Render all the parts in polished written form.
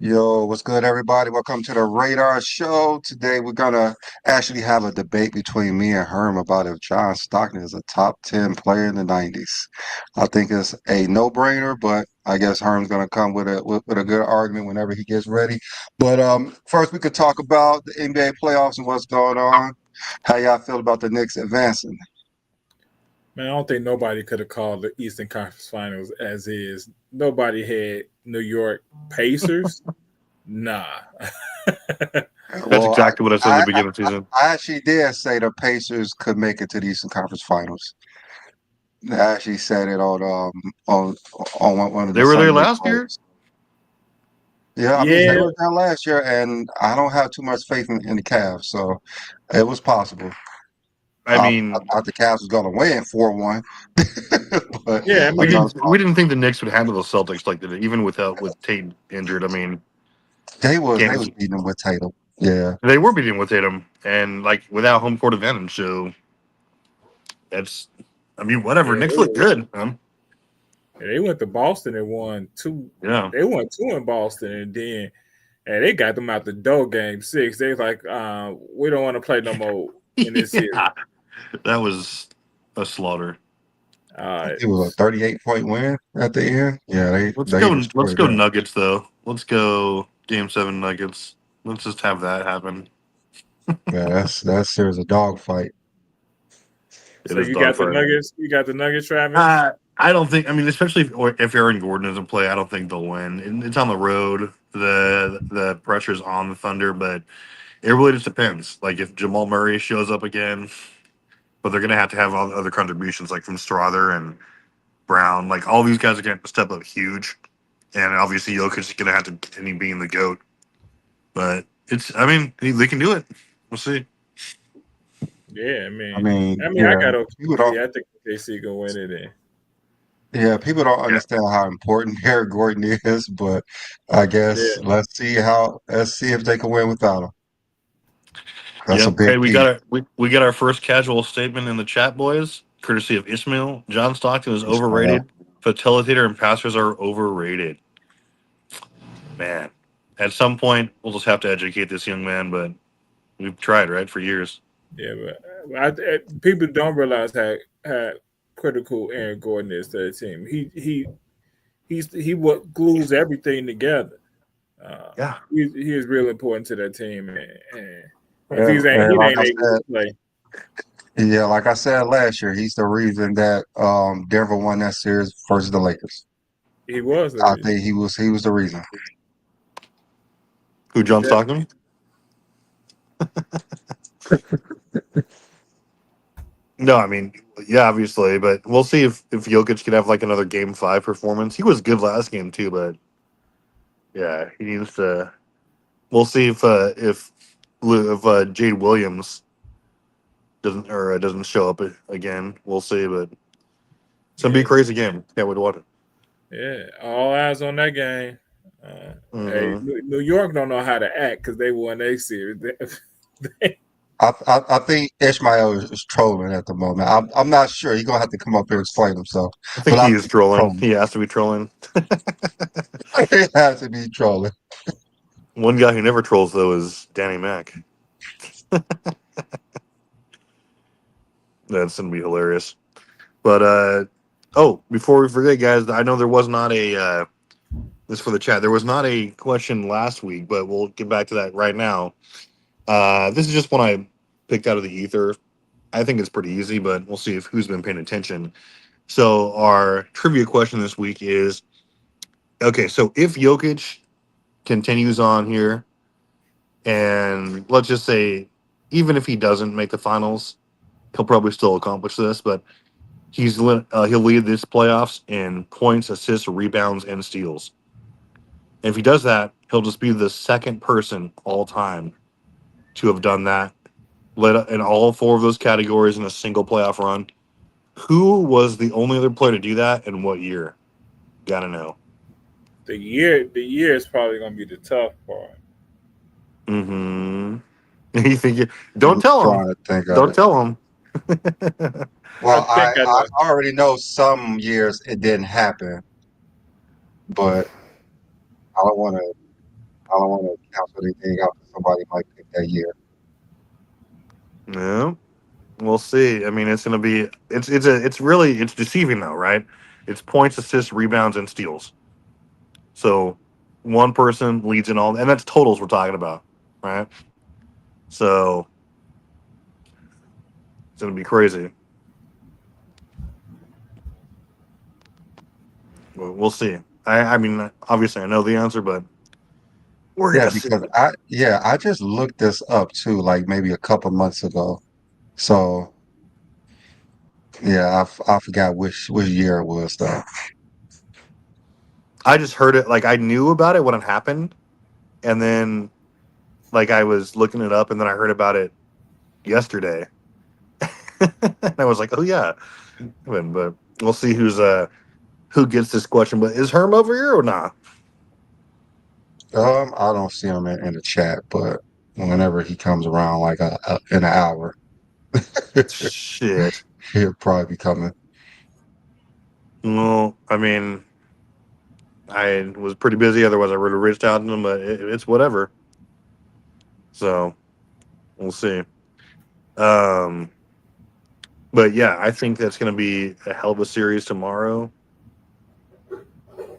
Yo, what's good, everybody? Welcome to the Radar Show. Today, we're gonna actually have a debate between me and Herm about if John Stockton is a top 10 player in the 90s. I think it's a no-brainer, but I guess Herm's gonna come with a good argument whenever he gets ready. But first, we could talk about the NBA playoffs and what's going on. How y'all feel about the Knicks advancing? Man, I don't think nobody could have called the Eastern Conference Finals as is. Nobody had New York Pacers. Nah. That's Well, exactly what I said at the beginning of the season. I actually did say the Pacers could make it to the Eastern Conference Finals. I actually said it on one of They the were there Sunday last year? shows. Yeah, I mean they Yeah, were there last year, and I don't have too much faith in the Cavs, so it was possible. I I mean, thought the Cavs was going to win 4-1, but yeah. I we I thought it mean, was didn't we possible. didn't think the Knicks would handle the Celtics like that, even with Tate injured. I mean, They was games beating them with Tatum. Yeah, they were beating with Tatum and like without home court advantage. So that's, I mean, whatever. yeah, Knicks look good. they went to Boston and won two. Yeah, They won two in Boston, and they got them out the door. Game 6. They was like, we don't want to play no more in this series. yeah, that was a slaughter. I Uh, think it was a 38-point win at the end. Yeah, Let's they go. Let's destroyed go them. Nuggets though. Let's go Game 7 Nuggets. Let's just have that happen. Yeah, that's series a dogfight. It so is you got the dogfight. Nuggets. You got the Nuggets, Travis. I don't think. I mean, especially if Aaron Gordon doesn't play, I don't think they'll win. It's on the road. The pressure's on the Thunder, but it really just depends. Like if Jamal Murray shows up again, but they're gonna have to have all the other contributions, like from Strother and Brown. Like all these guys are gonna step up huge, and obviously Jokic is gonna have to continue being the goat. But it's. I mean, they can do it. We'll see. Yeah, I mean, I yeah, got people don't. OKC. I think OKC gonna win it. In. Yeah, people don't Yeah. understand how important Eric Gordon is, but I guess Yeah, let's see if they can win without him. That's a Yep. big Hey, piece. we got our first casual statement in the chat, boys, courtesy of Ismail. John Stockton is Ishmael. overrated. Facilitator and passers are overrated. Man, at some point we'll just have to educate this young man, but we've tried right for years. yeah, but people don't realize how critical Aaron Gordon is to the team. He what glues everything together. Yeah. He is real important to that team, and if And he like ain't I able said, to play, yeah, like I said last year, he's the reason that Denver won that series versus the Lakers. he was the I reason. think he was the reason. Who, John Stockton? No, I mean, yeah, obviously, but we'll see if Jokic could have like another Game 5 performance. He was good last game too, but yeah, he needs to. We'll see if Jade Williams doesn't show up again. We'll see, but it's gonna be a Yeah, crazy game. Can't wait to watch it. yeah. All eyes on that game. Hey, Mm-hmm. New York don't know how to act because they won a series. I think Ishmael is trolling at the moment. I'm not sure. He's gonna have to come up here and explain himself. I But think I he think is he's trolling. trolling. He has to be trolling. He has to be trolling. One guy who never trolls though is Danny Mac. That's gonna be hilarious. But oh, before we forget, guys, I know there was not a this for the chat. There was not a question last week, but we'll get back to that right now. This is just one I picked out of the ether. I think it's pretty easy, but we'll see if who's been paying attention. So our trivia question this week is okay. So if Jokic continues on here, and let's just say even if he doesn't make the finals, he'll probably still accomplish this. But he'll lead this playoffs in points, assists, rebounds, and steals. And if he does that, he'll just be the second person all time to have done that, led in all four of those categories in a single playoff run. Who was the only other player to do that, and what year? Gotta know. The year is probably gonna be the tough part. Mm-hmm. You think you? Don't I'm tell him. trying to think of Don't it. tell him. I Well, think I I know. already know some years it didn't happen, but I don't want to I don't want to cancel anything out because somebody might pick that year. Yeah, we'll see. I mean, it's gonna be. It's deceiving though, right? It's points, assists, rebounds, and steals. So one person leads in all, and that's totals we're talking about, right? So it's gonna be crazy. We'll see. I mean, obviously, I know the answer, but we're Yeah, gonna see. because I just looked this up too, like maybe a couple months ago. So yeah, I forgot which year it was though. I just heard it. Like I knew about it when it happened, and then like I was looking it up, and then I heard about it yesterday, and I was like, oh yeah. But we'll see who gets this question. But is Herm over here or not? I don't see him in the chat, but whenever he comes around, like in an hour, Shit. he'll probably be coming. Well, I mean, I was pretty busy. Otherwise, I would have reached out to him. But it's whatever. So we'll see. Um, but yeah, I think that's going to be a hell of a series tomorrow,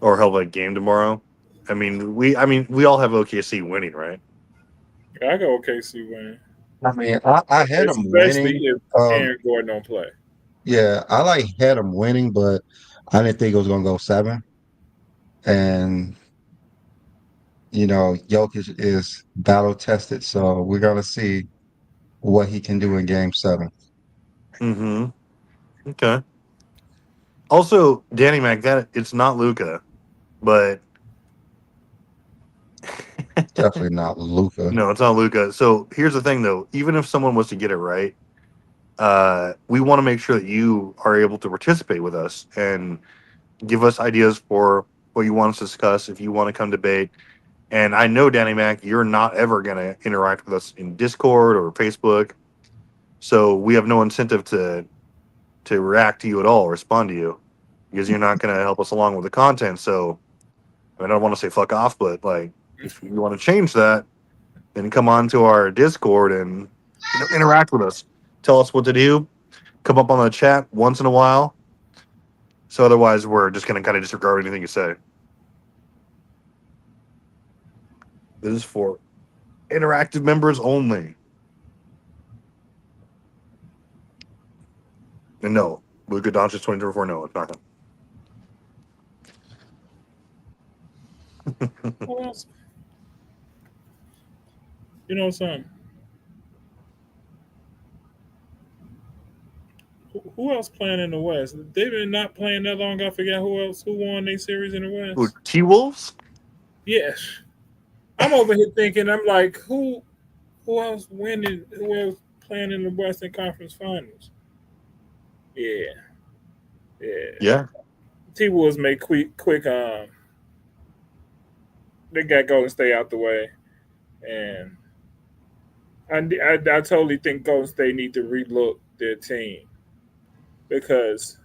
or a hell of a game tomorrow. I mean, we all have OKC winning, right? I go OKC win, I mean, I had him especially winning. if Aaron Gordon don't play. Yeah, I like had him winning, but I didn't think it was gonna go seven. And Jokic is battle tested, so we're gonna see what he can do in game seven. Mm-hmm. Okay. Also, Danny Mac, that it's not Luca, but Definitely not Luca. no, it's not Luca. So here's the thing, though. Even if someone was to get it right, we want to make sure that you are able to participate with us and give us ideas for what you want us to discuss. If you want to come debate, and I know Danny Mac, you're not ever going to interact with us in Discord or Facebook, so we have no incentive to react to you at all, respond to you, because you're not going to help us along with the content. So I don't want to say fuck off, but like if you want to change that, then come on to our Discord and interact with us. Tell us what to do. Come up on the chat once in a while. So otherwise, we're just going to kind of disregard anything you say. This is for interactive members only. And no, Luka Doncic 2024. No, it's not him. Who else? You know something? Who else playing in the West? They've been not playing that long. I forget who won their series in the West. T Wolves? Yes, I'm over here thinking. I'm like, who else winning? Who else playing in the Western Conference Finals? Yeah, yeah. Yeah. T Wolves made quick. They got Golden State out the way, and I totally think Golden State need to relook their team because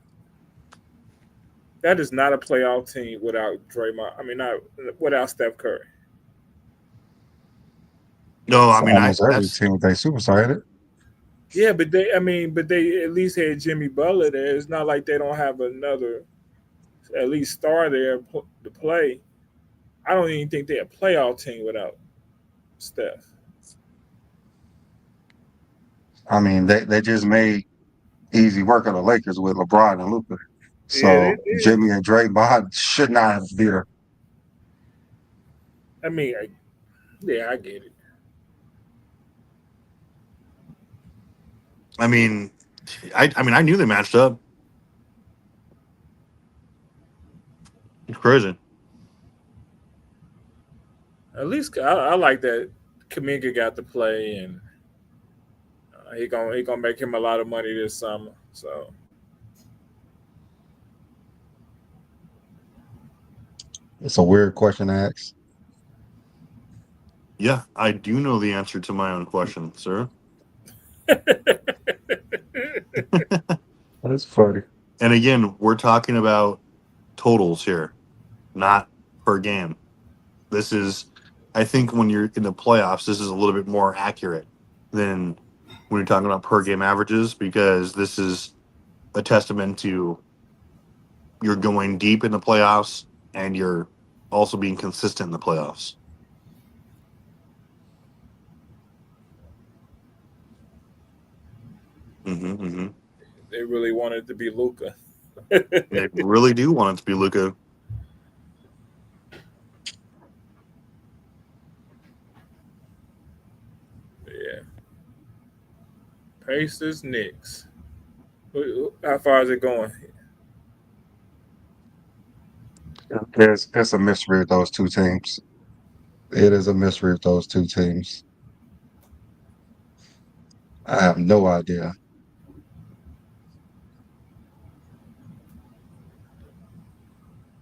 that is not a playoff team without Draymond. I mean, not without Steph Curry. No, I It's mean, almost every that's team with a superstar in it. Yeah, but they at least had Jimmy Butler there. It's not like they don't have another at least star there to play. I don't even think they're a playoff team without Steph. I mean, they just made easy work of the Lakers with LeBron and Luka. Yeah, they So did. Jimmy and Draymond should not have beat her. I mean, yeah, I get it. I mean, I knew they matched up. It's crazy. At least I like that Kaminga got to play, and he gonna make him a lot of money this summer. So It's a weird question to ask. Yeah, I do know the answer to my own question, sir. That's funny. And again, we're talking about totals here, not per game. This is, I think, when you're in the playoffs, this is a little bit more accurate than when you're talking about per game averages because this is a testament to you're going deep in the playoffs and you're also being consistent in the playoffs. Mm-hmm. they really wanted it to be Luca. Yeah, They really do want it to be Luca. Pacers, Knicks. How far is it going? It's a mystery with those two teams. It is a mystery with those two teams. I have no idea.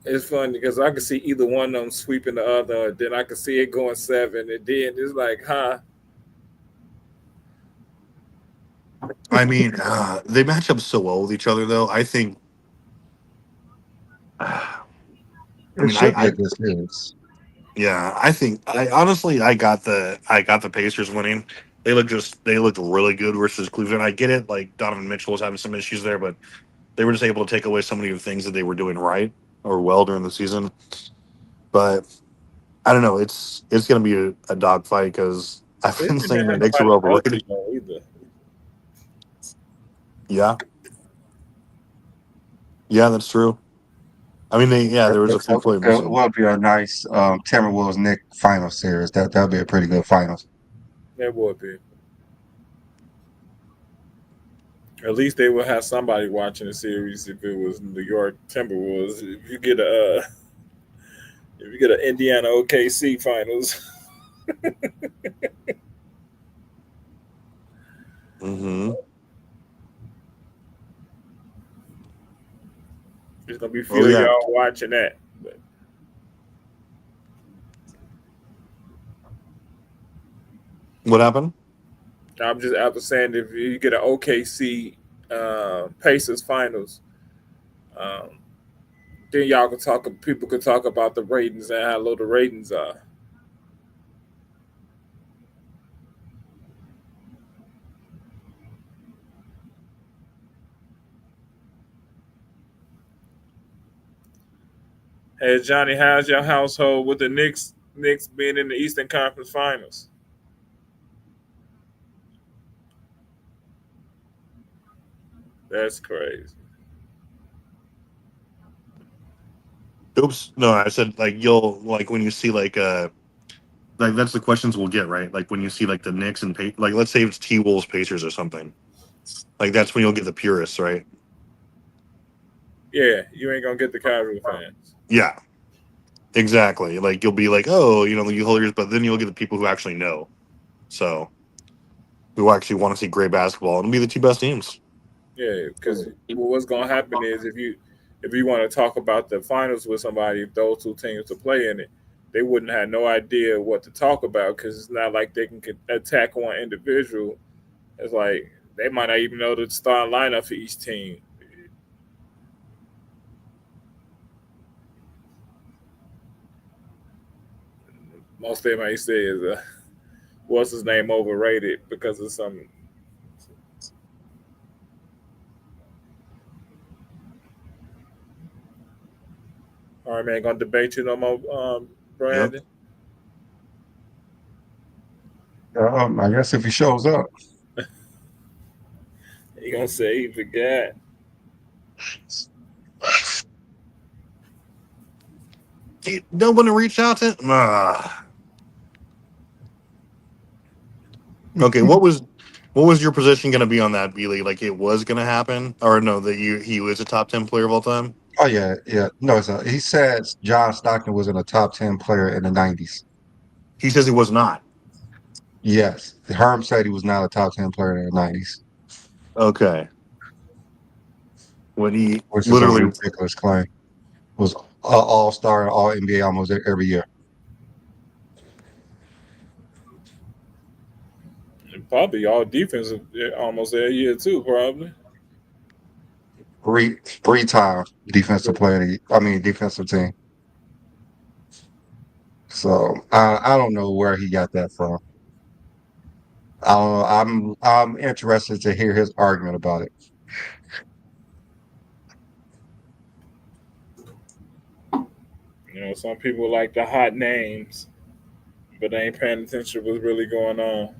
It's funny because I can see either one of them sweeping the other, then I can see it going seven, and then it's like, huh? I mean, they match up so well with each other, though. I think. I It mean, should be a good series. yeah, I think I honestly I got the Pacers winning. They looked really good versus Cleveland. I get it, like Donovan Mitchell was having some issues there, but they were just able to take away so many of the things that they were doing right or well during the season. But I don't know. It's going to be a dogfight because I've been Cleveland saying didn't the have Knicks are nobody overrated. healthy though either. Yeah, yeah, that's true. I mean, there was a few players It missing. will be a nice Timberwolves Nick final series. That'll be a pretty good finals. That would be. At least they would have somebody watching the series if it was New York Timberwolves. If you get an Indiana OKC finals, Mm-hmm. there's gonna be a Oh few of yeah, y'all watching that. But what happened? I'm just after saying if you get an OKC Pacers finals, um, then y'all can talk. People could talk about the ratings and how low the ratings are. Hey Johnny, how's your household with the Knicks being in the Eastern Conference Finals? That's crazy. Oops, no, I said like you'll like when you see like that's the questions we'll get right. Like when you see like the Knicks and like let's say it's T Wolves Pacers or something. Like that's when you'll get the purists, right? Yeah, you ain't gonna get the casual fans. Yeah, exactly. Like you'll be like, oh, you hold yours, but then you'll get the people who actually know. So who actually want to see great basketball and be the two best teams. Yeah, because what's gonna happen is if you want to talk about the finals with somebody, if those two teams to play in it, they wouldn't have no idea what to talk about because it's not like they can attack one individual. It's like they might not even know the starting lineup for each team. Most of them may say is what's his name overrated because of some. All right, man, gonna debate you no more, Yep. Brandon. I guess if he shows up. He gonna say he forgot. No one to reach out to. Okay, what was your position going to be on that, Beely? Like it was going to happen, or no? That he was a top 10 player of all time. Oh yeah, yeah. No, he said John Stockton was in a top 10 player in the '90s. He says he was not. Yes, Herm said he was not a top 10 player in the '90s, Okay. When he which is a literally, ridiculous claim. Was All Star, All NBA almost every year. And probably all defensive almost every year too, probably. Three-time defensive player. I mean defensive team. So I don't know where he got that from. I'm interested to hear his argument about it. Some people like the hot names, but they ain't paying attention to what's really going on.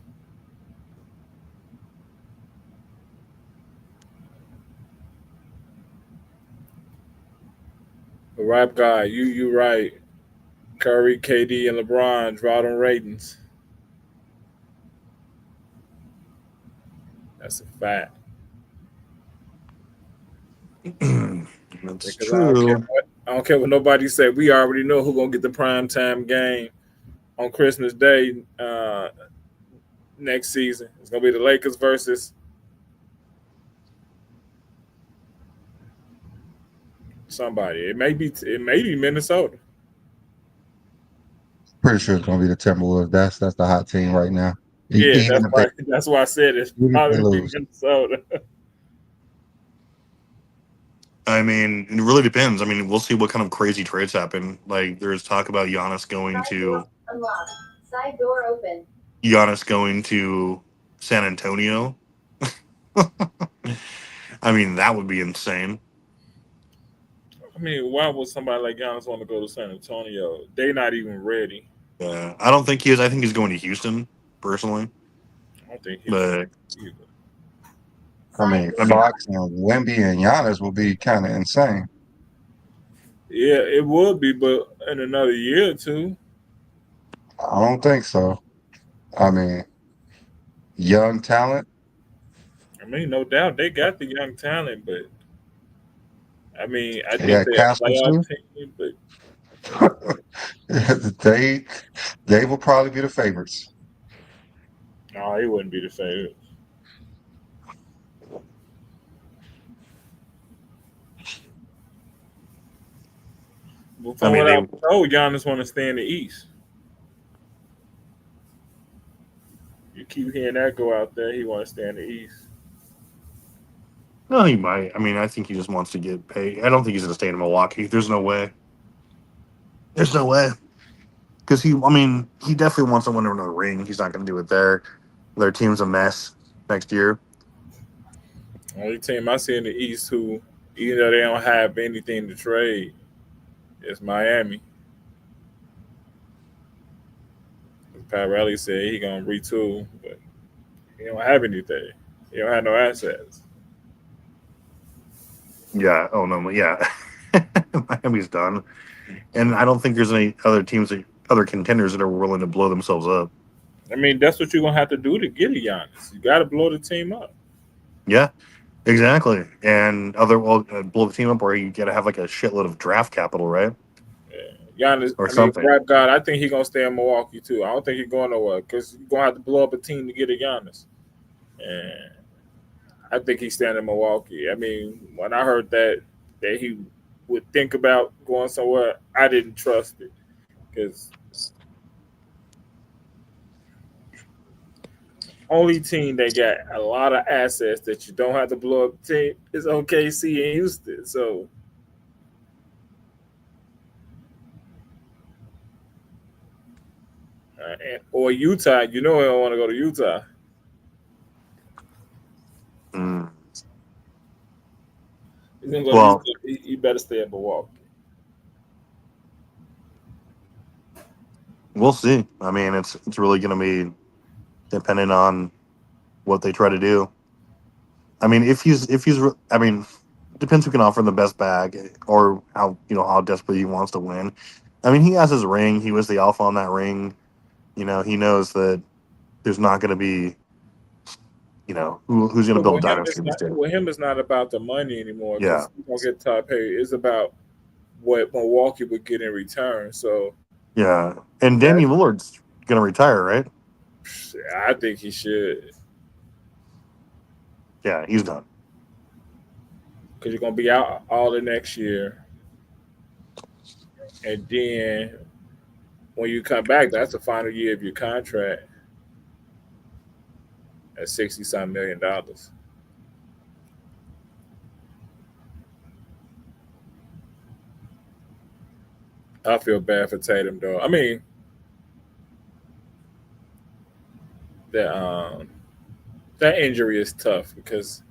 The rap guy, you right. Curry, KD, and LeBron draw them ratings. That's a fact. that's Because I don't care true. what nobody said. We already know who gonna get the prime time game on Christmas Day next season. It's gonna be the Lakers versus somebody. It may be Minnesota. Pretty sure it's gonna be the Timberwolves. That's the hot team right now. Yeah, Even that's if they why that's why I said it's even if they probably be lose, Minnesota. I mean, it really depends. I mean, we'll see what kind of crazy trades happen. Like, there's talk about Side door unlocked. Side door open. Giannis going to San Antonio. I mean, that would be insane. I mean, why would somebody like Giannis want to go to San Antonio? They not even ready. Yeah, I don't think he is. I think he's going to Houston personally. I don't think he's But either. I Side mean door I mean, Fox and Wemby and Giannis will be kind of insane. Yeah, it would be, but in another year or two. I don't think so. I mean, young talent. I mean, no doubt they got the young talent, but I mean, I They think got they're a Casper playoff too. team, but they they will probably be the favorites. no, he wouldn't be the favorite. But I from mean, what I they was told, Giannis want to stay in the East. You keep hearing that go out there. He want to stay in the East. no, he might. I mean, I think he just wants to get paid. I don't think he's going to stay in Milwaukee. There's no way. There's no way. Because I mean, he definitely wants to win another ring. He's not going to do it there. Their team's a mess next year. Only team I see in the East who, even though they don't have anything to trade, is Miami. Pat Riley said he gonna retool, but he don't have anything. He don't have no assets. Yeah. Oh no. Yeah. Miami's done, and I don't think there's any other teams, other contenders that are willing to blow themselves up. I mean, that's what you're gonna have to do to get a Giannis. You got to blow the team up. Yeah. Exactly. And other blow the team up, or you got to have like a shitload of draft capital, right, Giannis, or I mean, something. Rap God, I think he's gonna stay in Milwaukee too. I don't think he's going nowhere because you're gonna have to blow up a team to get a Giannis. And I think he's staying in Milwaukee. I mean, when I heard that he would think about going somewhere, I didn't trust it because only team that got a lot of assets that you don't have to blow up the team is OKC and Houston. So, or Utah, you know, I don't want to go to Utah. Mm. He's gonna go to Well, Utah. He better stay in Milwaukee. we'll see. I mean, it's really going to be dependent on what they try to do. I mean, I mean, it depends who can offer the best bag or how how desperately he wants to win. I mean, he has his ring. He was the alpha on that ring. He knows that there's not going to be who's going to But build a with him, dynasty it's in this not. team. With him, it's not about the money anymore Yeah, because he's gonna get top pay. It's about what Milwaukee would get in return. So yeah. And that's Damian Lillard's going to retire, right? I think he should, Yeah, he's done. because you're gonna be out all the next year, and then when you come back, that's the final year of your contract at 60-some million dollars. I feel bad for Tatum though. I mean, that that injury is tough because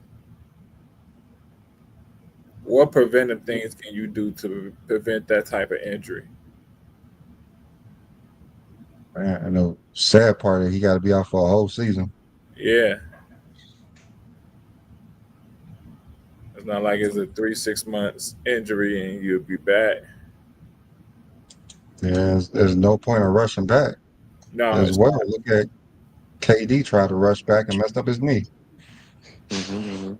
what preventive things can you do to prevent that type of injury? Man, and the sad part is he got to be out for a whole season. Yeah, it's not like it's a 3-6 months injury and you'll be back. There's no point in rushing back No, as it's well. Look at KD tried to rush back and messed up his knee. Mm-hmm.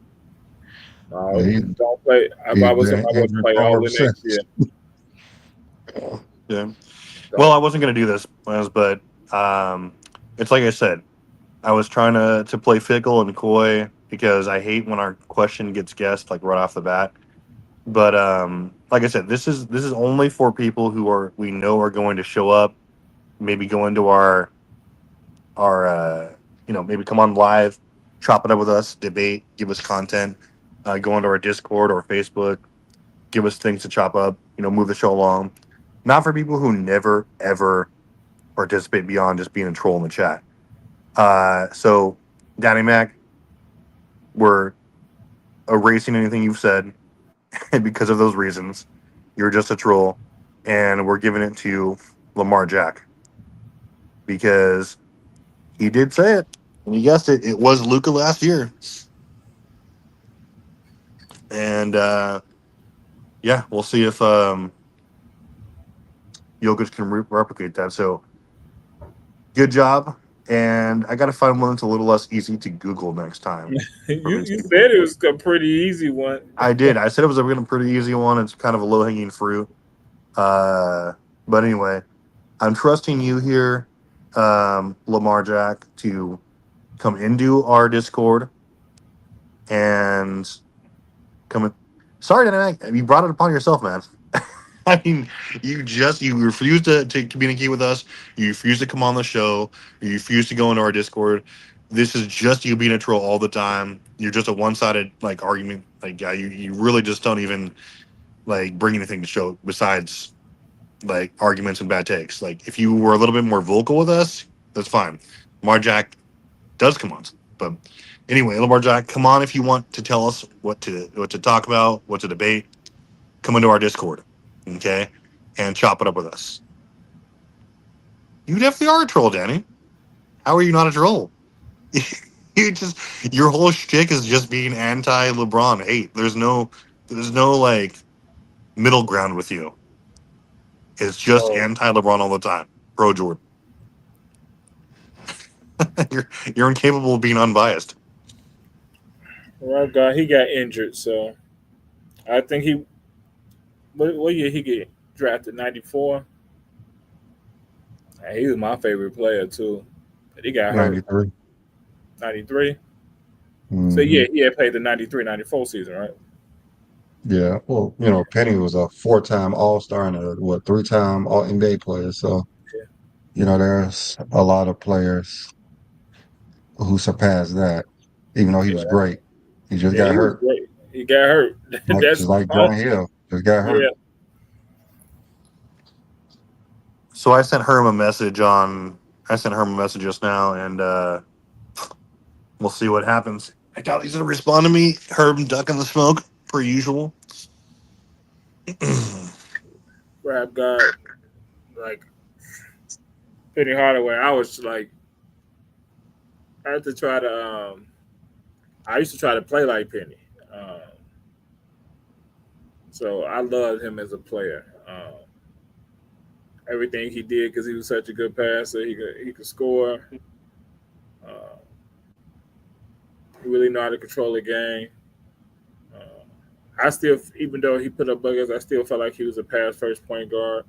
no. He, Don't play. If I he's was him, been I wouldn't injured play all prone ever the next year. since. Yeah. Well, Don't. I wasn't going to do this, but it's like I said. I was trying to play fickle and coy because I hate when our question gets guessed like right off the bat. But like I said, this is only for people who we know are going to show up, maybe go into our maybe come on live, chop it up with us, debate, give us content, go into our Discord or Facebook, give us things to chop up, move the show along. Not for people who never ever participate beyond just being a troll in the chat. So, Danny Mac, we're erasing anything you've said because of those reasons. You're just a troll, and we're giving it to Lamar Jack because he did say it, and you guessed it. It was Luca last year, and yeah, we'll see if Jokic can replicate that. So, good job, and I got to find one that's a little less easy to Google next time. For me You to- said it was a pretty easy one. I did. I said it was a pretty easy one. It's kind of a low hanging fruit. Uh, but anyway, I'm trusting you here, Lamar Jack, to come into our Discord and come in. Sorry, Mac, you brought it upon yourself, man. I mean, you refuse to communicate with us. You refuse to come on the show. You refuse to go into our Discord. This is just you being a troll all the time. You're just a one-sided like argument like guy. You really just don't even like bring anything to show besides like arguments and bad takes. Like if you were a little bit more vocal with us, that's fine. Lamar Jack does come on, but anyway, Lamar Jack, come on if you want to tell us what to talk about, what to debate. Come into our Discord, okay, and chop it up with us. You definitely are a troll, Danny. How are you not a troll? you just your whole shtick is just being anti LeBron hate. There's no like middle ground with you. It's just Oh, anti LeBron all the time. Pro Jordan. you're incapable of being unbiased. well, God, he got injured, so I think he. What year he get drafted? 94. He was my favorite player too. But he got hurt. 93. 93. So Hmm. yeah, he had played the 93-94 season, right? Yeah. Well, Penny was a four-time All-Star and a three-time All-NBA player. So, Yeah. there's a lot of players who surpassed that, even though he was Yeah, great. He just yeah, got he was hurt. great. He got hurt. Like That's just like all. Grant Hill. Just got hurt. Yeah, So I sent Herm a message on. I sent Herm a message just now, and we'll see what happens. I doubt he's gonna respond to me. Herm ducking the smoke per usual. Rap God, like Penny Hardaway. I was like, I had to try to. I used to try to play like Penny. So I loved him as a player. Everything he did because he was such a good passer. He could score. Uh, he really know how to control the game. Uh, I still, even though he put up buckets, I still felt like he was a pass first point guard.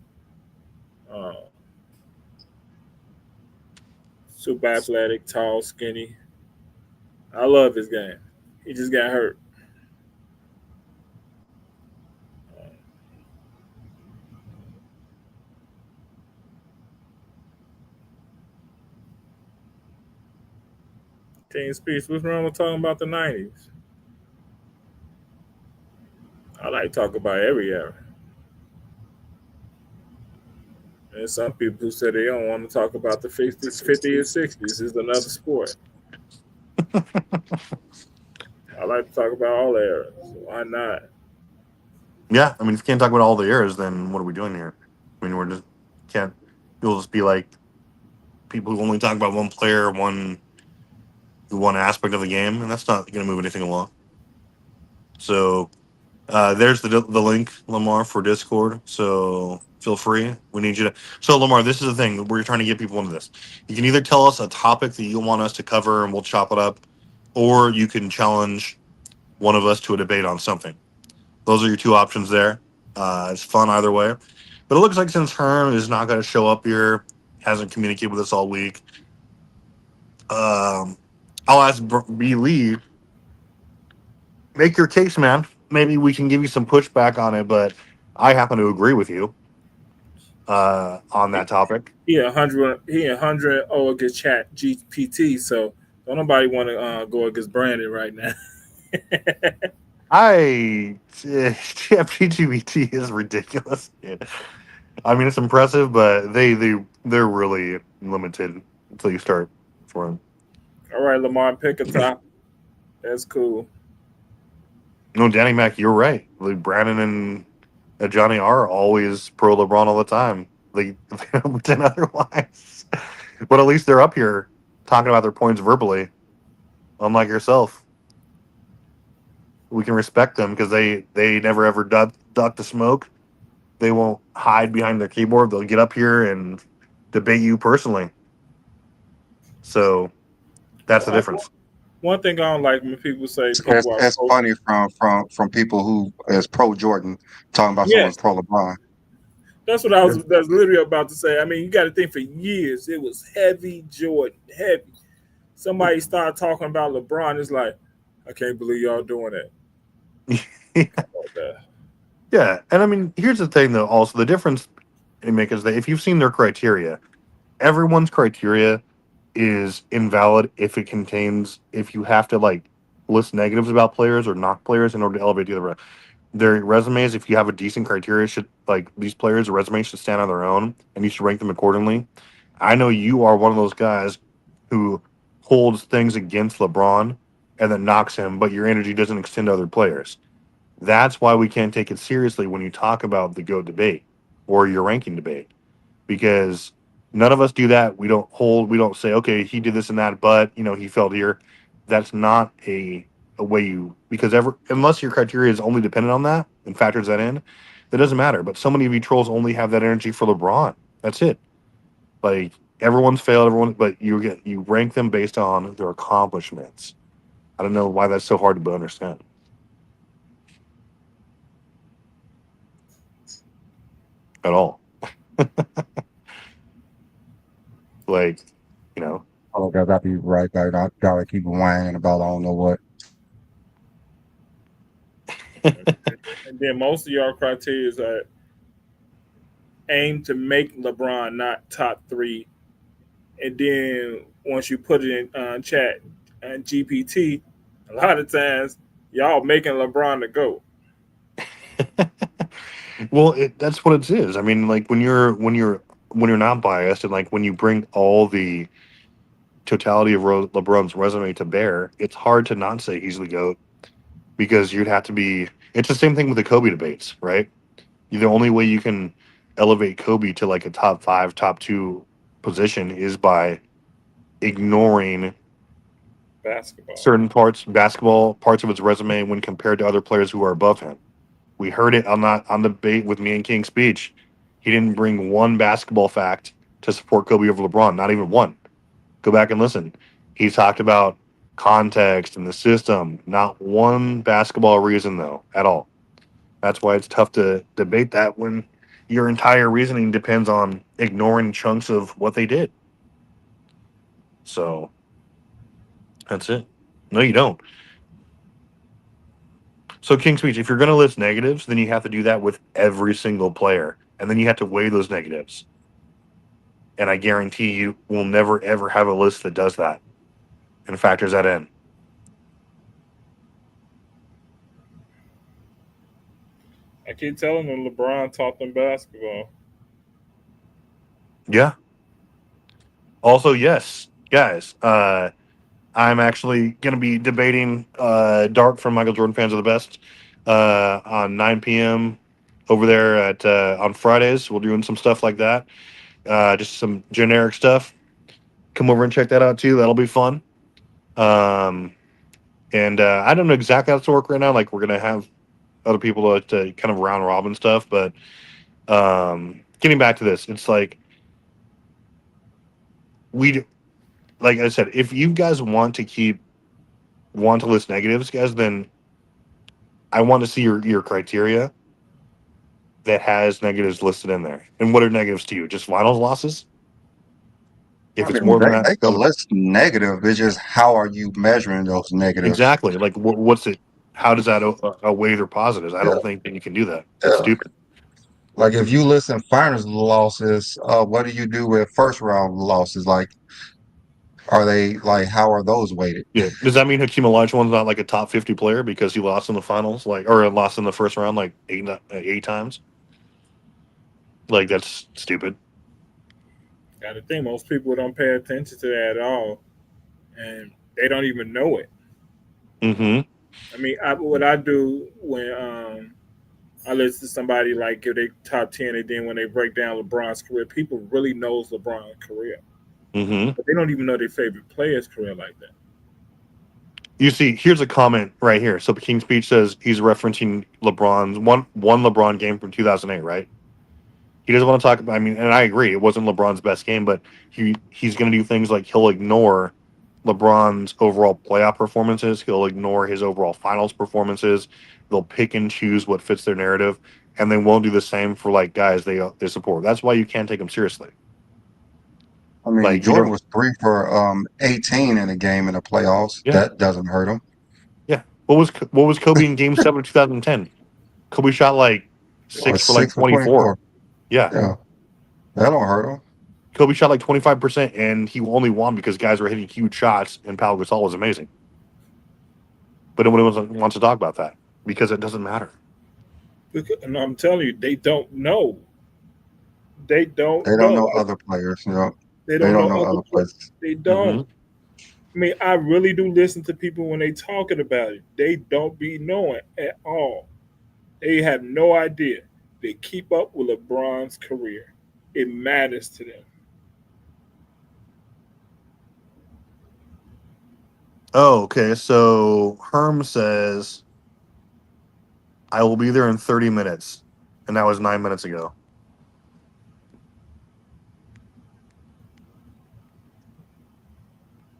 Uh, Super athletic, tall, skinny. I love his game. He just got hurt. Team speech. What's wrong with talking about the '90s? I like to talk about every era. There's some people who say they don't want to talk about the 50 or 60s. It's another sport. I like to talk about all eras. Why not? Yeah, I mean, if you can't talk about all the eras, then what are we doing here? I mean, we're just can't. You'll just be like people who only talk about one player, one aspect of the game, and that's not going to move anything along. So there's the link, Lamar, for Discord. So feel free. We need you to. So Lamar, this is the thing. We're trying to get people into this. You can either tell us a topic that you want us to cover, and we'll chop it up, or you can challenge one of us to a debate on something. Those are your two options there. It's fun either way. But it looks like since Herm is not going to show up here, hasn't communicated with us all week, um, I'll ask B. Lee, make your case, man. Maybe we can give you some pushback on it, but I happen to agree with you on that topic. He 100 against Chat GPT. So don't nobody want to go against Brandon right now. PGBT is ridiculous. I mean, it's impressive, but they're really limited until you start for them. All right, Lamar, pick a top. That's cool. No, Danny Mac, you're right. Like Brandon and Johnny are always pro LeBron all the time. They don't pretend otherwise. But at least they're up here talking about their points verbally. Unlike yourself, we can respect them because they never ever duck the smoke. They won't hide behind their keyboard. They'll get up here and debate you personally. So that's the Uh, difference. One thing I don't like when people say It's, people are it's pro. funny from people who is pro Jordan talking about someone's Yes, pro LeBron. that's what that's literally about to say. I mean, you got to think for years it was heavy Jordan, heavy. Somebody started talking about LeBron. It's like, I can't believe y'all doing that. Like that. Yeah, and I mean, here's the thing though. Also, the difference they make is that if you've seen their criteria, everyone's criteria is invalid if you have to like list negatives about players or knock players in order to elevate the other. Their resumes, if you have a decent criteria, should like these players' resumes should stand on their own, and you should rank them accordingly. I know you are one of those guys who holds things against LeBron and then knocks him, but your energy doesn't extend to other players. That's why we can't take it seriously when you talk about the GOAT debate or your ranking debate because none of us do that. We don't say, okay, he did this and that, but he felt here. That's not a way because unless your criteria is only dependent on that and factors that doesn't matter. But so many of you trolls only have that energy for LeBron. That's it. Like everyone's failed, but you rank them based on their accomplishments. I don't know why that's so hard to understand at all. Like, you know, Oh, guys, I be right there. I gotta keep whining about I don't know what. And then most of y'all criteria are aim to make LeBron not top three. And then once you put it in chat and GPT, a lot of times y'all making LeBron the GOAT. well, that's what it is. I mean, like when you're not biased and like when you bring all the totality of LeBron's resume to bear, it's hard to not say he's the goat because you'd have to be. It's the same thing with the Kobe debates, right? The only way you can elevate Kobe to like a top five, top two position is by ignoring Basketball. certain basketball parts of his resume when compared to other players who are above him. We heard it on the debate with me and King's speech. He didn't bring one basketball fact to support Kobe over LeBron, not even one. Go back and listen. He talked about context and the system, not one basketball reason though at all. That's why it's tough to debate that when your entire reasoning depends on ignoring chunks of what they did. So that's it. No, you don't. So King Speech, if you're going to list negatives, then you have to do that with every single player, and then you have to weigh those negatives. And I guarantee you will never ever have a list that does that and factors that in. I keep telling them LeBron taught them basketball. Yeah. Also, yes, guys. I'm actually going to be debating Dark from Michael Jordan Fans of the Best on 9 p.m. over there at on Fridays. We're doing some stuff like that, just some generic stuff. Come over and check that out too. That'll be fun. Um, and I don't know exactly how it's to work right now. Like we're gonna have other people to kind of round robin stuff, but getting back to this, it's like we, like I said, if you guys want to list negatives, guys, then I want to see your criteria that has negatives listed in there. And what are negatives to you? Just finals losses? If I it's mean, more than that, they could list negative. It's just how are you measuring those negatives? exactly. Like what's it? How does that weight or positives? I Yeah, don't think that you can do that. That's yeah. stupid. Like if you listen finals losses, what do you do with first round losses? Like, are they like how are those weighted? Yeah. Does that mean Hakeem Olajuwon's not like a top 50 player because he lost in the finals, like or lost in the first round like eight times? Like that's stupid. Got to think most people don't pay attention to that at all, and they don't even know it. Mm-hmm. I mean, what I do when I listen to somebody like give they top 10, and then when they break down LeBron's career, people really knows LeBron's career, Mm-hmm. but they don't even know their favorite player's career like that. You see, here's a comment right here. So King Speech says he's referencing LeBron's one LeBron game from 2008, right? He doesn't want to talk about. I mean, and I agree, it wasn't LeBron's best game, but he's going to do things like he'll ignore LeBron's overall playoff performances. He'll ignore his overall finals performances. They'll pick and choose what fits their narrative, and they won't do the same for like guys they support. That's why you can't take them seriously. I mean, Like you Jordan know, was 3 for 18 in a game in the playoffs. yeah, That doesn't hurt him. yeah. What was Kobe in Game 7 of 2010? Kobe shot like Or six for like six for 24. 24. Yeah, Yeah, that don't hurt him. Kobe shot like 25%, and he only won because guys were hitting huge shots, and Pau Gasol was amazing. But nobody wants to talk about that because it doesn't matter. And I'm telling you, they don't know. They don't They don't know. know other players. You know, They they don't know don't know other other players. players. They don't. Mm-hmm. I mean, I really do listen to people when they talking about it. They don't be knowing at all. They have no idea. They keep up with LeBron's career. It matters to them. Oh, okay. So Herm says I will be there in 30 minutes, and that was 9 minutes ago.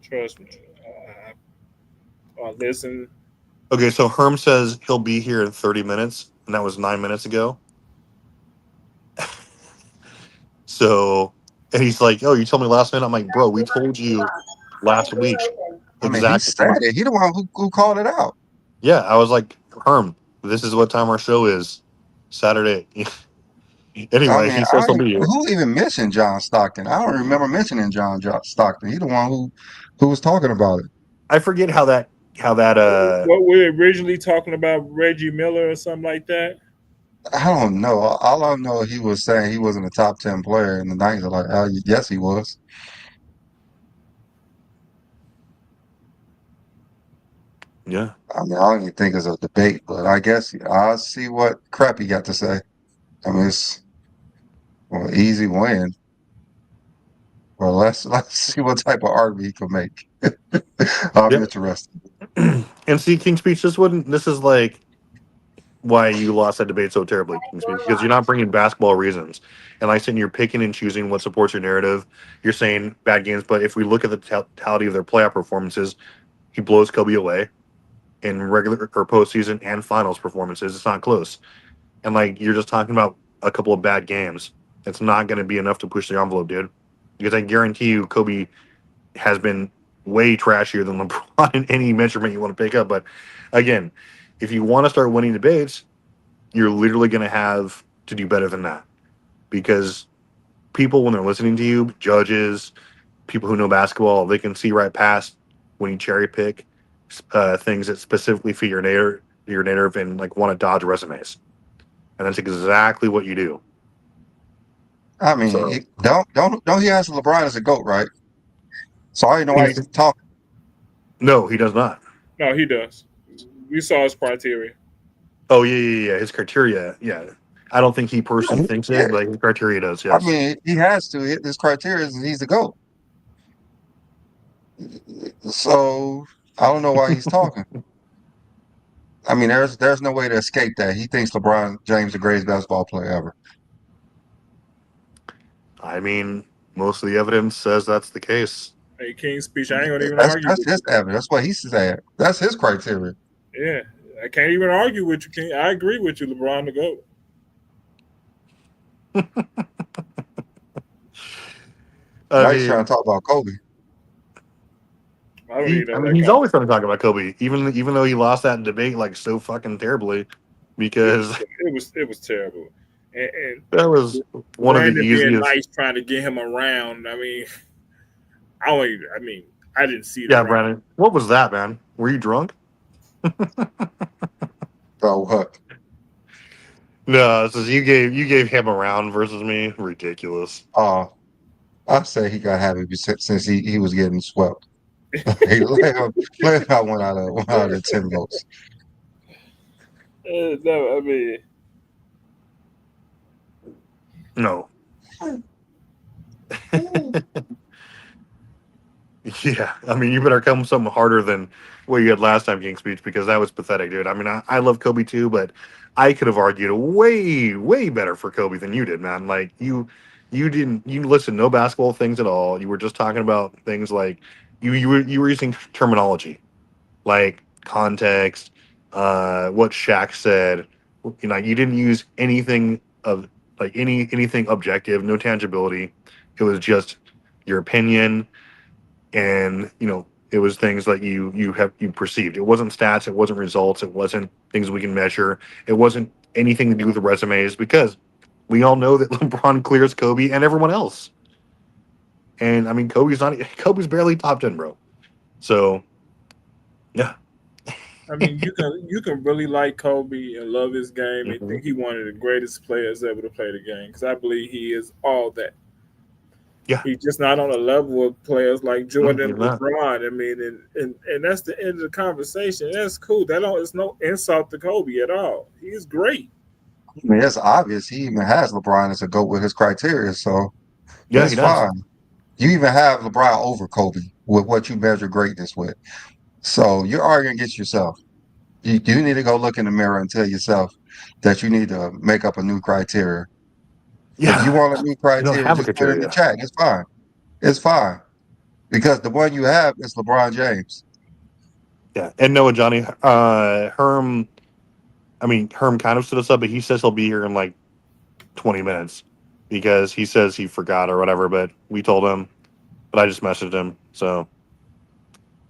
Trust me. Listen. Okay, so Herm says he'll be here in 30 minutes, and that was 9 minutes ago. So, and he's like, "Oh, you told me last minute." I'm like, "Bro, we told you last Side door week open. I mean, he exactly." said it. He the one who called it out. Yeah, I was like, "Herm, this is what time our show is, Saturday." I Anyway, mean, he says he'll be here. who even mentioned John Stockton? I don't remember mentioning Stockton. He the one who was talking about it. I forget how that What we're originally talking about, Reggie Miller or something like that. I don't know. All I know, he was saying he wasn't a top 10 player in the 90s. I'm like, yes, he was. yeah. I mean, I don't even think it's a debate, but I guess I'll see what crap he got to say. I mean, it's well, easy win. Well, let's see what type of argument he can make. I'm Yep. interested. And see, King Speech, this is like why you lost that debate so terribly, Side King Speech, door because you're locked. not bringing basketball reasons. And like I said, you're picking and choosing what supports your narrative. You're saying bad games, but if we look at the totality of their playoff performances, he blows Kobe away in regular or postseason and finals performances. It's not close. And like you're just talking about a couple of bad games. It's not going to be enough to push the envelope, dude. Because I guarantee you, Kobe has been way trashier than LeBron in any measurement you want to pick up. But again, if you want to start winning debates, you're literally going to have to do better than that because people, when they're listening to you, judges, people who know basketball, they can see right past when you cherry pick things that specifically fit your narrative and like want to dodge resumes, and that's exactly what you do. I mean, So don't he has LeBron as a GOAT, right? So I already know why he's talking. no, he does not. No, he does. We saw his criteria. Oh yeah. His criteria, yeah. I don't think he personally thinks Yeah, it, but his criteria does. I Yes. mean, he has to hit this criteria. He's the GOAT. So I don't know why he's talking. I mean, there's no way to escape that. He thinks LeBron James the greatest basketball player ever. I mean, most of the evidence says that's the case. Hey, King's speech. I ain't gonna even That's argue that's with his you. evidence. That's what he said. That's his criteria. Yeah, I can't even argue with you, King. I agree with you, LeBron to go. I Now he's trying mean, to talk about Kobe. I don't need I that, mean, that he's always conversation. trying to talk about Kobe, even though he lost that debate like so fucking terribly, because It was terrible, and that was one of the Brandon being easiest. nice trying to get him around. I mean, I don't. I mean, I didn't see the Yeah, round. Brandon, what was that, man? Were you drunk? So what? No, it says you gave him a round versus me. Ridiculous. Uh, I say he got happy since he was getting swept. Hey, let him out one out of the 10 votes. No, I mean, No. Yeah, I mean, you better come something harder than what you had last time, King Speech, because that was pathetic, dude. I mean, I love Kobe too, but I could have argued way better for Kobe than you did, man. Like you listen no basketball things at all. You were just talking about things like you were using terminology like context, what Shaq said. You know, you didn't use anything of like anything objective, no tangibility. It was just your opinion and it was things that you perceived. It wasn't stats, it wasn't results, it wasn't things we can measure, it wasn't anything to do with the resumes because we all know that LeBron clears Kobe and everyone else. And I mean, Kobe's barely top 10, bro. So yeah. I mean, you can really like Kobe and love his game and Mhm. think he one of the greatest players ever to play the game because I believe he is all that. Yeah. He's just not on the level of players like Jordan You're and not. LeBron. I mean, and that's the end of the conversation. That's cool. That don't. It's no insult to Kobe at all. He's great. I mean, it's obvious he even has LeBron as a GOAT with his criteria, so Yeah, it's he does. fine. You even have LeBron over Kobe with what you measure greatness with. So you're arguing against yourself. You need to go look in the mirror and tell yourself that you need to make up a new criteria. If you Yeah. want a new You don't criteria, have a just put it in the criteria. chat. It's fine. It's fine. Because the one you have is LeBron James. Yeah. And Noah Johnny, Herm, I mean, Herm kind of stood us up, but he says he'll be here in like 20 minutes because he says he forgot or whatever, but we told him, but I just messaged him. So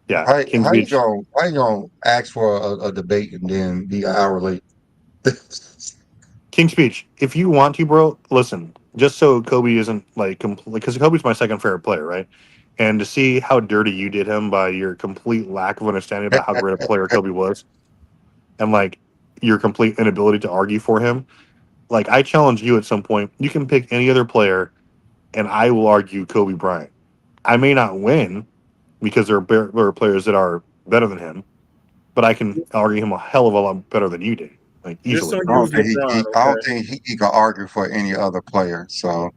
yeah, King's Beach. How you gonna ask for a debate and then be an hour late? King's Speech. If you want to, bro, listen. Just so Kobe isn't like because Kobe's my second favorite player, right? And to see how dirty you did him by your complete lack of understanding about how great a player Kobe was, and like your complete inability to argue for him, like I challenge you at some point. You can pick any other player, and I will argue Kobe Bryant. I may not win because there are players that are better than him, but I can argue him a hell of a lot better than you did, like Just easily. don't use LeBron, I okay? don't think he can argue for any other player. So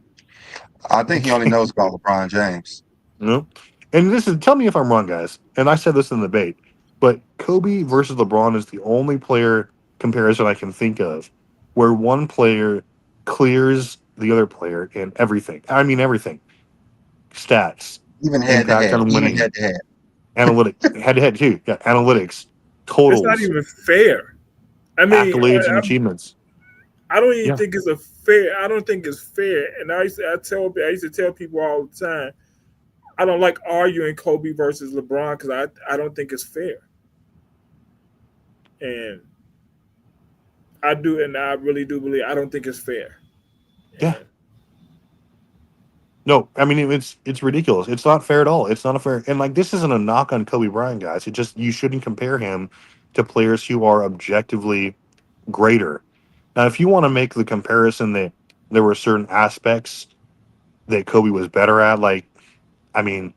I think he only knows about LeBron James. You know? And this is tell me if I'm wrong, guys. And I said this in the debate, but Kobe versus LeBron is the only player comparison I can think of where one player clears the other player in everything. I mean everything. Stats, Even head to impact head. on Even winning, head to head. analytics, head to head too. Yeah, analytics, That's not totals, even fair. I mean, accolades, and achievements. I don't even Yeah. think it's a fair. I don't think it's fair. And I used to tell people all the time. I don't like arguing Kobe versus LeBron because I don't think it's fair. And I really do believe I don't think it's fair. Yeah. And No, I mean it's ridiculous. It's not fair at all. It's not a fair and like this isn't a knock on Kobe Bryant, guys. It just you shouldn't compare him to players who are objectively greater. Now, if you want to make the comparison that there were certain aspects that Kobe was better at, like I mean,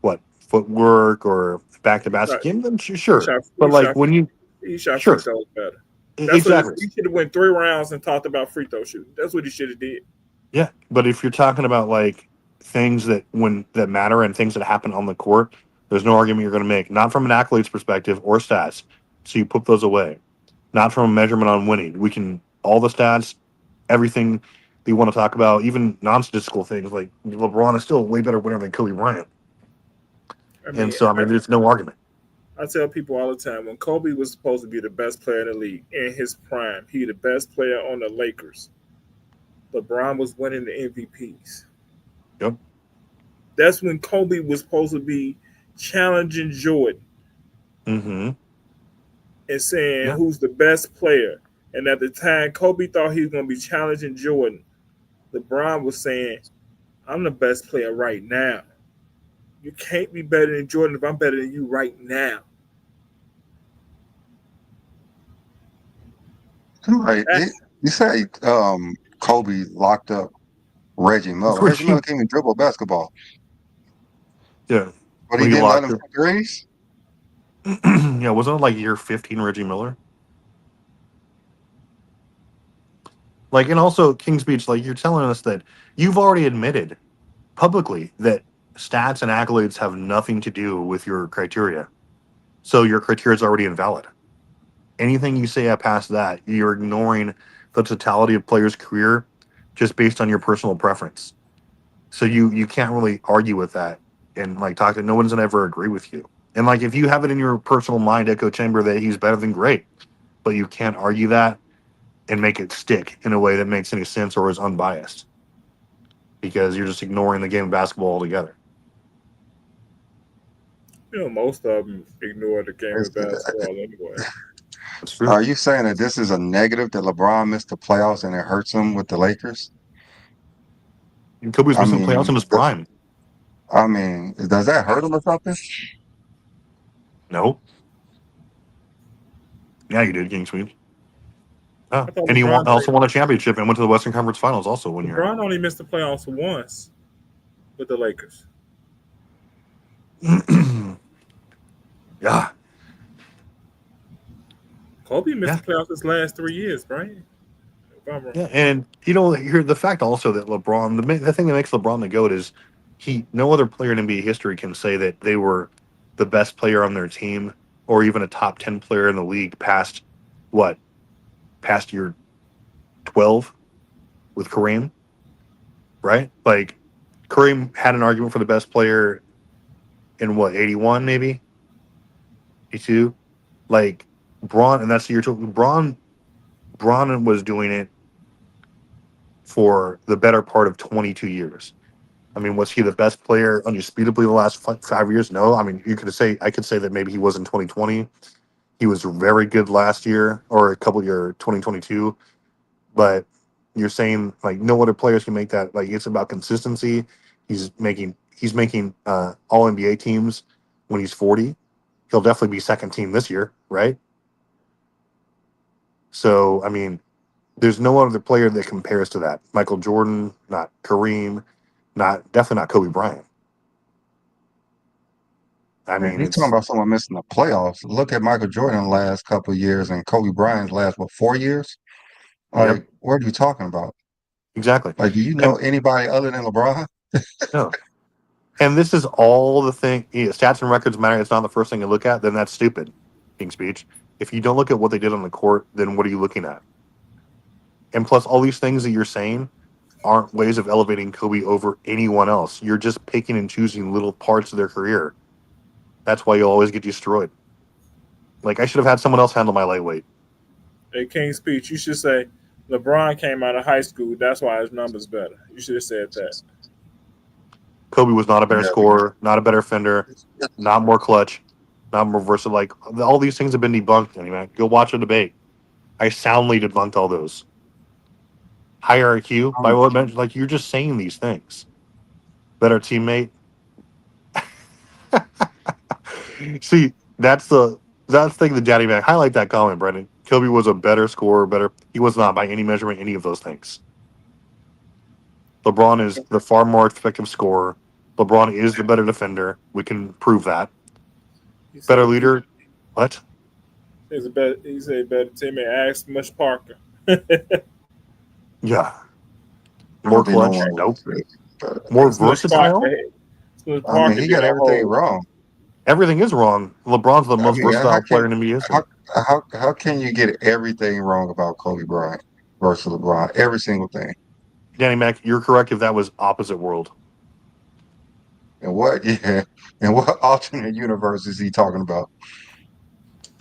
what footwork or back to he basket shot game, then he sure. shot But he like shot when you he shot free sure throws better. That's what exactly. he should have went 3 rounds and talked about free throw shooting. That's what he should have did. Yeah, but if you're talking about like things that matter and things that happen on the court, there's no argument you're going to make. Not from an accolades perspective or stats. So you put those away. Not from a measurement on winning. We can all the stats, everything that you want to talk about, even non-statistical things like LeBron is still a way better winner than Kobe Bryant. I And mean, so I mean, there's no argument. I tell people all the time when Kobe was supposed to be the best player in the league in his prime, he the best player on the Lakers. LeBron was winning the MVPs. Yep. That's when Kobe was supposed to be challenging Jordan Mm-hmm. and saying Yeah. who's the best player. And at the time, Kobe thought he was going to be challenging Jordan. LeBron was saying, I'm the best player right now. You can't be better than Jordan if I'm better than you right now. Right. You say Kobe locked up Reggie Miller. Reggie Miller can't even dribble a basketball, Yeah. but he When you didn't let locked him her. shoot threes. Yeah, wasn't it like year 15 Reggie Miller? Like, and also King's Beach, like you're telling us that you've already admitted publicly that stats and accolades have nothing to do with your criteria. So your criteria is already invalid. Anything you say past that, you're ignoring the totality of player's career just based on your personal preference. So you can't really argue with that and like talk to no one's gonna ever agree with you. And like if you have it in your personal mind echo chamber that he's better than great, but you can't argue that and make it stick in a way that makes any sense or is unbiased because you're just ignoring the game of basketball altogether. Most of them ignore the game of Is- basketball anyway. That's true. Are you saying that this is a negative that LeBron missed the playoffs and it hurts him with the Lakers? And Kobe's I missing the playoffs in mean, his prime. does that hurt him or something? No. Yeah, you did, King Sweet. Oh. I thought And he also won a championship and went to the Western Conference Finals also one year. LeBron only missed the playoffs once with the Lakers. Yeah. Kobe missed Yeah. the playoffs his last 3 years, right? If I'm wrong. Yeah, and here the fact also that LeBron, the thing that makes LeBron the GOAT is no other player in NBA history can say that they were the best player on their team or even a top 10 player in the league past what? Past year 12 with Kareem, right? Like Kareem had an argument for the best player in what, 81 maybe? 82? Like Braun, and that's the year 12. Braun was doing it for the better part of 22 years. I mean, was he the best player undisputably the last 5 years? No. I mean, I could say that maybe he was in 2020. He was very good last year or a couple year 2022. But you're saying like no other players can make that. Like it's about consistency. He's making all NBA teams when he's 40. He'll definitely be second team this year, right? So I mean, there's no other player that compares to that. Michael Jordan, not Kareem, definitely not Kobe Bryant. I Man, mean, you talking it's about someone missing the playoffs. Look at Michael Jordan the last couple of years and Kobe Bryant's last, what, 4 years? yep, Like, what are you talking about? exactly. Like, do you know And anybody other than LeBron? no, and this is all the thing. Stats and records matter. It's not the first thing you look at. Then that's stupid. King's Speech. If you don't look at what they did on the court, then what are you looking at? And plus, all these things that you're saying aren't ways of elevating Kobe over anyone else. You're just picking and choosing little parts of their career. That's why you always get destroyed. Like I should have had someone else handle my lightweight. At King's Speech, you should say LeBron came out of high school. That's why his numbers better. You should have said that. Kobe was not a better Yeah, scorer, not a better fender, not more clutch, not more versatile. Like all these things have been debunked. Anyway, go watch a debate. I soundly debunked all those. Higher IQ, by um, what mentioned, like you're just saying these things. Better teammate. See, that's the thing that Daddy Mac highlight that comment, Brendan. Kobe was a better scorer, better. He was not by any measurement any of those things. LeBron is the far more effective scorer. LeBron is the better defender. We can prove that. He Better said leader. What? he's a better. He said better teammate. Ask Mush Parker. Yeah. I More don't think no clutch? one Nope. would. But More Smush Parker. versatile? Smush I mean, Parker he did got a everything whole. wrong. Everything is wrong. LeBron's the I most mean, how versatile can player in NBA history. how how can you get everything wrong about Kobe Bryant versus LeBron? Every single thing. Danny Mac, you're correct if that was opposite world. And what? Yeah. And what alternate universe is he talking about?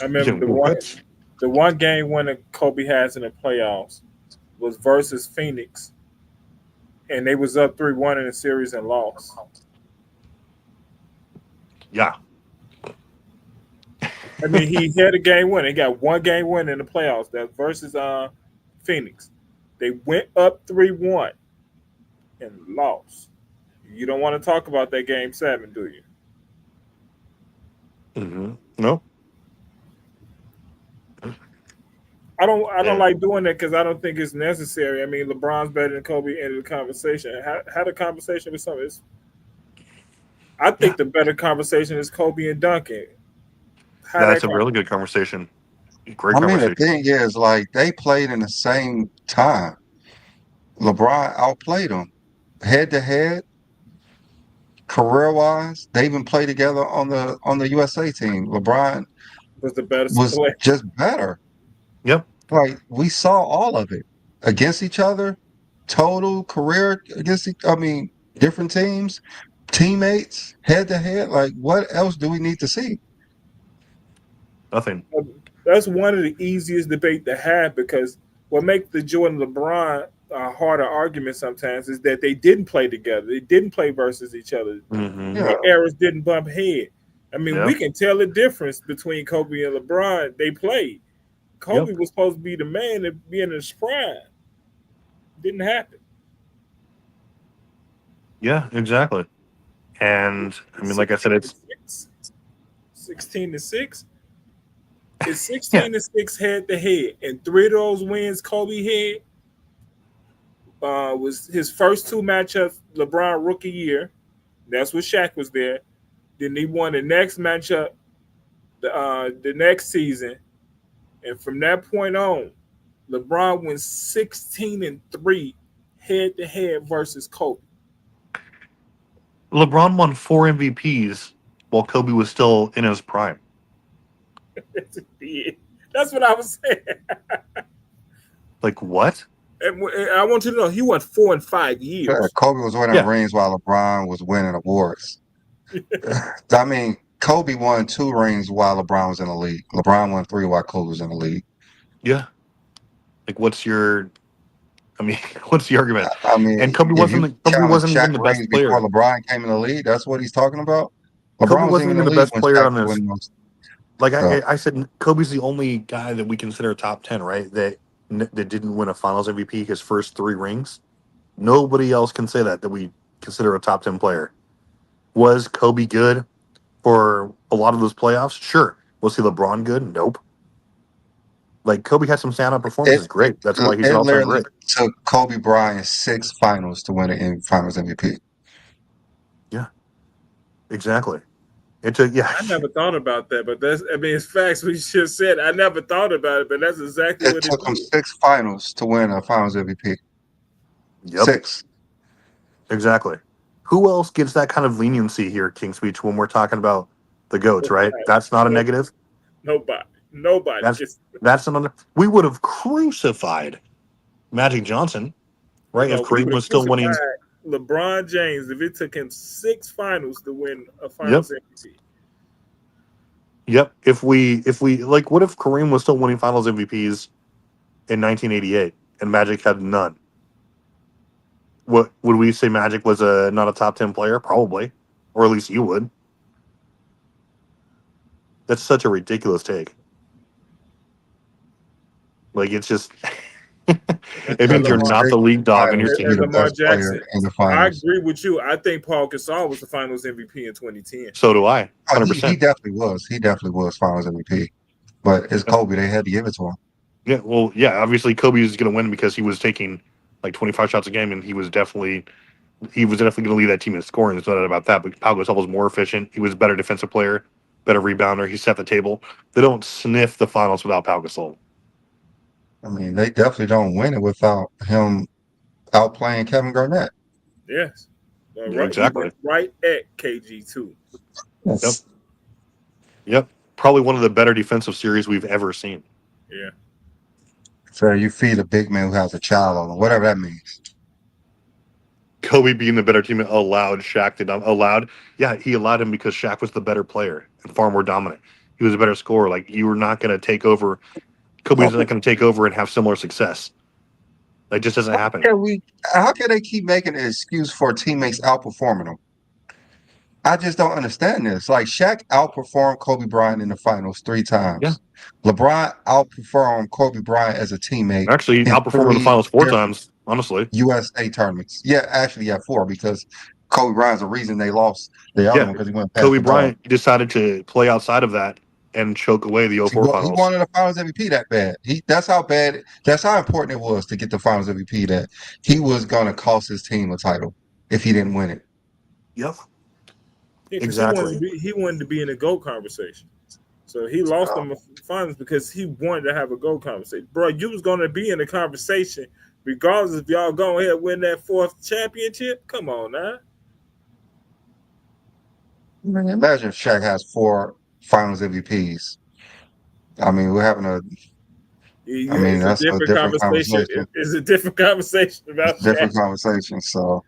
I Yeah, remember what? the one game winner Kobe has in the playoffs was versus Phoenix, and they was up 3-1 in the series and lost. Yeah. I mean, he had a game win. He got one game win in the playoffs. That versus Phoenix. They went up 3-1 and lost. You don't want to talk about that game seven, do you? No? I don't Yeah. like doing that because I don't think it's necessary. I mean, LeBron's better than Kobe in the conversation. Had a conversation with some. I Yeah. think the better conversation is Kobe and Duncan. How That's that a really good conversation. Great I mean, the conversation. thing is, like, they played in the same time. LeBron outplayed him head to head, career wise. They even played together on the USA team. LeBron was the better was player. just better. Yep. Like we saw all of it against each other, total career against. I mean, different teams, teammates, head to head. Like, what else do we need to see? Nothing. That's one of the easiest debate to have because what makes the Jordan LeBron harder argument sometimes is that they didn't play together. They didn't play versus each other. Mm-hmm. Yeah, The eras didn't bump head. I mean, we Yep. can tell the difference between Kobe and LeBron. They played. Yep. Kobe was supposed to be the man to be in his prime. Didn't happen. Yeah, exactly. And I mean, like I said, 16 to it's 6. 16 to 6. It's yeah. 16 to 6 head to head. And three of those wins Kobe had was his first two matchups, LeBron rookie year. That's when Shaq was there. Then he won the next matchup the next season. And from that point on, LeBron went 16-3 head to head versus Kobe. LeBron won 4 MVPs while Kobe was still in his prime. That's what I was saying. Like what? And I want you to know he won 4 and 5 yeah. years. Kobe was winning Yeah. rings while LeBron was winning awards. I mean, Kobe won 2 rings while LeBron was in the league. LeBron won 3 while Kobe was in the league. Yeah. Like what's your? I mean, what's the argument? I mean, And Kobe if you wasn't. Kobe counting wasn't Shaq even the rings best before player. LeBron came in the league, that's what he's talking about. Kobe LeBron wasn't wasn't even even in the the league best when player Shaq on was this. winning most Like stuff. I said, Kobe's the only guy that we consider top 10, right? That didn't win a Finals MVP his first 3 rings. Nobody else can say that we consider a top 10 player. Was Kobe good for a lot of those playoffs? Sure. Was he LeBron good? Nope. Like Kobe had some standout It performances. Great. That's why he's an it all-time literally great. took Kobe Bryant 6 finals to win an Finals MVP. Yeah, exactly. It took yeah, I never thought about that, but I mean, it's facts. We just said I never thought about it, but that's exactly It what it took him did. 6 finals to win a Finals MVP. yep, 6. exactly. Who else gets that kind of leniency here, King Speech, when we're talking about the goats, right? That's not a No, negative. nobody That's gets. that's another. We would have crucified Magic Johnson, right? If We Kareem would have was still winning. crucified LeBron James if it took him 6 finals to win a Yep, Finals MVP. yep. If we like, what if Kareem was still winning Finals MVPs in 1988 and Magic had none? What would we say? Magic was not a top 10 player, probably, or at least you would. That's such a ridiculous take. Like it's just, it As means you're Lamar, not the league dog on your Finals to be as team. the Lamar best player Jackson, in the I finals. agree with you. I think Paul Gasol was the Finals MVP in 2010. So do I, Oh, hundred he percent. definitely was. He definitely was Finals MVP. But it's Kobe. They had to give it to him. Yeah, well, yeah. Obviously, Kobe is going to win because he was taking like 25 shots a game, and he was definitely going to lead that team in scoring. There's no doubt about that. But Pau Gasol was more efficient. He was a better defensive player, better rebounder. He set the table. They don't sniff the finals without Pau Gasol. I mean, they definitely don't win it without him outplaying Kevin Garnett. Yes. Yeah, Right, he exactly. was right at KG2. Yep. Yep. Probably one of the better defensive series we've ever seen. Yeah. So you feed a big man who has a child on him, whatever that means. Kobe being the better team allowed Shaq to allowed. Yeah, he allowed him because Shaq was the better player and far more dominant. He was a better scorer. Like you were not going to take over. Kobe's not going to take over and have similar success. That just doesn't How happen. can we? How can they keep making an excuse for teammates outperforming them? I just don't understand this. Like Shaq outperformed Kobe Bryant in the finals 3 times. Yeah. LeBron outperformed Kobe Bryant as a teammate Actually, he in outperformed in the 3 finals 4 times. different Honestly, USA tournaments. Yeah, actually, yeah, 4 because Kobe Bryant's the reason they lost the other yeah. one because he went past Kobe the ball. Bryant decided to play outside of that and choke away the He, 04 he finals. wanted a Finals MVP that bad. That's how bad. That's how important it was to get the Finals MVP. That he was going to cost his team a title if he didn't win it. Yep. Yeah, because Exactly. he wanted to be in the GOAT conversation. So he lost them the finals because he wanted to have a GOAT conversation. Bro, you was going to be in the conversation regardless if y'all go ahead and win that 4th championship. Come on now. Man, imagine if Shaq has 4 Finals MVPs. I mean, we're having a. I mean, It's a that's a different different conversation. conversation. It's a different conversation about Shaq. Different conversation. So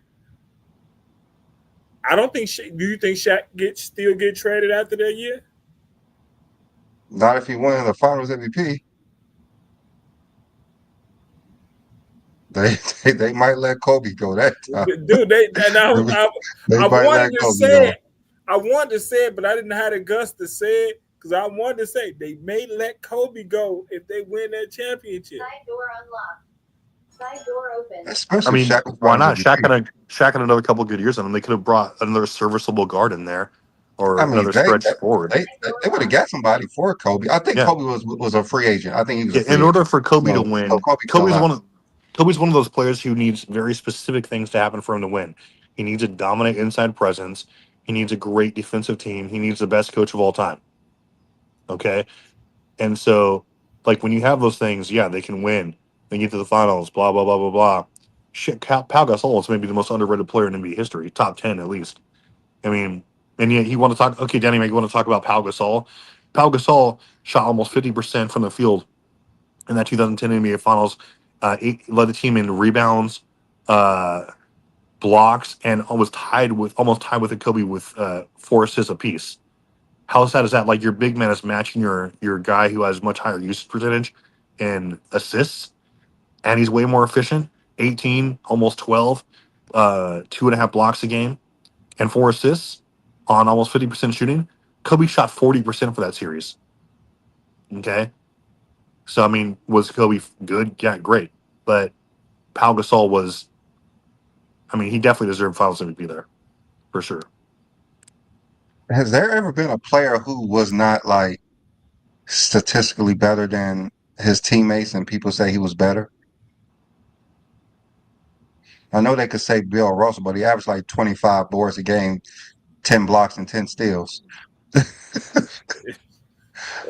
I don't think. Do you think Shaq still get traded after that year? not if he wins the Finals MVP. They might let Kobe go that time. Dude, They I might wanted let to Kobe say go. it. I wanted to say it, but I didn't have the guts to say it because I wanted to say they may let Kobe go if they win that championship. Side door unlocked. Side door open. I Especially mean, Shaq was why Finals not? MVP. Shaq had another couple good years on him. They could have brought another serviceable guard in there, or I mean, another stretch forward. they would have got somebody for Kobe. I think Yeah. Kobe was a free agent. I think he was a Yeah, in free order agent. for Kobe to So win, Kobe still left. Kobe's one of those players who needs very specific things to happen for him to win. He needs a dominant inside presence. He needs a great defensive team. He needs the best coach of all time. Okay, and so like when you have those things, yeah, they can win. They get to the finals. Blah blah blah blah blah. Shit, Pau Gasol is maybe the most underrated player in NBA history, top 10 at least. I mean, and yet you want to talk. Okay, Danny, you want to talk about Pau Gasol? Pau Gasol shot almost 50% from the field in that 2010 NBA Finals. Led the team in rebounds, blocks, and almost tied with a Kobe with 4 assists apiece. How sad is that? Like your big man is matching your guy who has much higher usage percentage and assists, and he's way more efficient. 18, almost 12, 2.5 blocks a game, and 4 assists on almost 50% shooting. Kobe shot 40% for that series. Okay, so I mean, was Kobe good? Yeah, great, but Pau Gasol was. I mean, he definitely deserved Finals MVP there for sure. Has there ever been a player who was not like statistically better than his teammates and people say he was better? I know they could say Bill Russell, but he averaged like 25 boards a game, 10 blocks, and 10 steals. I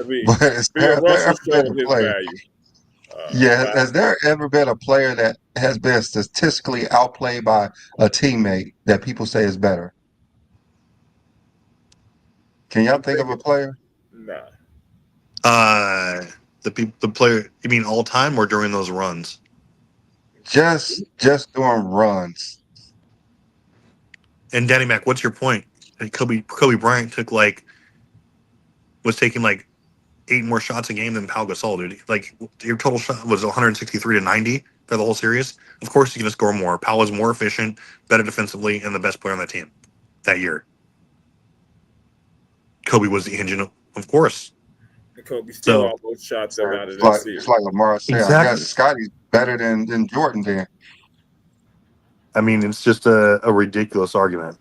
mean, But has Bill there Russell ever been showed a his player? value. Yeah, By has there ever been a player that has been statistically outplayed by a teammate that people say is better? Can y'all I'm think of a thinking, player? nah. Uh, the player. You mean all time or during those runs? Just doing runs. And Danny Mac, what's your point? And Kobe Bryant was taking like 8 more shots a game than Pau Gasol, dude. Like your total shot was 163 to 90. for the whole series, of course he's going to score more. Powell was more efficient, better defensively, and the best player on that team that year. Kobe was the engine, of course. And Kobe still So almost shot them So out of it's that like it's series. like Lamar said. I exactly. guess Scotty's better than Jordan then. I mean, it's just a ridiculous argument.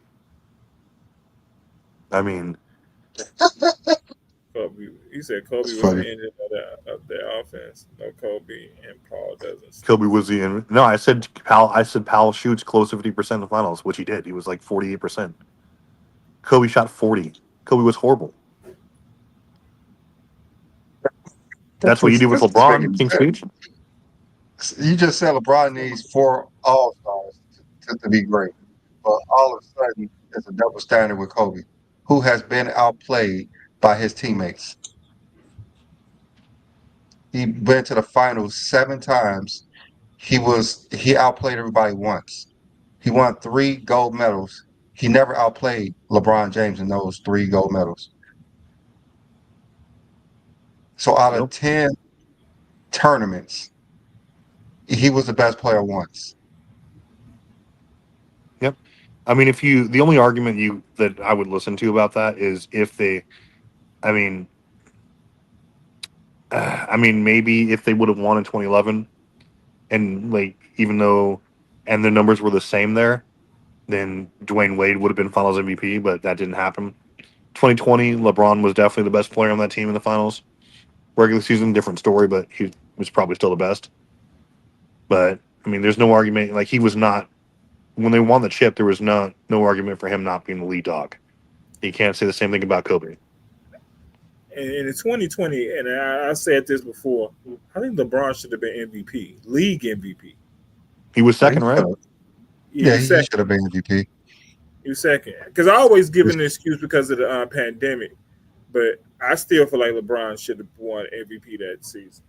I mean, Kobe, he said Kobe It's was the funny. engine of their offense. No, Kobe and Paul doesn't Kobe score. was the no. I said Powell. I said Powell shoots close to 50% in the finals, which he did. He was like 48%. Kobe shot 40. Kobe was horrible. That's what you do with This is LeBron. making King's sense. speech. You just said LeBron needs 4 All-Stars to be great, but all of a sudden it's a double standard with Kobe, who has been outplayed by his teammates. He went to the finals 7 times. He outplayed everybody once. He won 3 gold medals. He never outplayed LeBron James in those 3 gold medals. So out of Yep. 10 tournaments, he was the best player once. Yep. I mean, if you the only argument you that I would listen to about that is if they. I mean, maybe if they would have won in 2011, and like even though, and the numbers were the same there, then Dwayne Wade would have been Finals MVP, but that didn't happen. 2020, LeBron was definitely the best player on that team in the finals. Regular season, different story, but he was probably still the best. But I mean, there's no argument. Like he was not when they won the chip. There was no argument for him not being the lead dog. You can't say the same thing about Kobe. And in 2020, and I said this before, I think LeBron should have been MVP, league MVP. He was He second, right? should've- He Yeah, was he second. should have been MVP. He was second. Because I always give an excuse because of the pandemic, but I still feel like LeBron should have won MVP that season.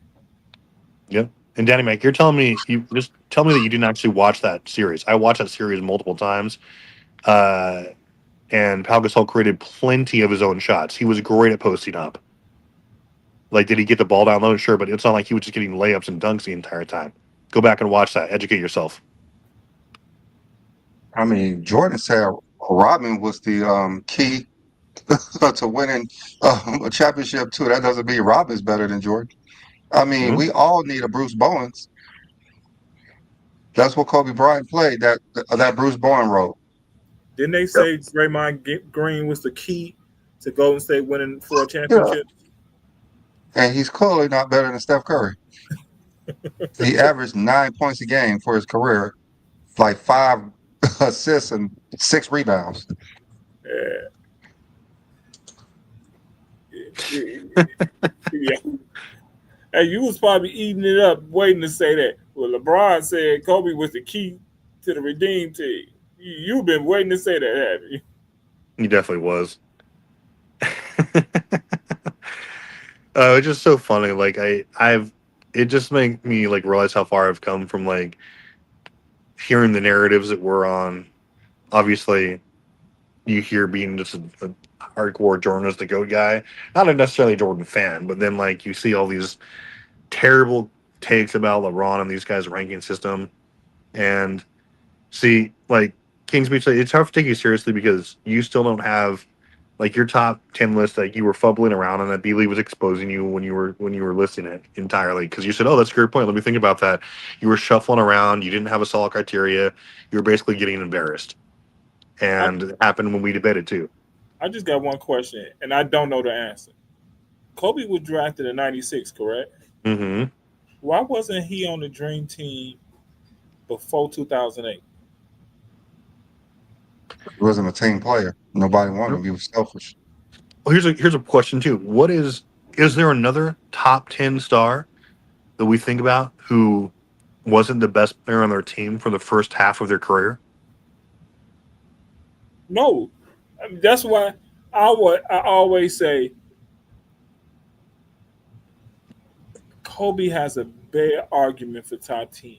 Yep. And Danny Mac, you're telling me you just tell me that you didn't actually watch that series. I watched that series multiple times. Uh, and Pau Gasol created plenty of his own shots. He was great at posting up. Like, did he get the ball down low? Sure, but it's not like he was just getting layups and dunks the entire time. Go back and watch that. Educate yourself. I mean, Jordan said Rodman was the key to winning a championship too. That doesn't mean Rodman's better than Jordan. I mean, Mhm. we all need a Bruce Bowens. That's what Kobe Bryant played. That Bruce Bowen role. Didn't they say Draymond Green was the key to Golden State winning 4 championships? And he's clearly not better than Steph Curry. He averaged 9 points a game for his career, like 5 assists and 6 rebounds. Yeah. Yeah. Hey, you was probably eating it up, waiting to say that. Well, LeBron said Kobe was the key to the redeem team. You've been waiting to say that, haven't you? He definitely was. It's just so funny. Like it just made me like realize how far I've come from like hearing the narratives that we're on. Obviously, you hear being just a hardcore Jordan as the GOAT guy, not a necessarily Jordan fan, but then like you see all these terrible takes about LeBron and these guys' ranking system, and see like King's Beach. It's hard to take you seriously because you still don't have like your top 10 list that you were fumbling around and that Beasley was exposing you when you were listing it entirely because you said, "Oh, that's a great point. Let me think about that." You were shuffling around. You didn't have a solid criteria. You were basically getting embarrassed, I, and it happened when we debated too. I just got one question, and I don't know the answer. Kobe was drafted in '96, correct? Mm-hmm. Why wasn't he on the Dream Team before 2008? He wasn't a team player. Nobody wanted him. He was selfish. Well, here's a question too. Is there another top 10 star that we think about who wasn't the best player on their team for the first half of their career? No. I mean, that's why I always say Kobe has a bad argument for top 10.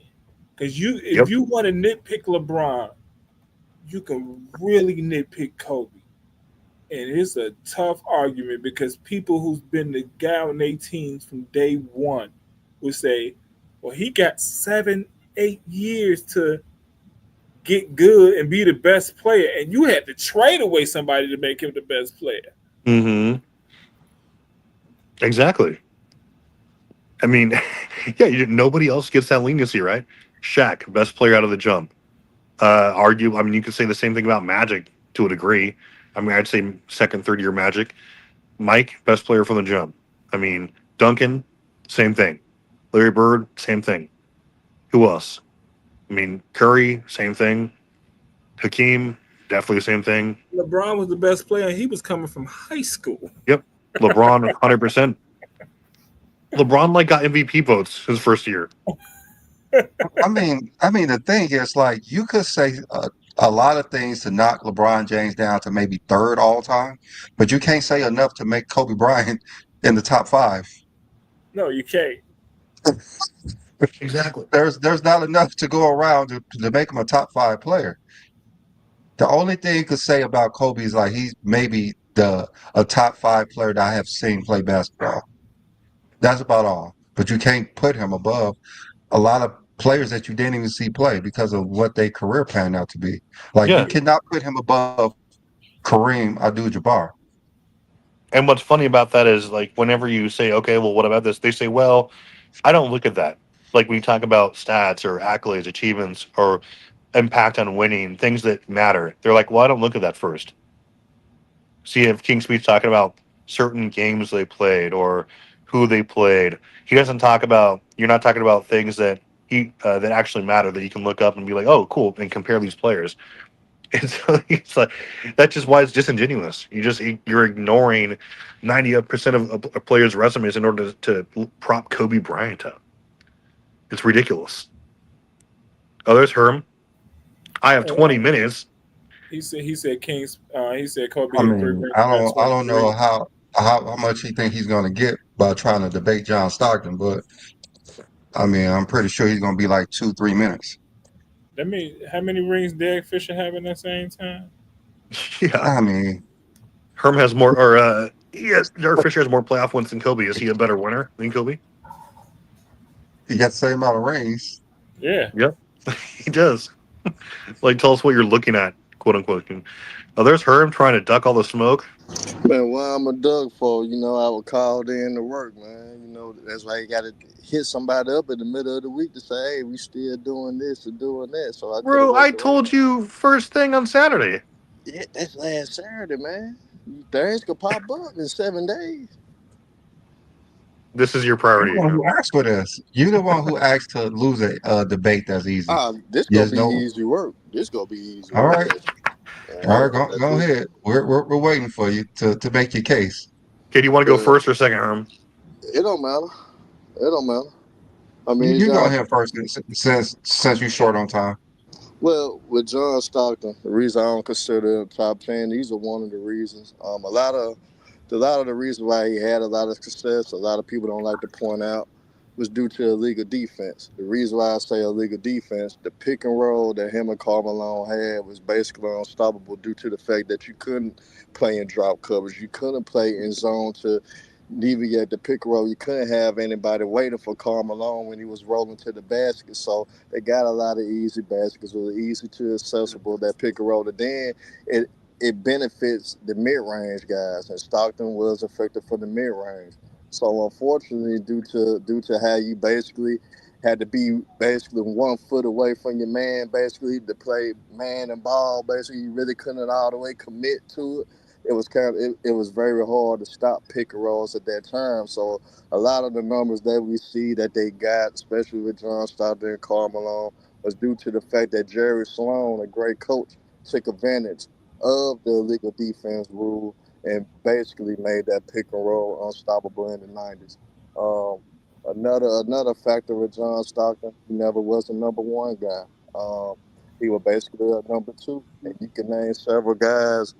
Because if Yep. you want to nitpick LeBron, you can really nitpick Kobe. And it's a tough argument because people who's been the guy on their teams from day one would say, well, he got 7 8 years to get good and be the best player, and you had to trade away somebody to make him the best player. Mm-hmm. Exactly. I mean, yeah, nobody else gets that leniency, right? Shaq, best player out of the jump. Argue. I mean, you could say the same thing about Magic to a degree. I mean, I'd say second, third year Magic. Mike, best player from the jump. I mean, Duncan, same thing. Larry Bird, same thing. Who else? I mean, Curry, same thing. Hakeem, definitely the same thing. LeBron was the best player, and he was coming from high school. Yep. LeBron, 100%. LeBron like got MVP votes his first year. I mean, the thing is, like, you could say a lot of things to knock LeBron James down to maybe third all time, but you can't say enough to make Kobe Bryant in the top five. No, you can't. Exactly. There's not enough to go around to make him a top five player. The only thing you could say about Kobe is like he's maybe the a top five player that I have seen play basketball. That's about all. But you can't put him above a lot of players that you didn't even see play because of what their career panned out to be. Like you Yeah. cannot put him above Kareem Abdul-Jabbar. And what's funny about that is like whenever you say, okay, well, what about this? They say, well, I don't look at that. Like when you talk about stats or accolades, achievements, or impact on winning, things that matter. They're like, well, I don't look at that first. See if King Speed's talking about certain games they played or who they played. He doesn't talk about. You're not talking about things that that actually matter that you can look up and be like, oh, cool, and compare these players. And so it's like that's just why it's disingenuous. You're ignoring 90% of a player's resumes in order to prop Kobe Bryant up. It's ridiculous. Oh, there's Herm. I have And, 20 minutes. he said Kings. He said Kobe I hit three mean, rings I in don't I don't know 23. how much he think he's going to get by trying to debate John Stockton, but I mean, I'm pretty sure he's going to be like 2-3 minutes. That mean how many rings Derek Fisher have in that same time? Yeah, I mean, Herm has more, or Derek Fisher has more playoff wins than Kobe. Is he a better winner than Kobe? he got the same amount of rings. Yeah. Yep, he does. Like, tell us what you're looking at, quote unquote. Oh, there's Herm trying to duck all the smoke. Man, why I'm a Doug for, I was called in to work, man. That's why you got to hit somebody up in the middle of the week to say, hey, we still doing this and doing that. So I could have Bro, I worked around. told you first thing on Saturday. Yeah, that's last Saturday, man. Things could pop up in 7 days. This is your You're the priority, one Herm. who asked for this. You're the one who asked to lose a debate that's easy. This going Yes, to be no. easy work. This going to be easy All work. right, all right, go ahead. We're waiting for you to make your case. Okay, do you want to go Well, first or second, Herm? it don't matter. It don't matter. I You, mean, you go John, ahead first since you're short on time. well, with John Stockton, the reason I don't consider him top 10, these are one of the reasons. A lot of the reasons why he had a lot of success, a lot of people don't like to point out, was due to illegal defense. The reason why I say illegal defense, the pick and roll that him and Karl Malone had was basically unstoppable due to the fact that you couldn't play in drop coverage. You couldn't play in zone to deviate the pick and roll. You couldn't have anybody waiting for Karl Malone when he was rolling to the basket. So they got a lot of easy baskets, really easy to accessible, that pick and roll. And then it benefits the mid range guys, and Stockton was effective for the mid range. So unfortunately, due to how you basically had to be basically 1 foot away from your man, basically to play man and ball, basically you really couldn't all the way commit to it. It was very hard to stop pick and rolls at that time. So a lot of the numbers that we see that they got, especially with John Stockton and Karl Malone, was due to the fact that Jerry Sloan, a great coach, took advantage of the illegal defense rule and basically made that pick and roll unstoppable in the 90s. Um, another factor with John Stockton, he never was a number one guy. Um, he was basically a number two, and you can name several guys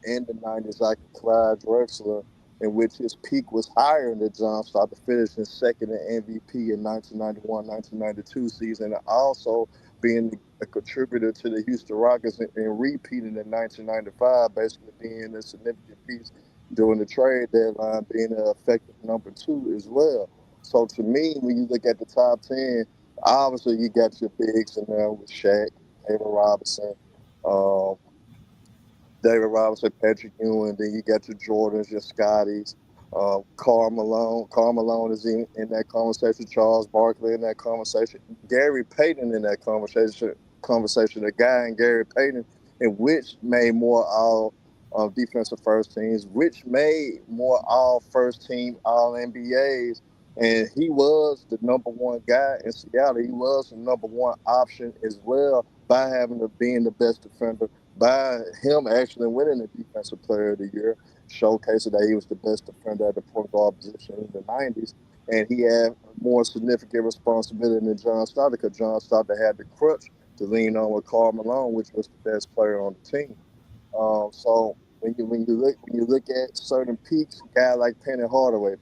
in the 90s like Clyde Drexler, in which his peak was higher than John Stockton, finishing second in MVP in 1991-1992 season, and also being a contributor to the Houston Rockets and repeating in 1995, basically being a significant piece during the trade deadline, being an effective number two as well. So to me, when you look at the top 10, Obviously, you got your bigs in there with Shaq, David Robinson, um, David Robinson, Patrick Ewing. Then you got your Jordans, your Scotties, Karl Malone. Karl Malone is in that conversation. Charles Barkley in that conversation. Gary Payton in that conversation. The guy in Gary Payton, in which made more all defensive first teams, which made more all first team all NBAs. And he was the number one guy in Seattle. He was the number one option as well by having to being the best defender by him actually winning the Defensive Player of the Year, showcasing that he was the best defender at the point guard position in the 90s. And he had more significant responsibility than John Stockton because John Stockton had the crutch to lean on with Karl Malone, which was the best player on the team. So when you look at certain peaks, a guy like Penny Hardaway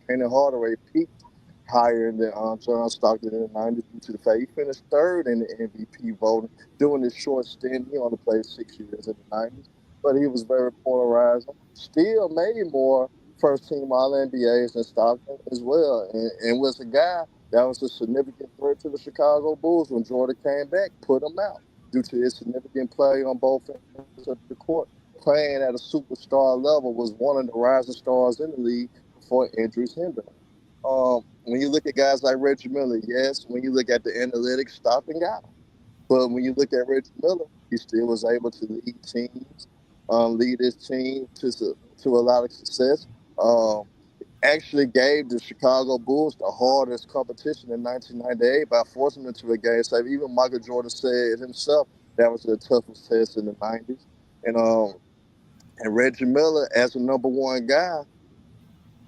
peaked higher than John Stockton in the 90s due to the fact he finished third in the MVP voting during this short stint. He only played 6 years in the 90s, but he was very polarizing. Still made more first team All NBAs than Stockton as well, and was a guy that was a significant threat to the Chicago Bulls when Jordan came back, put him out due to his significant play on both ends of the court. Playing at a superstar level was one of the rising stars in the league before injuries hindered him. When you look at guys like Reggie Miller, yes, when you look at the analytics, Stockton got him. But when you look at Reggie Miller, he still was able to lead teams, lead his team to a lot of success. Um, Actually gave the Chicago Bulls the hardest competition in 1998 by forcing them to a game save. Even Michael Jordan said himself that was the toughest test in the 90s. And Reggie Miller as a number one guy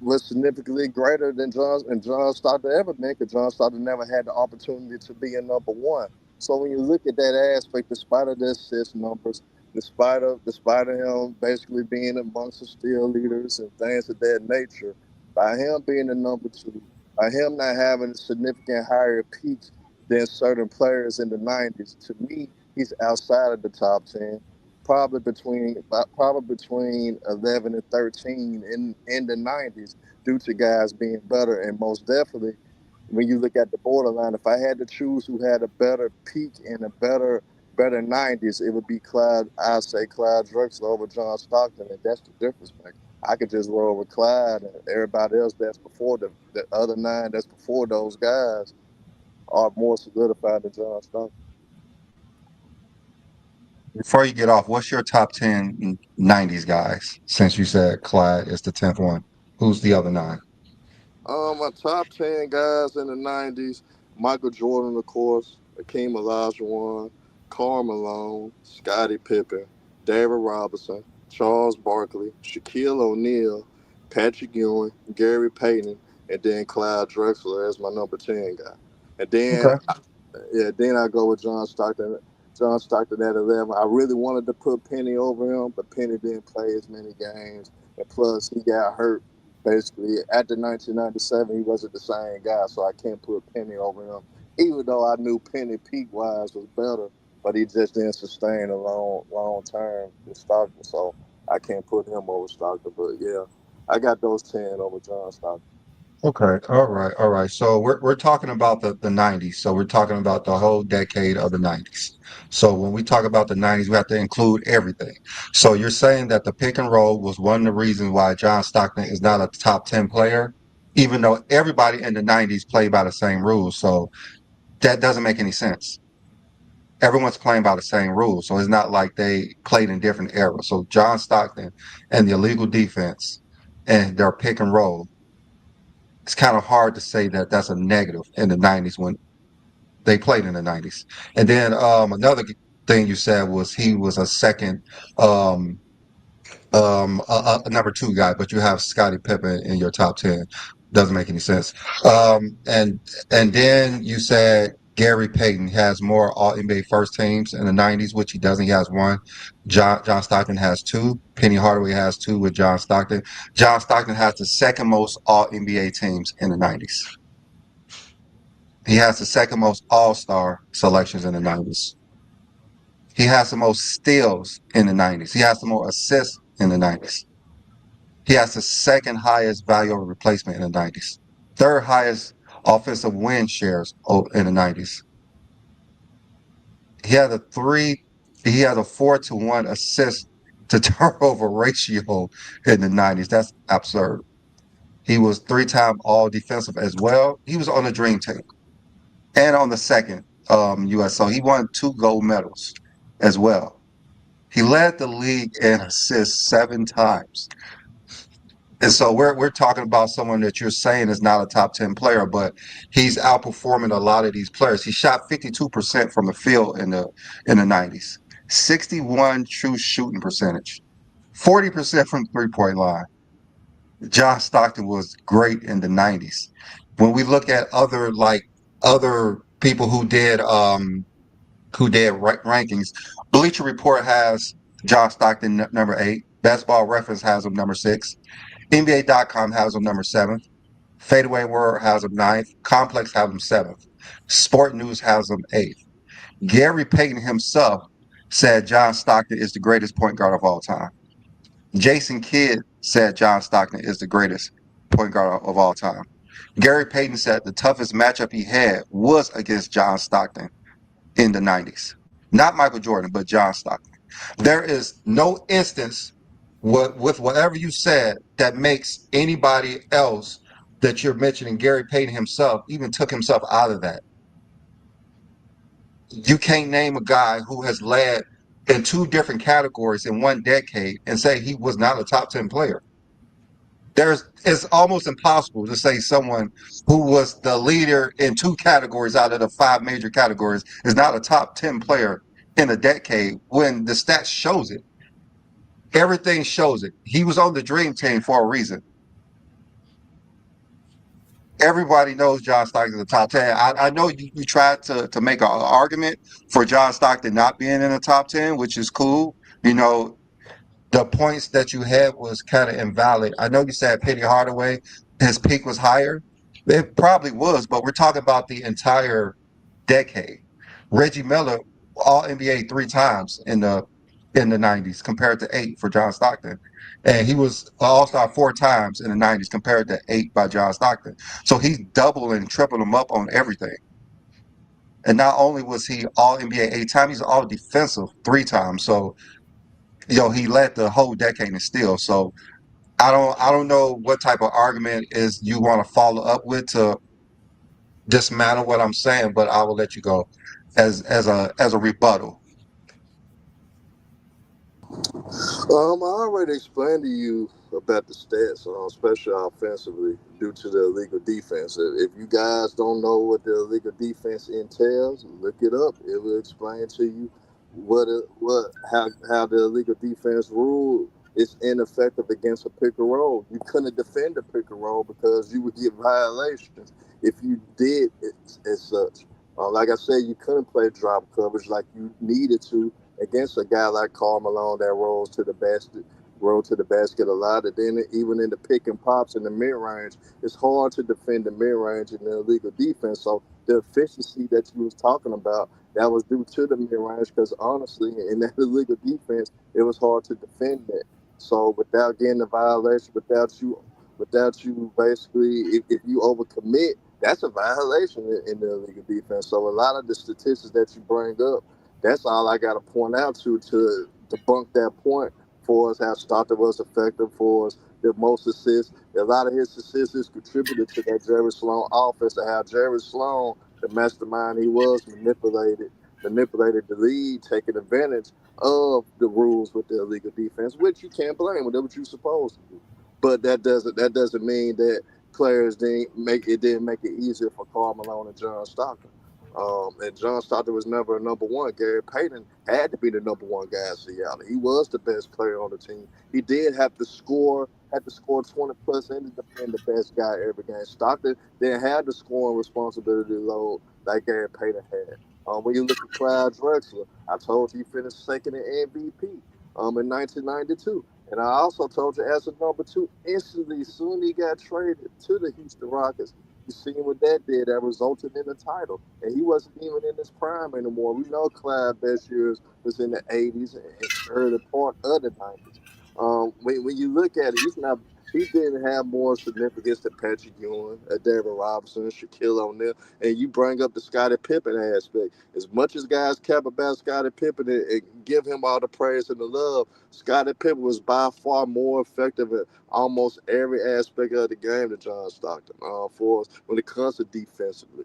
was significantly greater than John Stockton ever been because John Stockton never had the opportunity to be a number one. So when you look at that aspect, despite of the assist numbers, despite of him basically being amongst the steel leaders and things of that nature, by him being the number two, by him not having significant higher peaks than certain players in the 90s, to me, he's outside of the top 10 probably between 11 and 13 in the 90s due to guys being better. And most definitely, when you look at the borderline, if I had to choose who had a better peak and a better 90s, it would be Clyde. I'd say Clyde Drexler over John Stockton, and that's the difference, man. I could just roll with Clyde, and everybody else that's before the other nine that's before those guys are more solidified than John Stockton. Before you get off, what's your top 10 90s guys? Since you said Clyde is the 10th one, who's the other nine? My top 10 guys in the 90s: Michael Jordan, of course, Akeem Olajuwon, Karl Malone, Scottie Pippen, David Robinson, Charles Barkley, Shaquille O'Neal, Patrick Ewing, Gary Payton, and then Clyde Drexler as my number 10 guy. And then Okay. yeah, then I go with John Stockton. John Stockton at 11. I really wanted to put Penny over him, but Penny didn't play as many games, and plus he got hurt. Basically, after 1997, he wasn't the same guy, so I can't put Penny over him. Even though I knew Penny peak wise was better, but he just didn't sustain a long term with Stockton, so I can't put him over Stockton. But yeah, I got those 10 over John Stockton. Okay. All right. All right. So we're talking about the 90s. So we're talking about the whole decade of the 90s. So when we talk about the 90s, we have to include everything. So you're saying that the pick and roll was one of the reasons why John Stockton is not a top 10 player, even though everybody in the 90s played by the same rules. So that doesn't make any sense. Everyone's playing by the same rules. So it's not like they played in different eras. So John Stockton and the illegal defense and their pick and roll, it's kind of hard to say that that's a negative in the 90s when they played in the 90s. And then another thing you said was he was a second um, a number two guy, but you have Scottie Pippen in your top 10. Doesn't make any sense. And then you said Gary Payton has more All NBA first teams in the 90s, which he doesn't. He has one. John Stockton has two. Penny Hardaway has two with John Stockton. John Stockton has the second most All NBA teams in the 90s. He has the second most All-Star selections in the 90s. He has the most steals in the 90s. He has the most assists in the 90s. He has the second highest value over replacement in the 90s. Third highest offensive win shares in the 90s. He had a three. He had a 4-to-1 assist to turnover ratio in the '90s. That's absurd. He was three-time All Defensive as well. He was on the Dream Team and on the second U.S. So he won 2 gold medals as well. He led the league in assists 7 times. And so we're talking about someone that you're saying is not a top 10 player, but he's outperforming a lot of these players. He shot 52% from the field in the '90s, 61 true shooting percentage, 40% from 3-point line. John Stockton was great in the '90s. When we look at other people who did rankings, Bleacher Report has John Stockton number 8, Basketball Reference has him number 6, NBA.com has him number 7th, Fadeaway World has him ninth, Complex has him 7th, Sport News has him 8th. Gary Payton himself said John Stockton is the greatest point guard of all time. Jason Kidd said John Stockton is the greatest point guard of all time. Gary Payton said the toughest matchup he had was against John Stockton in the '90s. Not Michael Jordan, but John Stockton. There is no instance with whatever you said that makes anybody else that you're mentioning, Gary Payton himself, even took himself out of that. You can't name a guy who has led in 2 different categories in 1 decade and say he was not a top 10 player. It's almost impossible to say someone who was the leader in 2 categories out of the 5 major categories is not a top 10 player in a decade when the stats shows it. Everything shows it. He was on the Dream Team for a reason. Everybody knows John Stockton is the top 10. I know you tried to make an argument for John Stockton not being in the top 10, which is cool. You know, the points that you had was kind of invalid. I know you said Penny Hardaway, his peak was higher. It probably was, but we're talking about the entire decade. Reggie Miller, All NBA 3 times in the '90s, compared to 8 for John Stockton, and he was All Star 4 times in the '90s, compared to 8 by John Stockton. So he's doubling, tripling them up on everything. And not only was he All NBA 8 times, he's All Defensive 3 times. So he led the whole decade in steals. So I don't know what type of argument is you want to follow up with to dismantle what I'm saying, but I will let you go as a rebuttal. I already explained to you about the stats, especially offensively, due to the illegal defense. If you guys don't know what the illegal defense entails, look it up. It will explain to you how the illegal defense rule is ineffective against a pick and roll. You couldn't defend a pick and roll because you would get violations if you did it as such. Like I said, you couldn't play drop coverage like you needed to against a guy like Karl Malone that roll to the basket a lot. And then even in the pick and pops in the mid range, it's hard to defend the mid range in the illegal defense. So the efficiency that you was talking about, that was due to the mid range because honestly, in that illegal defense, it was hard to defend that. So without getting a violation, without you basically, if you overcommit, that's a violation in the illegal defense. So a lot of the statistics that you bring up, that's all I got to point out to debunk that point for us how Stockton was effective for us. The most assists, a lot of his assists contributed to that Jerry Sloan offense and how Jerry Sloan, the mastermind he was, manipulated the lead, taking advantage of the rules with the illegal defense, which you can't blame. That's what you're supposed to do. But that doesn't mean that players didn't make it easier for Karl Malone and John Stockton. And John Stockton was never a number one. Gary Payton had to be the number one guy in Seattle. He was the best player on the team. He did had to score 20 plus and to defend the best guy every game. Stockton didn't have the scoring responsibility load like Gary Payton had. When you look at Clyde Drexler, I told you he finished second in MVP in 1992. And I also told you as a number two, instantly, soon he got traded to the Houston Rockets. You seen what that did. That resulted in a title. And he wasn't even in his prime anymore. We know Clyde best years was in the 80s and early part of the 90s. When you look at it, He didn't have more significance than Patrick Ewing, David Robinson, Shaquille O'Neal, and you bring up the Scottie Pippen aspect. As much as guys cap about Scottie Pippen and give him all the praise and the love, Scottie Pippen was by far more effective in almost every aspect of the game than John Stockton. For us, when it comes to defensively.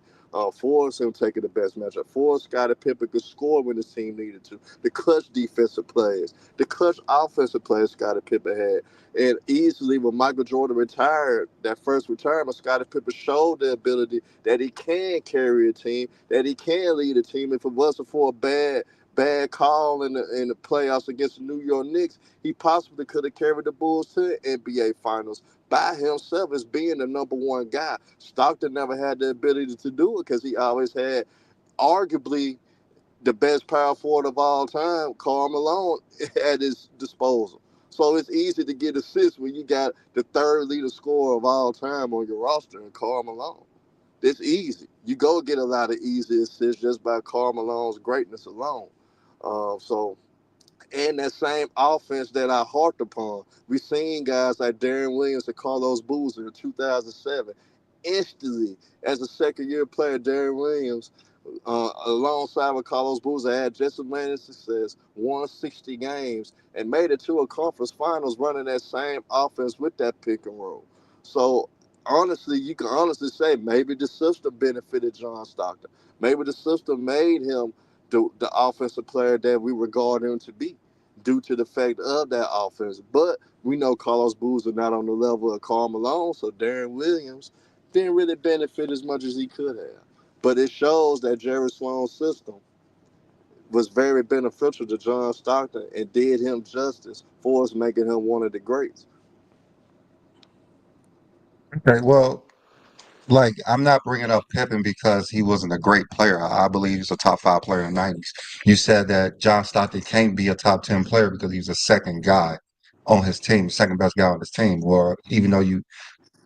For us, him taking the best matchup. For us, Scottie Pippen could score when the team needed to. The clutch defensive players, the clutch offensive players Scottie Pippen had. And easily, when Michael Jordan retired, that first retirement, Scottie Pippen showed the ability that he can carry a team, that he can lead a team. If it wasn't for a bad call in the playoffs against the New York Knicks, he possibly could have carried the Bulls to the NBA Finals by himself as being the number one guy. Stockton never had the ability to do it because he always had arguably the best power forward of all time, Karl Malone, at his disposal. So it's easy to get assists when you got the third leading scorer of all time on your roster in Karl Malone. It's easy. You go get a lot of easy assists just by Karl Malone's greatness alone. So and that same offense that I harped upon. We seen guys like Darren Williams and Carlos Boozer in 2007. Instantly, as a second year player, Darren Williams, alongside with Carlos Boozer, had just as many success, won 60 games, and made it to a conference finals running that same offense with that pick and roll. So, honestly, you can honestly say maybe the system benefited John Stockton. Maybe the system made him the offensive player that we regard him to be due to the fact of that offense. But we know Carlos Boozer not on the level of Karl Malone, so Darren Williams didn't really benefit as much as he could have. But it shows that Jerry Sloan's system was very beneficial to John Stockton and did him justice for us making him one of the greats. Okay, well, like I'm not bringing up Pippen because he wasn't a great player. I believe he's a top five player in the '90s. You said that John Stockton can't be a top 10 player because he's a second guy on his team, second best guy on his team. Or even though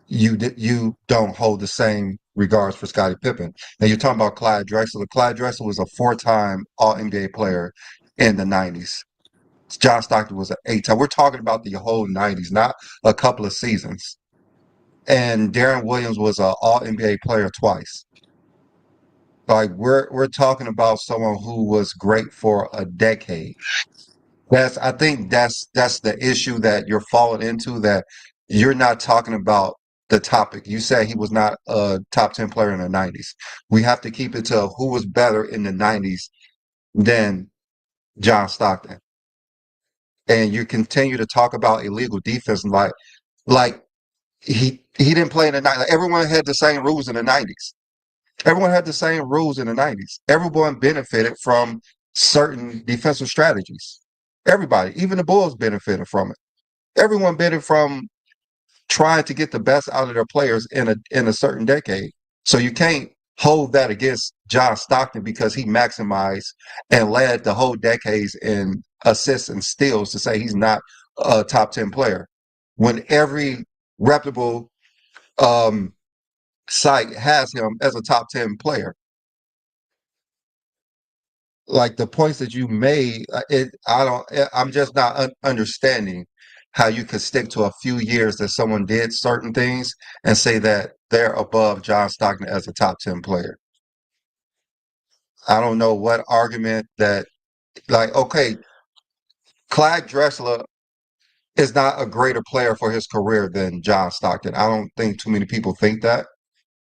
you don't hold the same regards for Scottie Pippen. Now you're talking about Clyde Drexler. Clyde Drexler was a four-time All NBA player in the '90s. John Stockton was an eight-time. We're talking about the whole '90s, not a couple of seasons. And Darren Williams was an All NBA player twice. Like we're talking about someone who was great for a decade. I think that's the issue that you're falling into, that you're not talking about the topic. You said he was not a top 10 player in the '90s. We have to keep it to who was better in the '90s than John Stockton. And you continue to talk about illegal defense like he didn't play in the '90s. Like, everyone had the same rules in the '90s. Everyone had the same rules in the '90s. Everyone benefited from certain defensive strategies. Everybody, even the Bulls benefited from it. Everyone benefited from trying to get the best out of their players in a certain decade. So you can't hold that against John Stockton because he maximized and led the whole decades in assists and steals to say he's not a top 10 player. When every reputable um, site has him as a top 10 player. Like the points that you made, I'm just not understanding how you could stick to a few years that someone did certain things and say that they're above John Stockton as a top 10 player. I don't know what argument that, like, okay, Clyde Drexler is not a greater player for his career than John Stockton. I don't think too many people think that.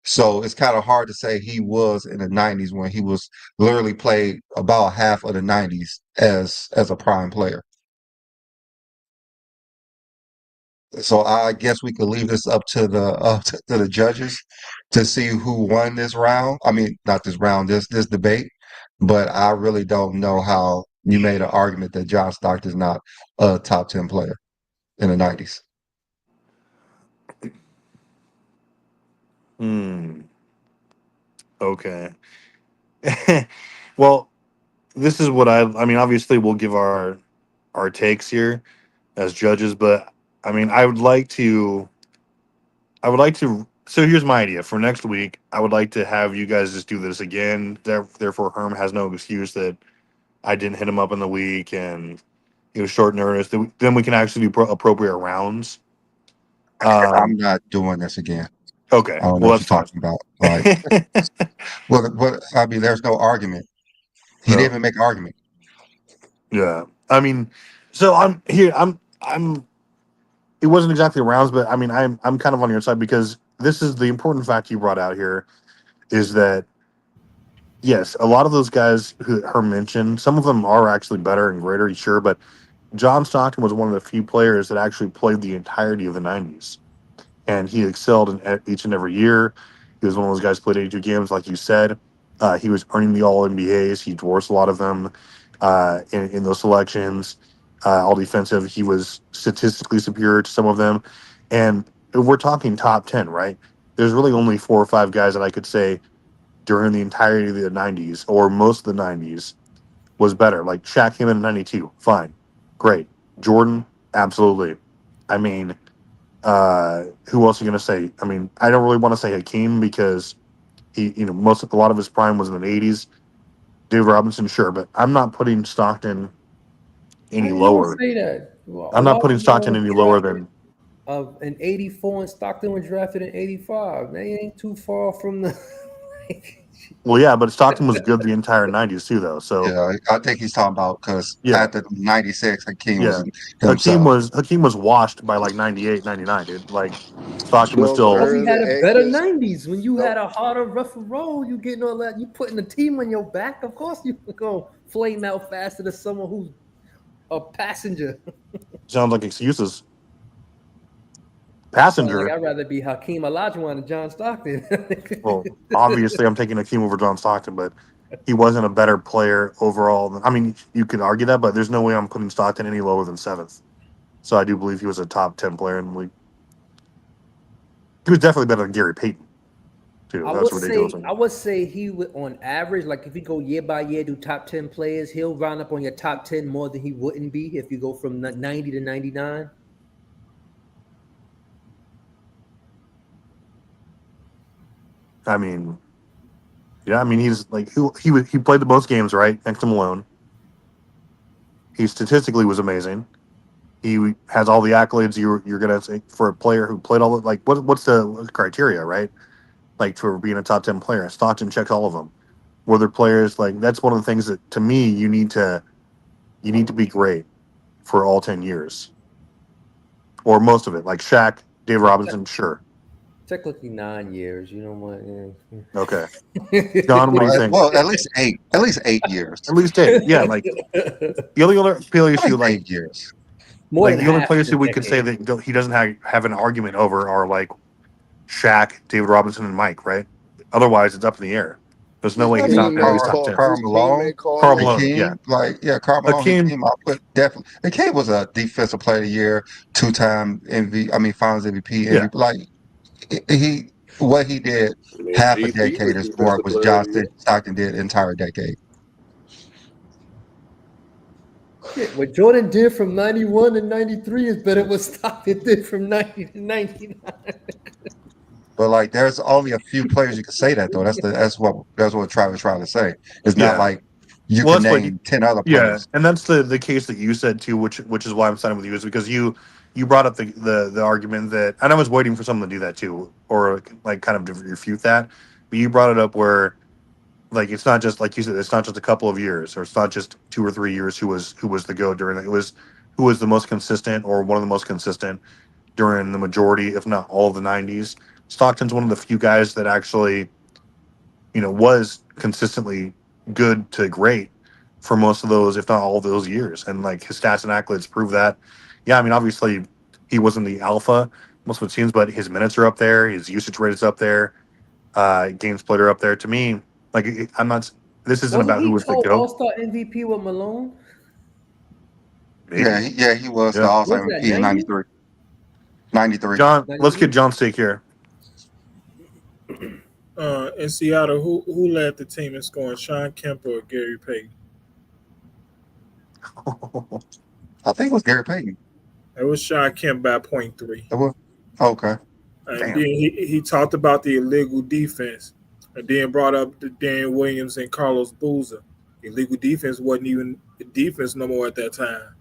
So it's kind of hard to say he was in the '90s when he was literally played about half of the '90s as a prime player. So I guess we could leave this up to the judges to see who won this round. I mean, not this round, this debate. But I really don't know how you made an argument that John Stockton is not a top 10 player in the '90s. Hmm. Okay. Well, this is what I mean, obviously we'll give our takes here as judges, but I mean, I would like to so here's my idea for next week. I would like to have you guys just do this again. Therefore Herm has no excuse that I didn't hit him up in the week and it was short notice. Then we can actually do appropriate rounds. I'm not doing this again. Okay, I don't know well what that's you're fine. talking about. Like, well, I mean, there's no argument. He didn't No, even make an argument. yeah. I mean, so I'm here. I'm. It wasn't exactly rounds, but I mean, I'm kind of on your side because this is the important fact you brought out here is that yes, a lot of those guys who Herm mentioned, some of them are actually better and greater, sure, but John Stockton was one of the few players that actually played the entirety of the '90s, and he excelled in each and every year. He was one of those guys who played 82 games, like you said. He was earning the All NBAs. He dwarfs a lot of them in those selections. All defensive. He was statistically superior to some of them, and we're talking top 10, right? There's really only 4 or 5 guys that I could say during the entirety of the '90s or most of the '90s was better. Like Shaq came in '92, fine, great. Jordan, absolutely. I mean, who else are you going to say? I mean, I don't really want to say Hakeem because a lot of his prime was in the '80s. Dave Robinson, sure, but I'm not putting Stockton How any you gonna lower. say that? I'm not Why putting was Stockton any lower drafted than. in '84 and Stockton was drafted in '85? They ain't too far from the. Well, yeah, but Stockton was good the entire '90s too, though. So Yeah, I think he's talking about because yeah, after '96, Hakeem was yeah. Hakeem himself. was Hakeem was washed by like '98, '99, dude. Like Stockton was Well, still. Because he early had a better '80s. '90s. When you No, had a harder, rougher road, you getting all that. You putting the team on your back. Of course, you go flame out faster than someone who's a passenger. Sounds like excuses. Sound like Passenger. I'd rather be Hakeem Olajuwon than John Stockton. Well, obviously, I'm taking Hakeem over John Stockton, but he wasn't a better player overall. I mean, you could argue that, but there's no way I'm putting Stockton any lower than 7th. So I do believe he was a top 10 player in the league. He was definitely better than Gary Payton, too. That's ridiculous. I would say he would on average, like if you go year by year, do top 10 players, he'll round up on your top 10 more than he wouldn't be if you go from 90 to 99. I mean, yeah, I mean, he's like, he played the most games, right? Next to Malone. He statistically was amazing. He has all the accolades you're gonna say for a player who played all the like what's the criteria, right? Like for being a top 10 player. Stockton checks all of them. Were there players like that's one of the things that to me you need to be great for all 10 years or most of it. Like Shaq, Dave Robinson, sure, Technically 9 years, you know what? okay. Yeah. John, what do you think? Well, at least 8. At least 8 years. At least 8, yeah. Like the only other players At who least 8 years. More like than the only half players the who we could say decade. that he doesn't have an argument over are like Shaq, David Robinson, and Mike, right? Otherwise, it's up in the air. There's no his way I he's mean, not at teammate least top 10. Karl His Malone, teammate Karl Karl Malone, Malone. yeah. Hakeem, like Karl Malone, Hakeem, Hakeem. I put definitely. Hakeem was a defensive player of the year, 2-time MVP. I mean, Finals MVP, yeah. MVP. Like he, what he did I mean, half a DP was decade is more defensive was player of John the year. Stockton did entire decade. Shit, what Jordan did from 91 to 93 is better than what Stockton did from 90 to 99. But like, there's only a few players you can say that though. That's what Travis trying to say. It's not Yeah. like you Well, can that's what. name 10 other Yeah, players. and that's the case that you said too, which is why I'm siding with you, is because you brought up the argument that, and I was waiting for someone to do that too, or like kind of to refute that, but you brought it up where like it's not just like you said, it's not just a couple of years, or it's not just 2 or 3 years who was the go during it. It was who was the most consistent or one of the most consistent during the majority, if not all of the '90s. Stockton's one of the few guys that actually was consistently good to great for most of those, if not all of those years. And like his stats and accolades prove that. Yeah, I mean, obviously he wasn't the alpha most of it seems, but his minutes are up there, his usage rate is up there, games played are up there. To me, like I'm not. This isn't Wasn't about who he was the All goat. Star MVP with Malone? Yeah, Maybe. he was the Yeah. All-Star Was that MVP in 90? '93. '93. John, let's 93? get John Steak here. In Seattle, who led the team in scoring? Sean Kemp or Gary Payton? I think it was Gary Payton. It was Sean Kemp by .3. It was okay. And then Damn. he talked about the illegal defense, and then brought up the Dan Williams and Carlos Boozer. Illegal defense wasn't even defense no more at that time.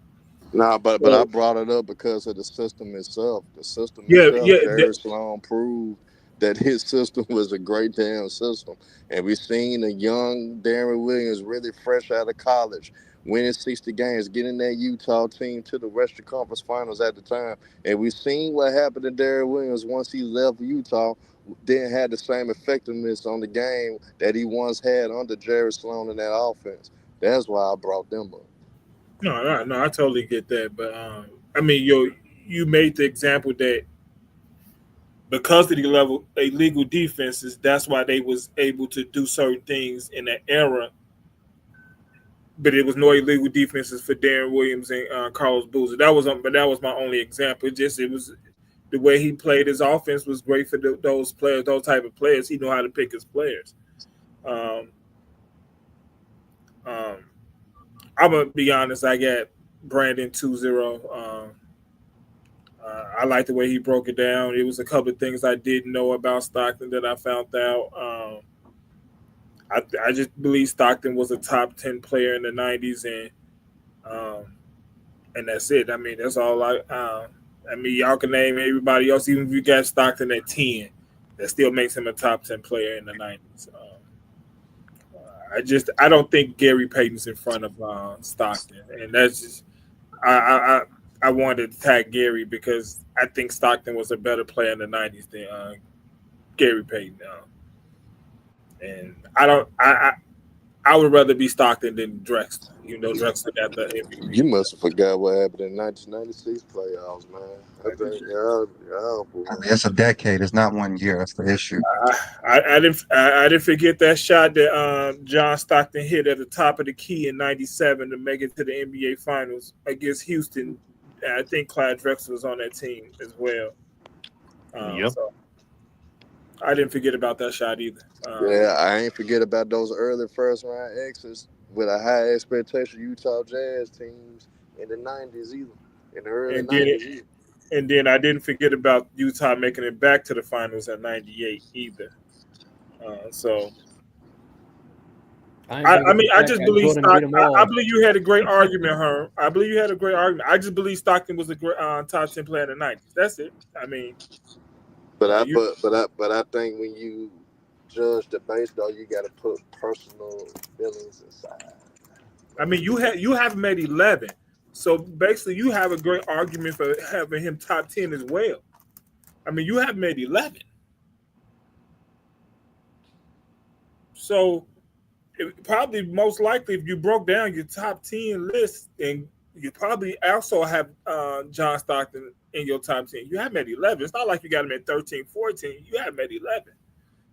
Nah, but I So brought it up because of the system itself. The system yeah, itself, Jerry Sloan proved that his system was a great damn system. And we seen a young Darren Williams really fresh out of college, winning 60 games, getting that Utah team to the Western Conference Finals at the time. And we seen what happened to Darren Williams once he left Utah, didn't have the same effectiveness on the game that he once had under Jerry Sloan in that offense. That's why I brought them up. no, I totally get that. But I mean, you made the example that because of the level illegal defenses, that's why they was able to do certain things in that era. But it was no illegal defenses for Darren Williams and Carlos Boozer. But that was my only example. It was the way he played his offense was great for those players, those type of players. He knew how to pick his players. Um, um, I'm gonna be honest. I got Brandon 2-0. I like the way he broke it down. It was a couple of things I didn't know about Stockton that I found out. I just believe Stockton was a top 10 player in the '90s, um, and that's it. I mean, that's all I mean, y'all can name everybody else, even if you got Stockton at 10, that still makes him a top 10 player in the '90s. I don't think Gary Payton's in front of Stockton, and that's just I I, I I wanted to tag Gary because I think Stockton was a better player in the '90s than Gary Payton. And I don't I would rather be Stockton than Drexler. You know, Drexler got the You MVP. must have forgot what happened in 1996 playoffs, man. I think I boy. mean, it's a decade. It's not 1 year. That's the issue. I didn't forget that shot that John Stockton hit at the top of the key in '97 to make it to the NBA Finals against Houston. I think Clyde Drexler was on that team as well. Yep. So I didn't forget about that shot either. Yeah, I ain't forget about those early first round exits with a high expectation Utah Jazz teams in the 90s either. In the early And then 90s either. and then I didn't forget about Utah making it back to the finals in '98 either. So I ain't bring I up the mean, I fact just that believe Jordan beat Stock. them I all. believe you had a great argument, Herm. I believe you had a great argument. I just believe Stockton was a great top 10 player in the '90s. That's it. I mean, you. But I think when you judge the base though, you gotta put personal feelings aside. I mean, you have him at 11. So basically, you have a great argument for having him top 10 as well. I mean, you have him at 11. So probably most likely, if you broke down your top 10 list, and you probably also have John Stockton in your top 10. You have him at 11. It's not like you got him at 13, 14. You have him at 11.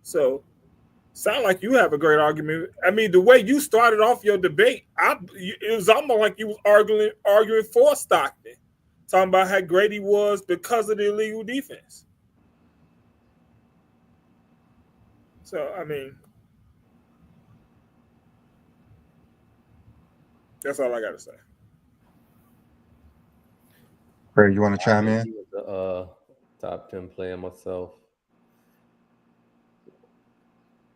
So sound like you have a great argument. I mean, the way you started off your debate, it was almost like you was arguing for Stockton, talking about how great he was because of the illegal defense. So I mean, that's all I got to say. Ray, you want to I chime think in? he was a top 10 player myself.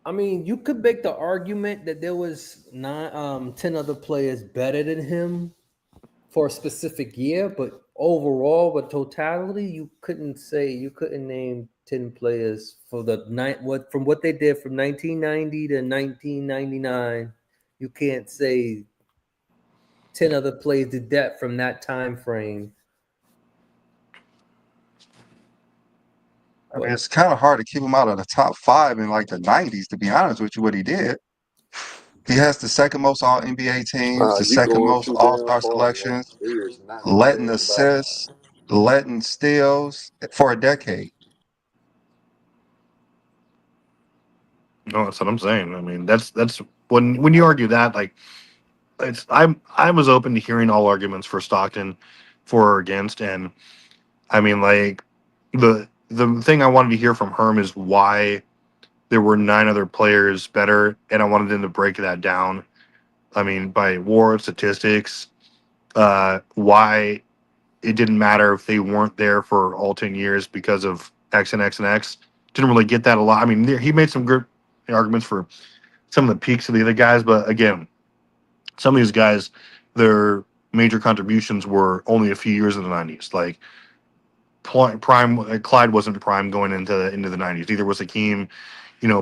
I mean, you could make the argument that there was 10 other players better than him for a specific year, but overall, with totality, you couldn't name 10 players for the night from what they did from 1990 to 1999. You can't say 10 other players did that from that time frame. I mean, it's kind of hard to keep him out of the top five in like the '90s. To be honest with you, what he did, he has the second most All NBA teams, the You second going most too All damn Star far, man. selections, He is not no letting damn bad. assists, letting steals for a decade. No, that's what I'm saying. I mean, that's when you argue that, like, I was open to hearing all arguments for Stockton, for or against, and I mean, like, the thing I wanted to hear from Herm is why there were nine other players better, and I wanted them to break that down. I mean, by WAR statistics, why it didn't matter if they weren't there for all 10 years because of X and X and X. Didn't really get that a lot. I mean, he made some good arguments for some of the peaks of the other guys, but again, some of these guys, they're major contributions were only a few years in the '90s. Like prime, Clyde wasn't prime going into the '90s. Either was Hakeem,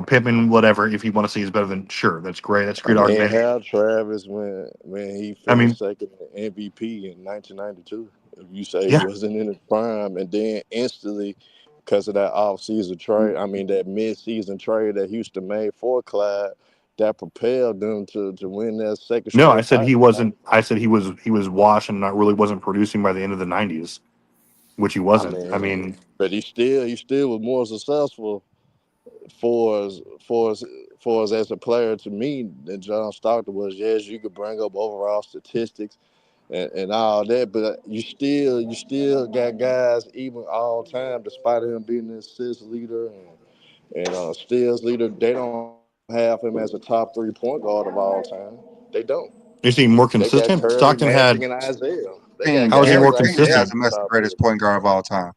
Pittman, whatever. If you want to say he's better than, sure, that's great. That's a I great mean, argument. how Travis when he I mean, finished second in MVP in 1992. If you say he yeah, wasn't in his prime, and then instantly because of that off-season trade, I mean that mid-season trade that Houston made for Clyde, that propelled them to win that second no, I straight said he title. wasn't. I said he was washed and not really wasn't producing by the end of the '90s, which he I wasn't. I mean, mean, but he still was more successful for us for us for us as a player to me than John Stockton was. Yes, you could bring up overall statistics and all that, but you still got guys even all time, despite him being the assist leader and steals leader. They don't have him as a top 3 point guard of all time. They don't. is he more They got consistent? Curry, Stockton Magic, and had. Isaiah. They got And How is he guys more Gary out Payton there has consistent? in him the as the top greatest 30. point guard of all time.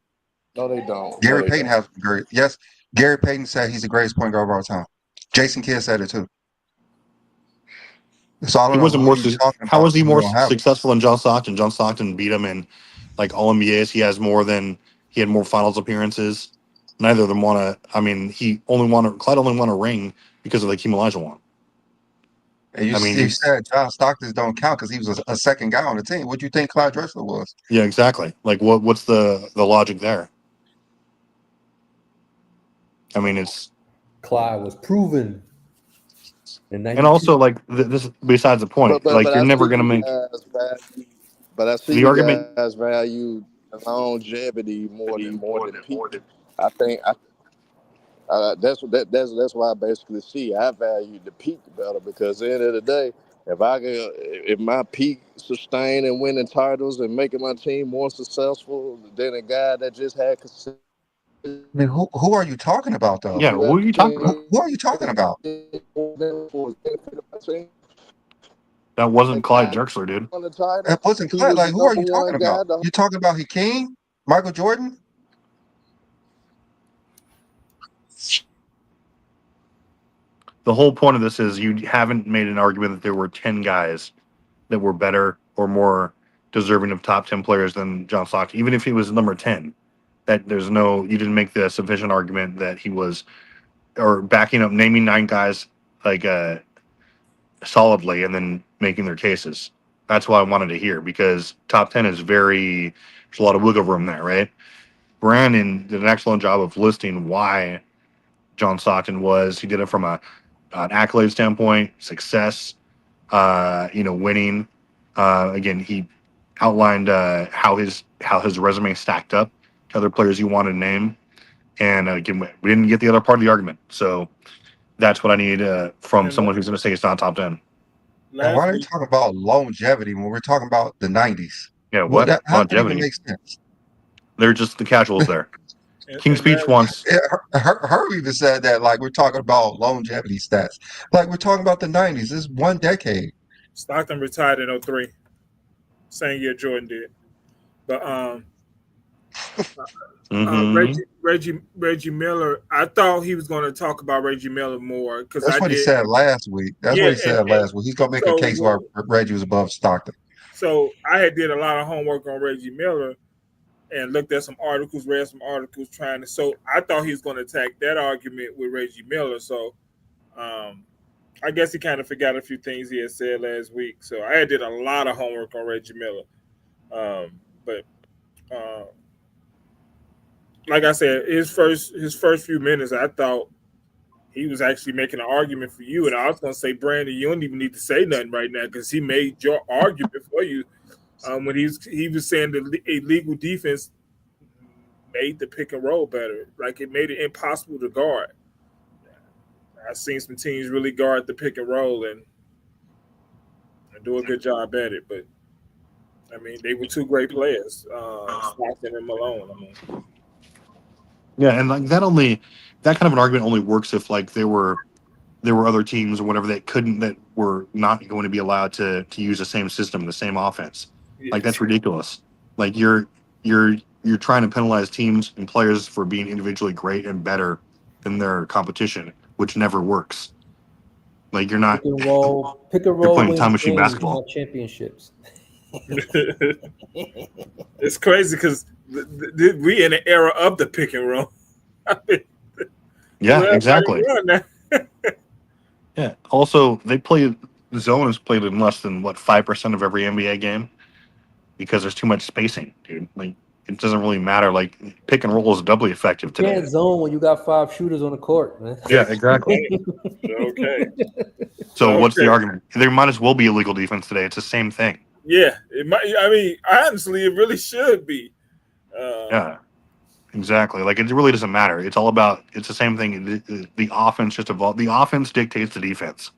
No, they don't. No, Gary they Payton don't. has very yes. Gary Payton said he's the greatest point guard of all time. Jason Kidd said it too. So I He don't know wasn't who more. you talking How about was he because you more don't have him. successful than John Stockton? John Stockton beat him in like all NBAs. He had more finals appearances. Neither of them won a. I mean, Clyde only won a ring because of the Hakeem Olajuwon one. And I mean, you said John Stockton don't count because he was a second guy on the team. What do you think Clyde Drexler was? yeah, exactly. Like, what's the logic there? I mean, it's Clyde was proven in and '92. also like this. Besides the But point, but like but you're I never see gonna you make guys value. But I see the you argument. guys value longevity more than peak. I think that's why I basically see I value the peak better because at the end of the day, if my peak sustain and winning titles and making my team more successful than a guy that just had I mean, who are you talking about though? Yeah, who are you talking about? Who are you talking about? for his benefit of my team, That wasn't and Clyde guy Drexler, dude. won the title, That wasn't he Clyde. was Like, the who are number you talking one about? guy. You talking about Hakeem, Michael Jordan? The whole point of this is you haven't made an argument that there were 10 guys that were better or more deserving of top 10 players than John Stockton, even if he was number 10. That you didn't make the sufficient argument that he was, or backing up, naming 9 guys like solidly and then making their cases. That's what I wanted to hear because top 10 is there's a lot of wiggle room there, right? Brandon did an excellent job of listing why John Stockton he did it from an accolade standpoint, success, winning. Again, he outlined how his resume stacked up to other players you wanted to name, and again, we didn't get the other part of the argument. So that's what I need from And someone who's going to say it's not top 10. And why last are you week, talking about longevity when we're talking about the '90s? Yeah, Well, what how that even longevity? makes sense? They're just the casuals there. King's and Speech last, once. Herb even said that like we're talking about longevity stats, like we're talking about the '90s. This is one decade. Stockton retired in '03, same year Jordan did. But Mm-hmm. Reggie Miller, I thought he was going to talk about Reggie Miller more because That's I what he did. said last week. That's Yeah, what he said and last week. He's gonna make a so case why Reggie was above Stockton. I had did a lot of homework on Reggie Miller and looked at some articles, read some articles, trying to. So I thought he was going to attack that argument with Reggie Miller. So um, I guess he kind of forgot a few things he had said last week. So I did a lot of homework on Reggie Miller. But uh, like I said, his first few minutes, I thought he was actually making an argument for you. And I was going to say, Brandon, you don't even need to say nothing right now because he made your argument for you when he was saying the illegal defense made the pick and roll better. Like it made it impossible to guard. I've seen some teams really guard the pick and roll and do a good job at it. But I mean, they were two great players, Stockton and Malone. I mean, Yeah, and like that kind of an argument only works if like there were other teams or whatever that were not going to be allowed to use the same system, the same offense. Like yes, that's ridiculous. Like you're trying to penalize teams and players for being individually great and better than their competition, which never works. Like you're not Pick and roll you're playing time wins machine games, basketball. not championships. It's crazy because we in the era of the pick and roll. I mean, Yeah, everybody exactly. run now. Yeah. Also, they play zone is played in less than 5% of every NBA game because there's too much spacing, dude. Like it doesn't really matter. Like pick and roll is doubly effective You today. can't zone when you got 5 shooters on the court, man. Yeah, exactly. Okay. So what's the Okay. argument? There might as well be illegal defense today. It's the same thing. Yeah, it might. I mean, honestly, it really should be. Yeah, exactly. Like it really doesn't matter. It's all about. It's the same thing. The offense just evolved. The offense dictates the defense.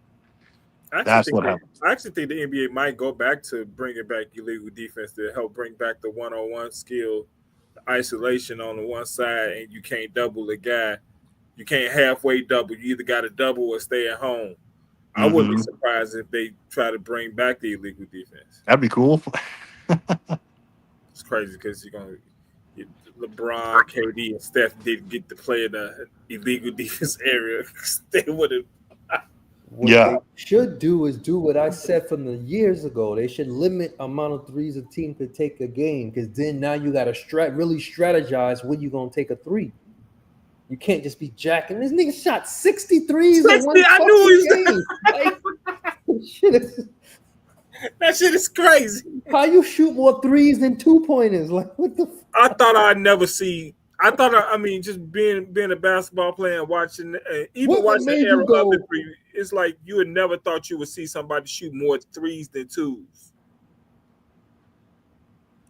That's what happens. I actually think the NBA might go back to bringing back illegal defense to help bring back the one-on-one skill, the isolation on the one side, and you can't double the guy. You can't halfway double. You either got to double or stay at home. I wouldn't be surprised if they try to bring back the illegal defense. That'd be cool. It's crazy because you're going to get LeBron, KD, and Steph didn't get to play in the illegal defense area. They would have. What they should do is do what I said from the years ago. They should limit amount of threes a team could take a game, because then now you got to really strategize when you're going to take a three. You can't just be jacking. This nigga shot 63s in one game. That shit is crazy. How you shoot more threes than 2-pointers? Like, what the fuck? I thought I'd never see. I mean, just being a basketball player and watching, even watching the era of the three, it's like you would never thought you would see somebody shoot more threes than twos.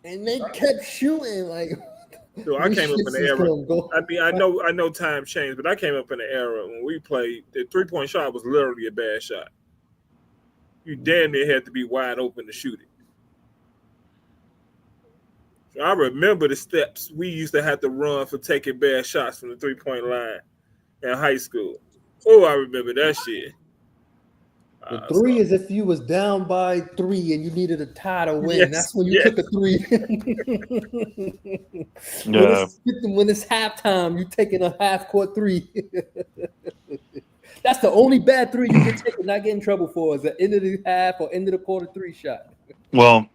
And they kept shooting like. So I came up in the era. I mean, I know time changed, but I came up in the era when we played. The 3-point shot was literally a bad shot. You damn near had to be wide open to shoot it. So I remember the steps we used to have to run for taking bad shots from the 3-point line in high school. Oh, I remember that shit. The three is if you was down by 3 and you needed a tie to win. Yes, That's when you took a 3. When it's halftime, you taking a half-court 3. That's the only bad 3 you can take and not get in trouble for, is the end of the half or end of the quarter 3 shot. Well,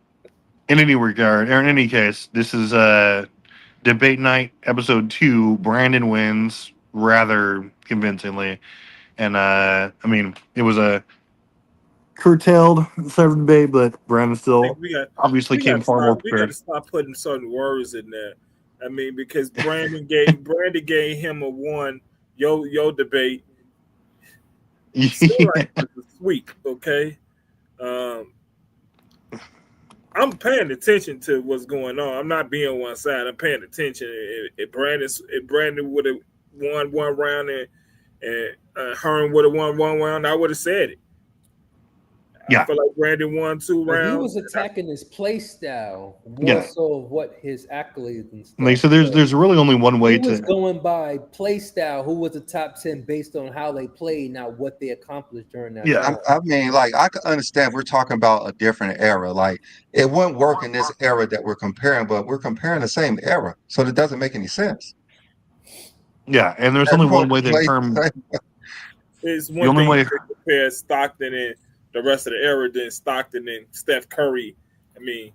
in any regard, or in any case, this is debate night, episode 2. Brandon wins rather convincingly, and I mean, it was a curtailed third debate, but Brandon still obviously came far more prepared. We got to stop putting certain words in there. I mean, because Brandon gave him a 1. Your debate. Still like it's a sweep, okay? I'm paying attention to what's going on. I'm not being one side. I'm paying attention. If Brandon would have won one round and Herm would have won one round, I would have said it. Yeah. I feel like Brandon won 2 rounds. He was attacking his play style more so of what his accolades and stuff. Like, so there's really only one way he was going by play style. Who was the top 10 based on how they played, not what they accomplished during that. Yeah, I mean, like I can understand we're talking about a different era. Like it wouldn't work in this era that we're comparing, but we're comparing the same era, so it doesn't make any sense. Yeah, and there's only one way that Herm. It's one thing to compare Stockton and the rest of the era than Stockton and Steph Curry. I mean,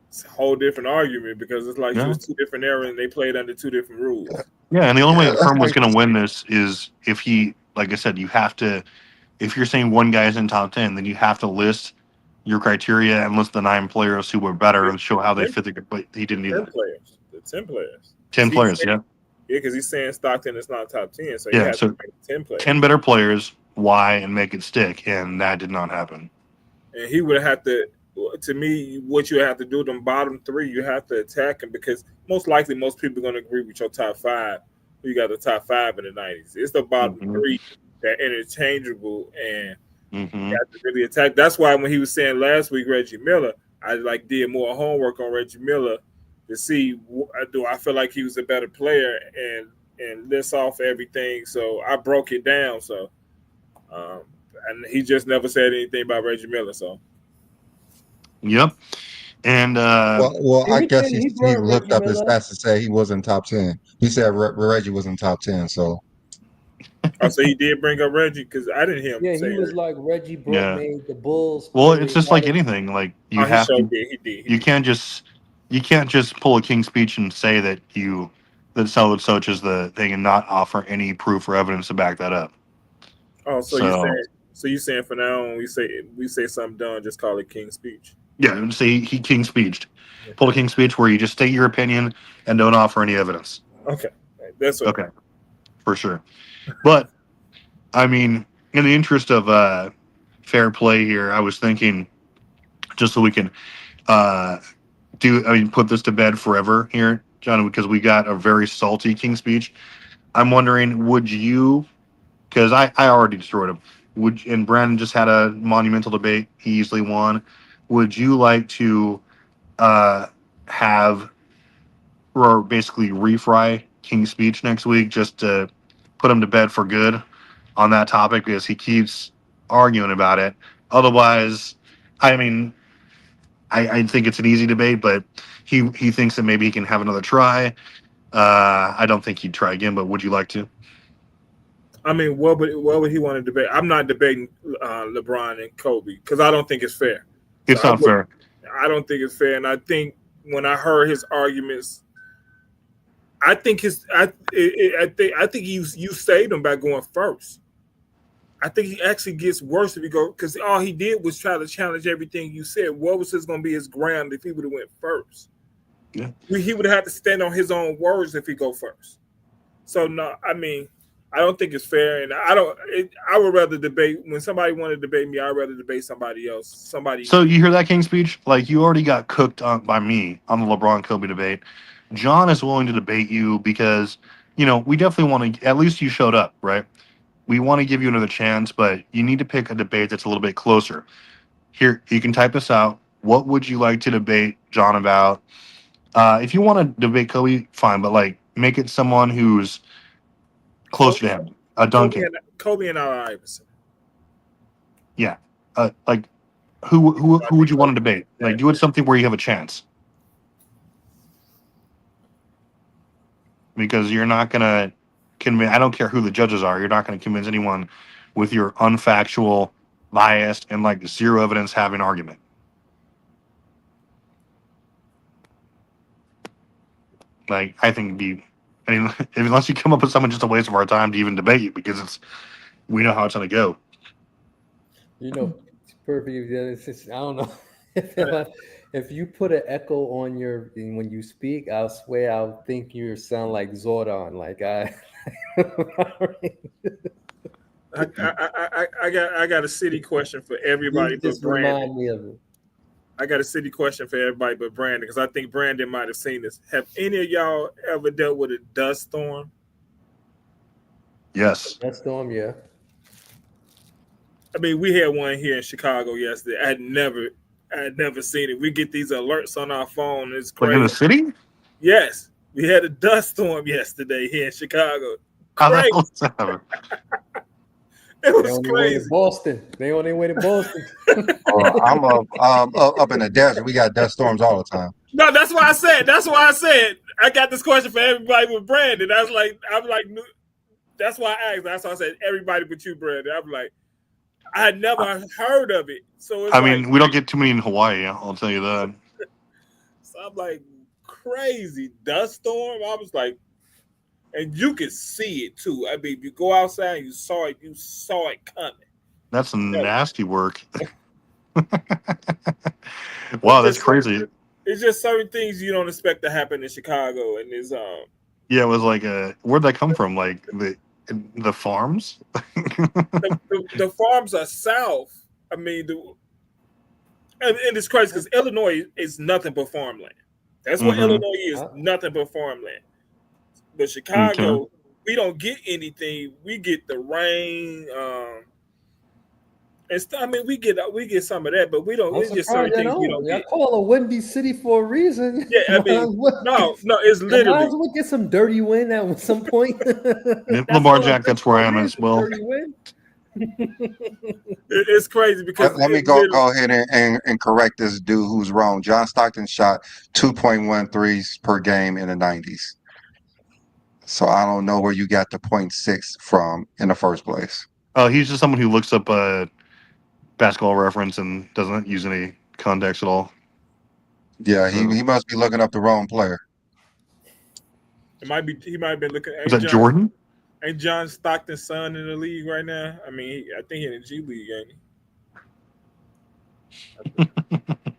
it's a whole different argument because it's like it was 2 different eras and they played under 2 different rules. Yeah, and the only way that Herm was going to win this is if he, like I said, you have to, if you're saying one guy is in top 10, then you have to list your criteria and list the 9 players who were better and show how they fit the. But he didn't either. 10 players. The 10 players. 10 players, yeah. Yeah, because he's saying Stockton is not top 10, so yeah, so 10 players. 10 better players. Why and make it stick, and that did not happen. And he would have to me, what you have to do, them bottom 3, you have to attack them because most likely most people are going to agree with your top 5. You got the top 5 in the 90s. It's the bottom 3 that are interchangeable, and you have to really attack. That's why when he was saying last week Reggie Miller, I did more homework on Reggie Miller to see do I feel like he was a better player and list off everything. So I broke it down. So. And he just never said anything about Reggie Miller. So, yep. And well, I guess he looked up his stats to say he wasn't top 10. He said Reggie wasn't top 10. So, Oh, so he did bring up Reggie because I didn't hear him Yeah, say he was that. like Reggie Yeah. made the Bulls Well, play it's just like harder. anything. Like Oh, he showed did. He did. He you did. can't just pull a King's speech and say that so and such is the thing and not offer any proof or evidence to back that up. Oh, So so you saying for now when we say something done, just call it King's speech. yeah, say he King speeched. Pull a Okay. King speech where you just state your opinion and don't offer any evidence. Okay. That's what. Okay, for sure. But I mean, in the interest of fair play here, I was thinking just so we can uh, put this to bed forever here, John, because we got a very salty King speech. I'm wondering, would you? Because I already destroyed him. And Brandon just had a monumental debate. He easily won. Would you like to have or basically refry King's speech next week just to put him to bed for good on that topic because he keeps arguing about it? Otherwise, I mean, I think it's an easy debate, but he thinks that maybe he can have another try. I don't think he'd try again, but would you like to? I mean, what would he want to debate? I'm not debating LeBron and Kobe because I don't think it's fair. So It's not fair. I don't think it's fair, and I think when I heard his arguments, I think I think you saved him by going first. I think he actually gets worse if he go because all he did was try to challenge everything you said. What was going to be his ground if he would have went first? Yeah. He would have had to stand on his own words if he go first. So no, I mean, I don't think it's fair, and I would rather debate when somebody wanted to debate me. I'd rather debate somebody else. So you hear that King speech? Like you already got cooked by me on the LeBron Kobe debate. John is willing to debate you because we definitely want to. At least you showed up, right? We want to give you another chance, but you need to pick a debate that's a little bit closer. Here, you can type this out. What would you like to debate John about? If you want to debate Kobe, fine, but like make it someone who's closer to him. A Duncan. Kobe and Al Iverson. Yeah. Like who would you want to debate? Like do it something where you have a chance. Because you're not gonna convince. I don't care who the judges are. You're not gonna convince anyone with your unfactual, biased, and like zero evidence having argument. Like I think it'd be. I mean, unless you come up with someone, just a waste of our time to even debate you because we know how it's gonna go. It's perfect. It's just, I don't know. If you put an echo on when you speak, I'll swear I'll think you sound like Zordon. Like I got a city question for everybody but Brandon. Remind me of it. I got a city question for everybody but Brandon because I think Brandon might have seen this. Have any of y'all ever dealt with a dust storm? Yes. Dust storm, yeah. I mean, we had one here in Chicago yesterday. I had never seen it. We get these alerts on our phone. It's crazy. Like in the city? Yes. We had a dust storm yesterday here in Chicago. How the Crazy. hell is that? It was They on their way to crazy. Boston. They on their way to Boston. I'm up in the desert. We got dust storms all the time. No, that's why I said I got this question for everybody with Brandon. I'm like, that's why I asked. That's why I said everybody but you, Brandon. I'm like, I had never heard of it. So it's we don't get too many in Hawaii. I'll tell you that. So I'm like, crazy dust storm. I was like, and you could see it too. I mean, you go outside, and you saw it coming. That's some nasty work. Wow, that's crazy. It's just certain things you don't expect to happen in Chicago, and it's Yeah, it was like where'd that come from? Like the farms? the farms are south. I mean, and it's crazy because Illinois is nothing but farmland. That's what Illinois is, nothing but farmland. But Chicago, we don't get anything. We get the rain. I mean, we get some of that, but we don't. It's just certain things we don't get. I call a windy city for a reason. Yeah, I mean, no, it's literally. Might as well get some dirty wind at some point. Lamar Jack, that's where I am as well. Dirty wind. It's crazy because let me go ahead and correct this dude who's wrong. John Stockton shot 2.1 threes per game in the 90s. So I don't know where you got the 0.6 from in the first place. Oh, he's just someone who looks up basketball reference and doesn't use any context at all. Yeah, So he must be looking up the wrong player. It might be he might have been looking. is that Jordan? Ain't John Stockton's son in the league right now? I mean, I think he's in the G League, ain't he?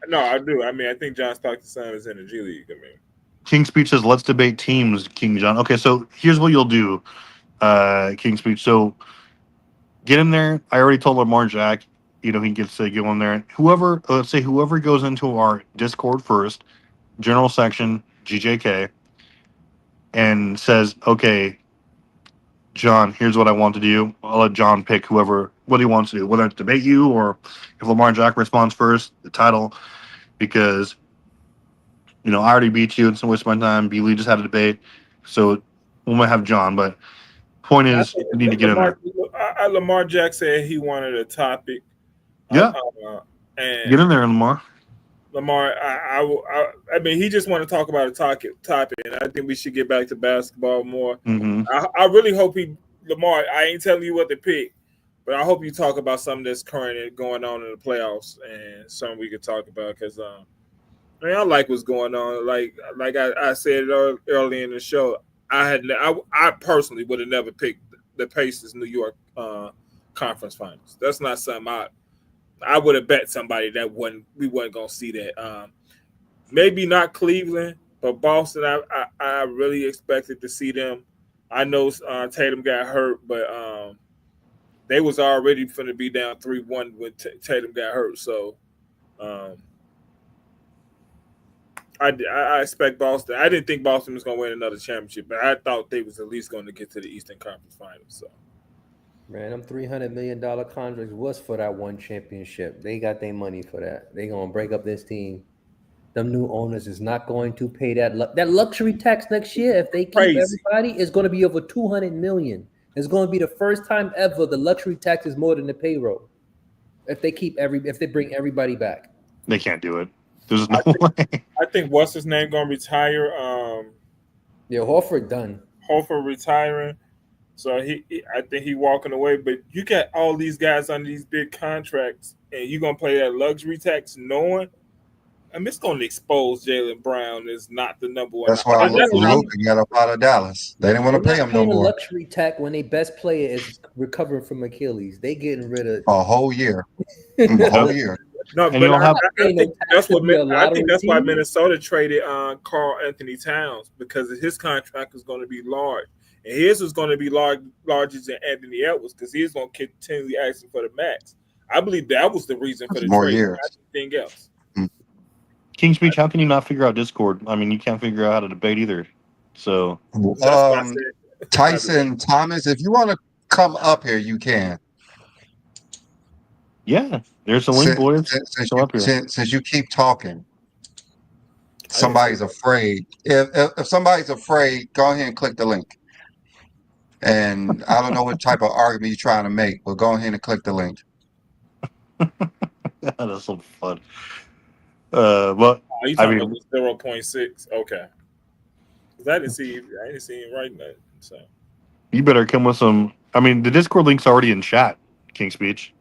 No, I do. I mean, I think John Stockton's son is in the G League. I mean, King Speech says, "Let's debate teams." King John. Okay, so here's what you'll do, King Speech. So get in there. I already told Lamar Jack. He gets to go in there. Whoever, let's say, whoever goes into our Discord first, general section, GJK, and says, "Okay, John, here's what I want to do." I'll let John pick what he wants to do, whether it's debate you or if Lamar Jack responds first, the title, because I already beat you. It's a waste of my time. B. Lee just had a debate, so we might have John. But point I is, think you need to get in there. Lamar Jack said he wanted a topic. Yeah, And get in there, Lamar. Lamar, I mean, he just want to talk about a topic, and I think we should get back to basketball more. Mm-hmm. I really hope Lamar. I ain't telling you what to pick, but I hope you talk about something that's current and going on in the playoffs and something we could talk about because I mean, I like what's going on. Like I said early in the show, I personally would have never picked the Pacers New York conference finals. That's not something I would have bet somebody that we wasn't gonna see that. Maybe not Cleveland, but Boston. I really expected to see them. I know Tatum got hurt, but they was already going to be down 3-1 when Tatum got hurt. So I expect Boston. I didn't think Boston was going to win another championship, but I thought they was at least going to get to the Eastern Conference Finals. So. Man, them $300 million contracts was for that one championship. They got their money for that. They gonna break up this team. Them new owners is not going to pay that luxury tax next year. If they keep everybody, it's going to be over $200 million. It's going to be the first time ever the luxury tax is more than the payroll. If they bring everybody back, they can't do it. There's no way. I think what's his name gonna retire. Yeah, Horford done. Horford retiring. So I think he walking away. But you got all these guys on these big contracts, and you gonna play that luxury tax, knowing, I mean, it's gonna expose Jaylen Brown as not the number one. That's why Luka got up out of Dallas. They didn't want to pay him no more. Luxury tax when their best player is recovering from Achilles. They getting rid of a whole year. A whole year. No, but I think that's why Minnesota traded Karl Anthony Towns, because his contract was going to be large. And his was going to be larger than Anthony Edwards because he's going to continually asking for the max. I believe that was the reason for the trade. Years. Not anything else. King Speech, how can you not figure out Discord? I mean, you can't figure out how to debate either. So, Tyson Thomas, if you want to come up here, you can. Yeah, there's a link, boys. Since you keep talking, somebody's afraid. If somebody's afraid, go ahead and click the link. And I don't know what type of argument you're trying to make, but go ahead and click the link. That's so fun. But you talking about 0.6? Okay. I didn't see him writing that. So you better come with some. I mean, the Discord link's already in chat. King Speech.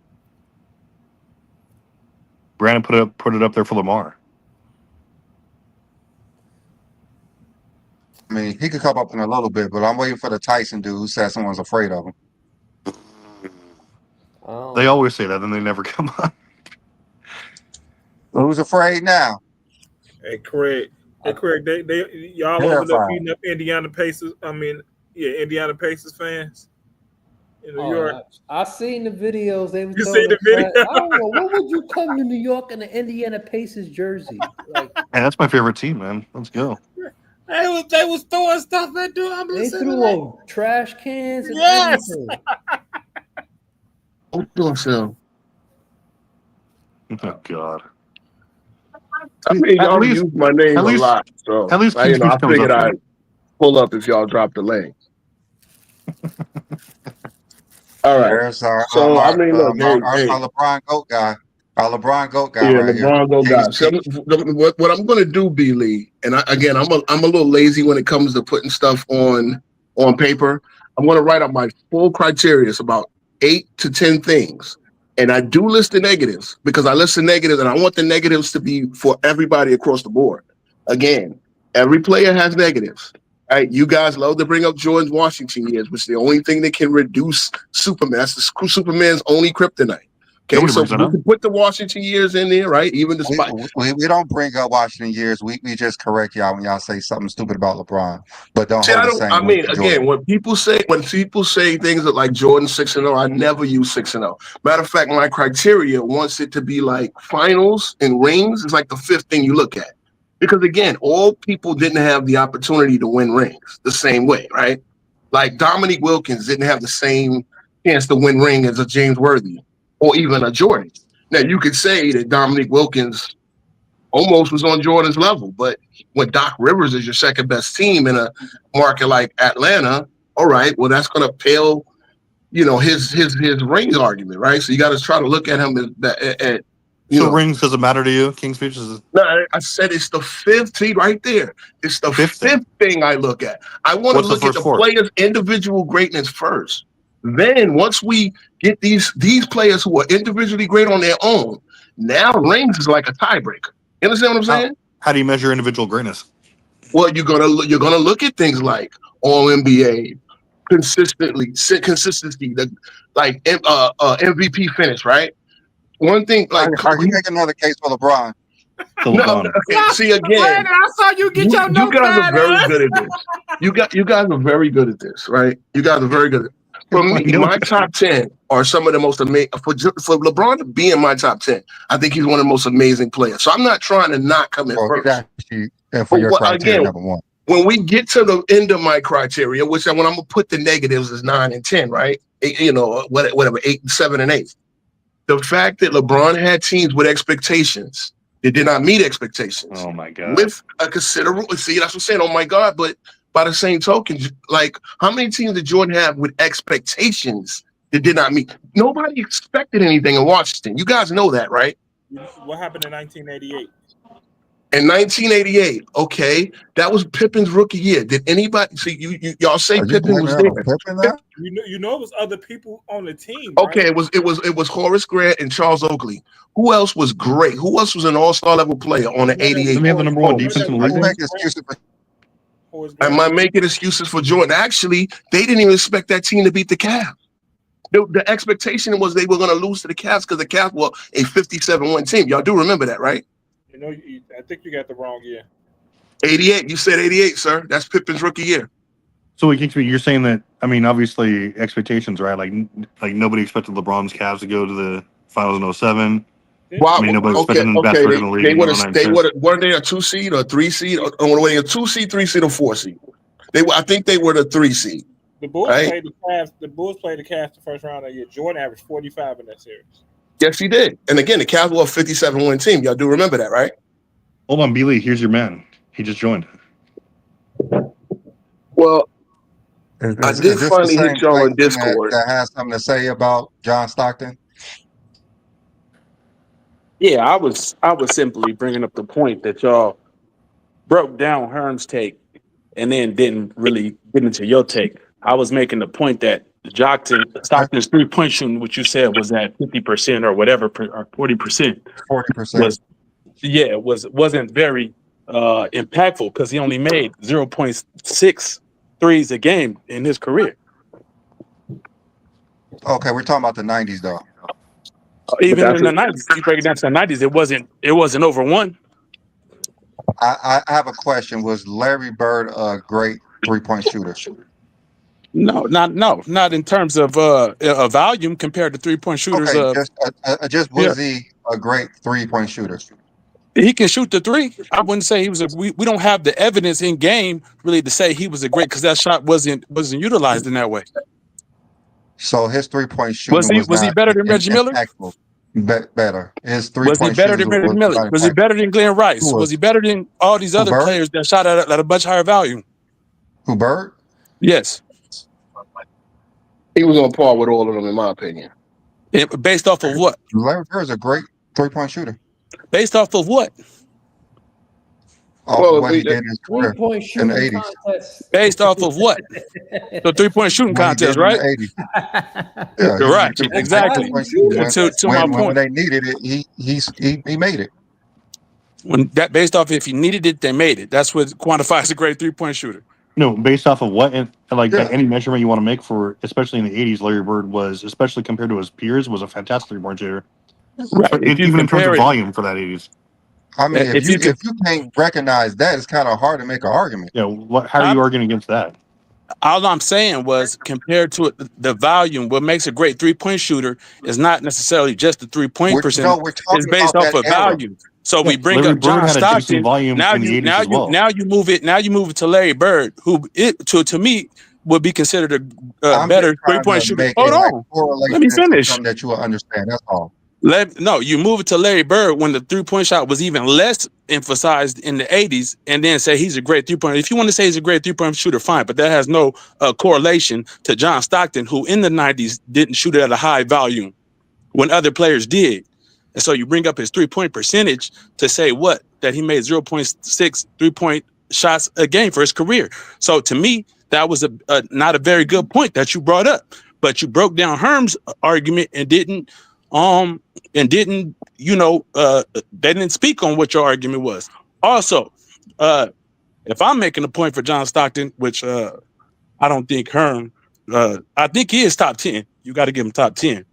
Brandon put it up there for Lamar. I mean, he could come up in a little bit, but I'm waiting for the Tyson dude who said someone's afraid of him. Oh. They always say that, then they never come on. Who's afraid now? Hey, Craig. Y'all over there beating up Indiana Pacers. I mean, Indiana Pacers fans in New York. I seen the videos. They was. You seen the video? I don't know. What would you come to New York in the Indiana Pacers jersey? Hey, that's my favorite team, man. Let's go. They was throwing stuff at them. They threw trash cans. And everything. Oh God. I mean, y'all use my name a lot, so at least I figured I'd pull up if y'all drop the link. All right. There's our LeBron GOAT guy. Our LeBron GOAT guy. Yeah, right LeBron GOAT guy. So, what I'm going to do, B. Lee, and I'm a little lazy when it comes to putting stuff on on paper, I'm going to write up my full criteria. It's about 8 to 10 things. And I do list the negatives because I list the negatives and I want the negatives to be for everybody across the board. Again, every player has negatives. Right? You guys love to bring up George Washington years, which is the only thing that can reduce Superman. That's the Superman's only kryptonite. Okay, so we can put the Washington years in there, right? Even despite we don't bring up Washington years. We just correct y'all when y'all say something stupid about LeBron, but don't See, hold the same. I mean, again, Jordan. when people say things that like Jordan 6-0, I never use 6-0. Matter of fact, my criteria wants it to be like finals and rings is like the fifth thing you look at. Because again, all people didn't have the opportunity to win rings the same way, right? Like Dominique Wilkins didn't have the same chance to win ring as a James Worthy or even a Jordan. Now you could say that Dominique Wilkins almost was on Jordan's level, but when Doc Rivers is your second best team in a market like Atlanta, all right, well that's going to pale, his rings argument, right? So you got to try to look at him as rings doesn't matter to you, King's Speech? No, I said it's the fifth team right there. It's the fifth thing I look at. I want to look at the players' individual greatness first. Then once we get these players who are individually great on their own, now rings is like a tiebreaker. You understand what I'm saying? How do you measure individual greatness? Well, you're gonna look at things like All NBA, consistency, like MVP finish, right? One thing, like, are you making another case for LeBron? No, okay. See again. I saw you get your You guys are very good at this. You guys are very good at this, right? You guys are very good at it. For me, my top 10 are some of the most amazing. For LeBron to be in my top 10, I think he's one of the most amazing players. So I'm not trying to not come in first. For your criteria, number one. When we get to the end of my criteria, when I'm gonna put the negatives is 9 and 10, right? Whatever, 8, 7, and 8. The fact that LeBron had teams with expectations. It did not meet expectations. Oh my God! With a considerable, see, that's what I'm saying. Oh my God! But by the same token, like how many teams did Jordan have with expectations that did not meet? Nobody expected anything in Washington. You guys know that, right? What happened in 1988? In 1988, okay, that was Pippen's rookie year. Did anybody see y'all say Pippen was there? You know, it was other people on the team. Okay, right? it was Horace Grant and Charles Oakley. Who else was great? Who else was an all-star level player on the 88? Let me have the number one defense in the league. Am I making excuses for Jordan? Actually, they didn't even expect that team to beat the Cavs. The expectation was they were going to lose to the Cavs because the Cavs were a 57-win team. Y'all do remember that, right? I think you got the wrong year. 88. You said 88, sir. That's Pippen's rookie year. So you're saying that, I mean, obviously expectations, right? Like nobody expected LeBron's Cavs to go to the finals in 07. Wow. I mean, nobody expected them best record in the league. Weren't they a 2 seed or 3 seed? Or were they a 2 seed, 3 seed, or 4 seed? I think they were the 3 seed. The Bulls played the Cavs. The Bulls played the Cavs the first round of the year. Jordan averaged 45 in that series. Yes, he did. And again, the Cavs were a 57-win team. Y'all do remember that, right? Hold on, B. Lee. Here's your man. He just joined. Well, I did finally hit y'all on Discord. That has something to say about John Stockton. Yeah, I was simply bringing up the point that y'all broke down Herm's take and then didn't really get into your take. I was making the point that Stockton's 3-point shooting, which you said was at 50% or whatever, or 40%. 40%. Wasn't very impactful because he only made 0.6 threes a game in his career. Okay, we're talking about the 90s though. Even in the 90s, you break it down to the 90s, it wasn't over 1. I have a question. Was Larry Bird a great 3-point shooter? No, not in terms of a volume compared to 3-point shooters. Okay, was he a great 3-point shooter? He can shoot the 3. I wouldn't say he was we don't have the evidence in game really to say he was a great because that shot wasn't utilized in that way. So his 3-point shooting was he better than Reggie Miller? Better. His 3-point was he better than Reggie Miller? Was he better than Glenn Rice? Was he better than all these other players that shot at a much higher value? Who, Bird? Yes. He was on par with all of them, in my opinion. Based off of what? Larry Bird is a great 3-point shooter. Based off of what? off of Well, what he did in his career 3-point in the shooting 80s. contest. Based off of what? The 3-point shooting What he did contest, in right? the 80s. Yeah, You're right. he was a Exactly. three-point shooter. And to my When point, they needed it, he made it. when that based off if you needed it, they made it. That's what quantifies a great 3-point shooter. No, based off of what, and like Yeah. any measurement you want to make for, especially in the '80s, Larry Bird was, especially compared to his peers, was a fantastic 3-point shooter. Right. If you Even in terms compare of it, volume for that '80s. I mean, if you could, if you can't recognize that, it's kind of hard to make an argument. Yeah, what? How are you arguing against that? all I'm saying was compared to it, the volume, what makes a great 3-point shooter is not necessarily just the 3-point percentage. We're It's talking based about off that of era. value. So Yeah, we bring Larry up Bird John had a decent Stockton. volume Now in the you 80s as well. move it to Larry Bird, who to me would be considered a I'm just better trying 3-point to shooter. make Hold a on, correlation let me to finish. something that you will understand. That's all. No, you move it to Larry Bird when the 3-point shot was even less emphasized in the 80s, and then say he's a great 3-point. If you want to say he's a great 3-point shooter, fine, but that has no correlation to John Stockton, who in the 90s didn't shoot it at a high volume when other players did. And so you bring up his 3-point percentage to say what? That he made 0.6 3-point shots a game for his career. So to me, that was not a very good point that you brought up. But you broke down Herm's argument and didn't they didn't speak on what your argument was. Also, if I'm making a point for John Stockton, which I don't think Herm, I think he is top 10. You got to give him top 10.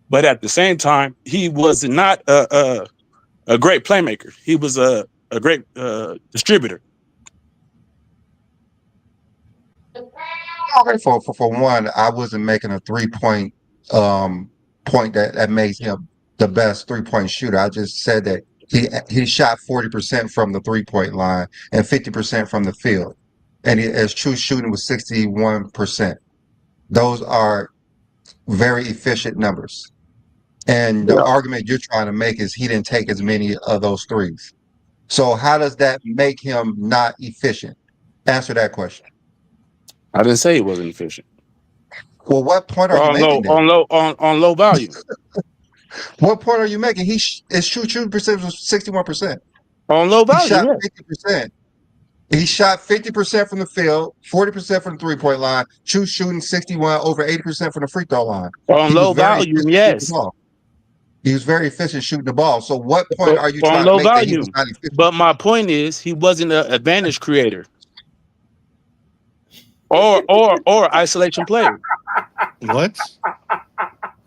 But at the same time, he was not a great playmaker. He was a great distributor. Okay, for one, I wasn't making a 3-point point that makes him the best 3-point shooter. I just said that he shot 40% from the 3-point line and 50% from the field, and his true shooting was 61%. Those are very efficient numbers. And the argument you're trying to make is he didn't take as many of those threes. So how does that make him not efficient? Answer that question. I didn't say he wasn't efficient. Well, what point are you making then? On low volume. What point are you making? His shooting percentage was 61%. On low He shot volume, 50%. He shot 50% from the field, 40% from the 3-point line, true shooting 61, over 80% from the free throw line. on He low was very volume, efficient shooting yes. the ball. He was very efficient shooting the ball. So what point are you On trying to low make that he was volume. not efficient? But my point is he wasn't an advantage creator. Or isolation player. What?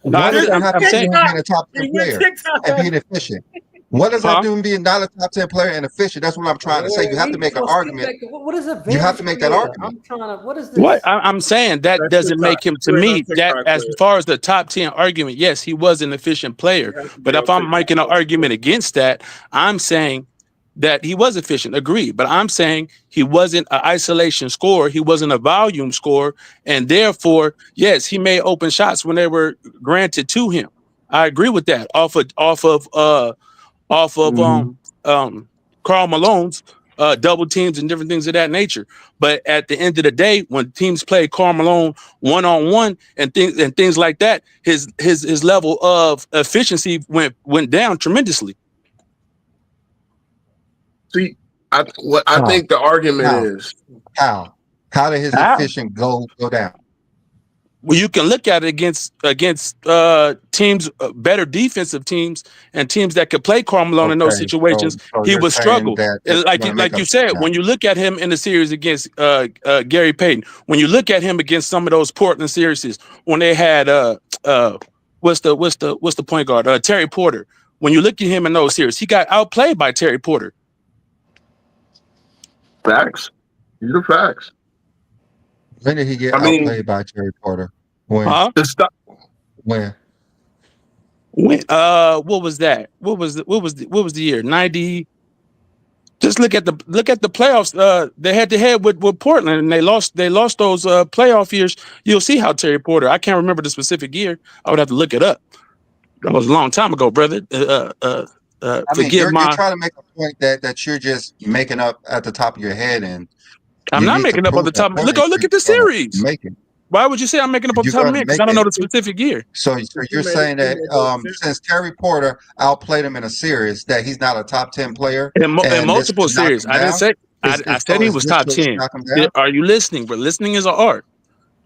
What does that have I'm to do saying with being a top 10 player and being efficient? What does that do with being not a top 10 player and efficient? That's what I'm trying to say. You have to make an argument. What is a You have to make that argument. I'm trying to. What is this? What I'm saying that That's doesn't TikTok. make him to We're me on that TikTok as player. far as the top 10 argument, yes, he was an efficient player. But if I'm making an argument against that, I'm saying that he was efficient. Agreed. But I'm saying he wasn't an isolation scorer. He wasn't a volume scorer. And therefore, yes, he made open shots when they were granted to him. I agree with that. Off of Karl Malone's double teams and different things of that nature. But at the end of the day, when teams play Karl Malone one-on-one and things like that, his level of efficiency went down tremendously. See, I think the argument is how did his efficient go down? Well, you can look at it against teams, better defensive teams, and teams that could play Karl Malone in those situations. So he you're would saying struggle, that like you said. When you look at him in the series against Gary Payton, when you look at him against some of those Portland series when they had what's the point guard Terry Porter. When you look at him in those series, he got outplayed by Terry Porter. Facts. These are facts. When did he get outplayed by Terry Porter? When? When? What was that? What was the year? 90. Just look at the playoffs. They head to head with Portland, and they lost those playoff years. You'll see how Terry Porter. I can't remember the specific year. I would have to look it up. That was a long time ago, brother. You're trying to make a point that you're just making up at the top of your head, and I'm not making up on the top. Look at the series. Why would you say I'm making up off the You're top of my gonna head? Because make I don't it. know the specific year. So But you you're made it saying that seem as though since Terry Porter outplayed him in a series, that he's not a top 10 player, In and this multiple would knock series. him I didn't down. say. I said he Is was this top would 10. knock him down? Are you listening? But listening is an art.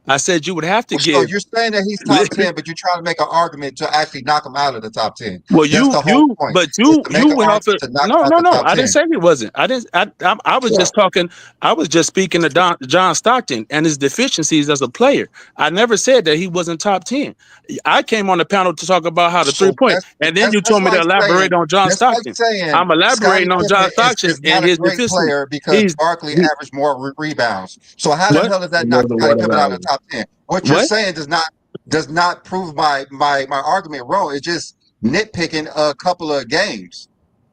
I said you would have to So give. you're saying that he's top 10, but you're trying to make an argument to actually knock him out of the top 10. Well, That's the whole point. but Is to you make an went off argument of to knock him no, out no, the no. top I didn't 10. say he wasn't. I didn't. I was Yeah. just talking. I was just speaking to John Stockton and his deficiencies as a player. I never said that he wasn't top 10. I came on the panel to talk about how the So 3-point, and then you that's told me to like saying elaborate on John that's like Stockton. saying I'm Scottie elaborating on John Pippen Stockton is and not a his great deficiencies. player because He's Barkley he, averaged more rebounds. So how the what hell does that knock Another Scottie what Pippen out of about the top 10? What you're what? saying does not prove my argument wrong. It's just nitpicking a couple of games.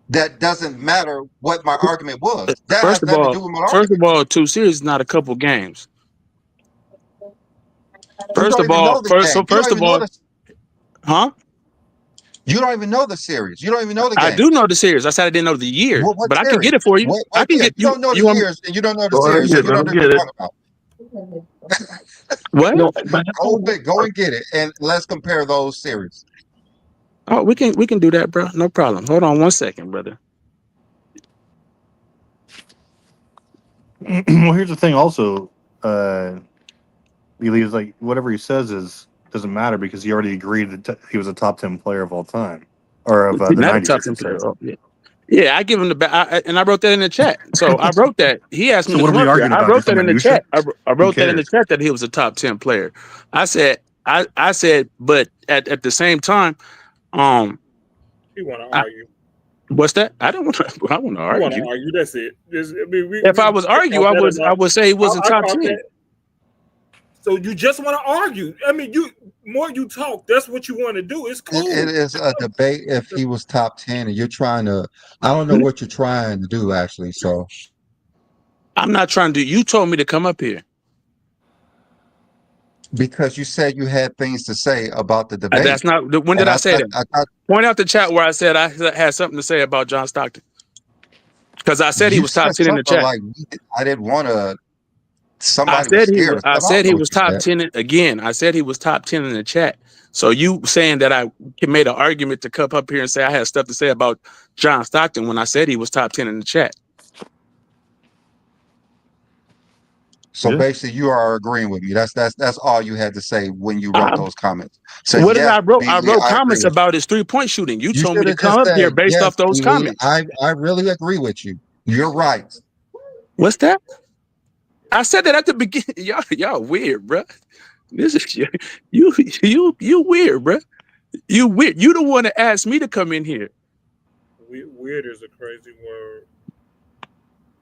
That doesn't matter what my argument was. That has nothing to do with my First of argument. all, 2 series is not a couple games. You First don't of even all, know the first game. so first of all, huh? You don't even know the series. You don't even know the I do games. know the series. I said I didn't know the year, What but I can series? get it for you. I What can year? get You don't know the you want years and you don't know the Go ahead and series, so get you it. Let don't him know what get you're it. talking about. what? No, but Go and get it, and let's compare those series. Oh, we can do that, bro. No problem. Hold on 1 second, brother. Well, here's the thing. Also, he leaves like whatever he says is doesn't matter because he already agreed that he was a top 10 player of all time or of He's the not a '90s. I top 10 should say. player. Oh, yeah. Yeah, I give him and I wrote that in the chat. So I wrote that. He asked me So to what are come we up here. arguing I about? wrote Just a that in the minutia? chat. I Who wrote that in the cares? chat that he was a top 10 player. I said, I said, but at the same time, um, he want to I, argue. what's that? I don't want to. I want to You want to argue. argue? That's it. I mean, If I was I argue, caught that I enough. would say he wasn't I top caught 10. that. So you just want to argue? I mean, more you talk, that's what you want to do. It's cool. It is a debate if he was top 10, and you're trying to. I don't know what you're trying to do actually. So I'm not trying to. You told me to come up here. because you said you had things to say about the debate, That's not. When did and I say that? I thought Point out the chat where I said I had something to say about John Stockton because I said he you was top said 10 in the something chat. like I didn't want to. Somebody was scared of I stuff. I don't said know he what was you top said. 10 again. I said he was top 10 in the chat. So you saying that I made an argument to come up here and say I had stuff to say about John Stockton when I said he was top 10 in the chat. So Yeah. basically, you are agreeing with me. That's all you had to say when you wrote I, those comments. So what did yes, I wrote? I Beasley, wrote I agree comments with you. about his 3-point shooting. You You told me should to have come just up here said based yes, off those Beasley. comments. I really agree with you. You're right. What's that? I said that at the beginning. Y'all weird, bro. This is you weird, bro. You weird. You the one that asked me to come in here. Weird is a crazy word.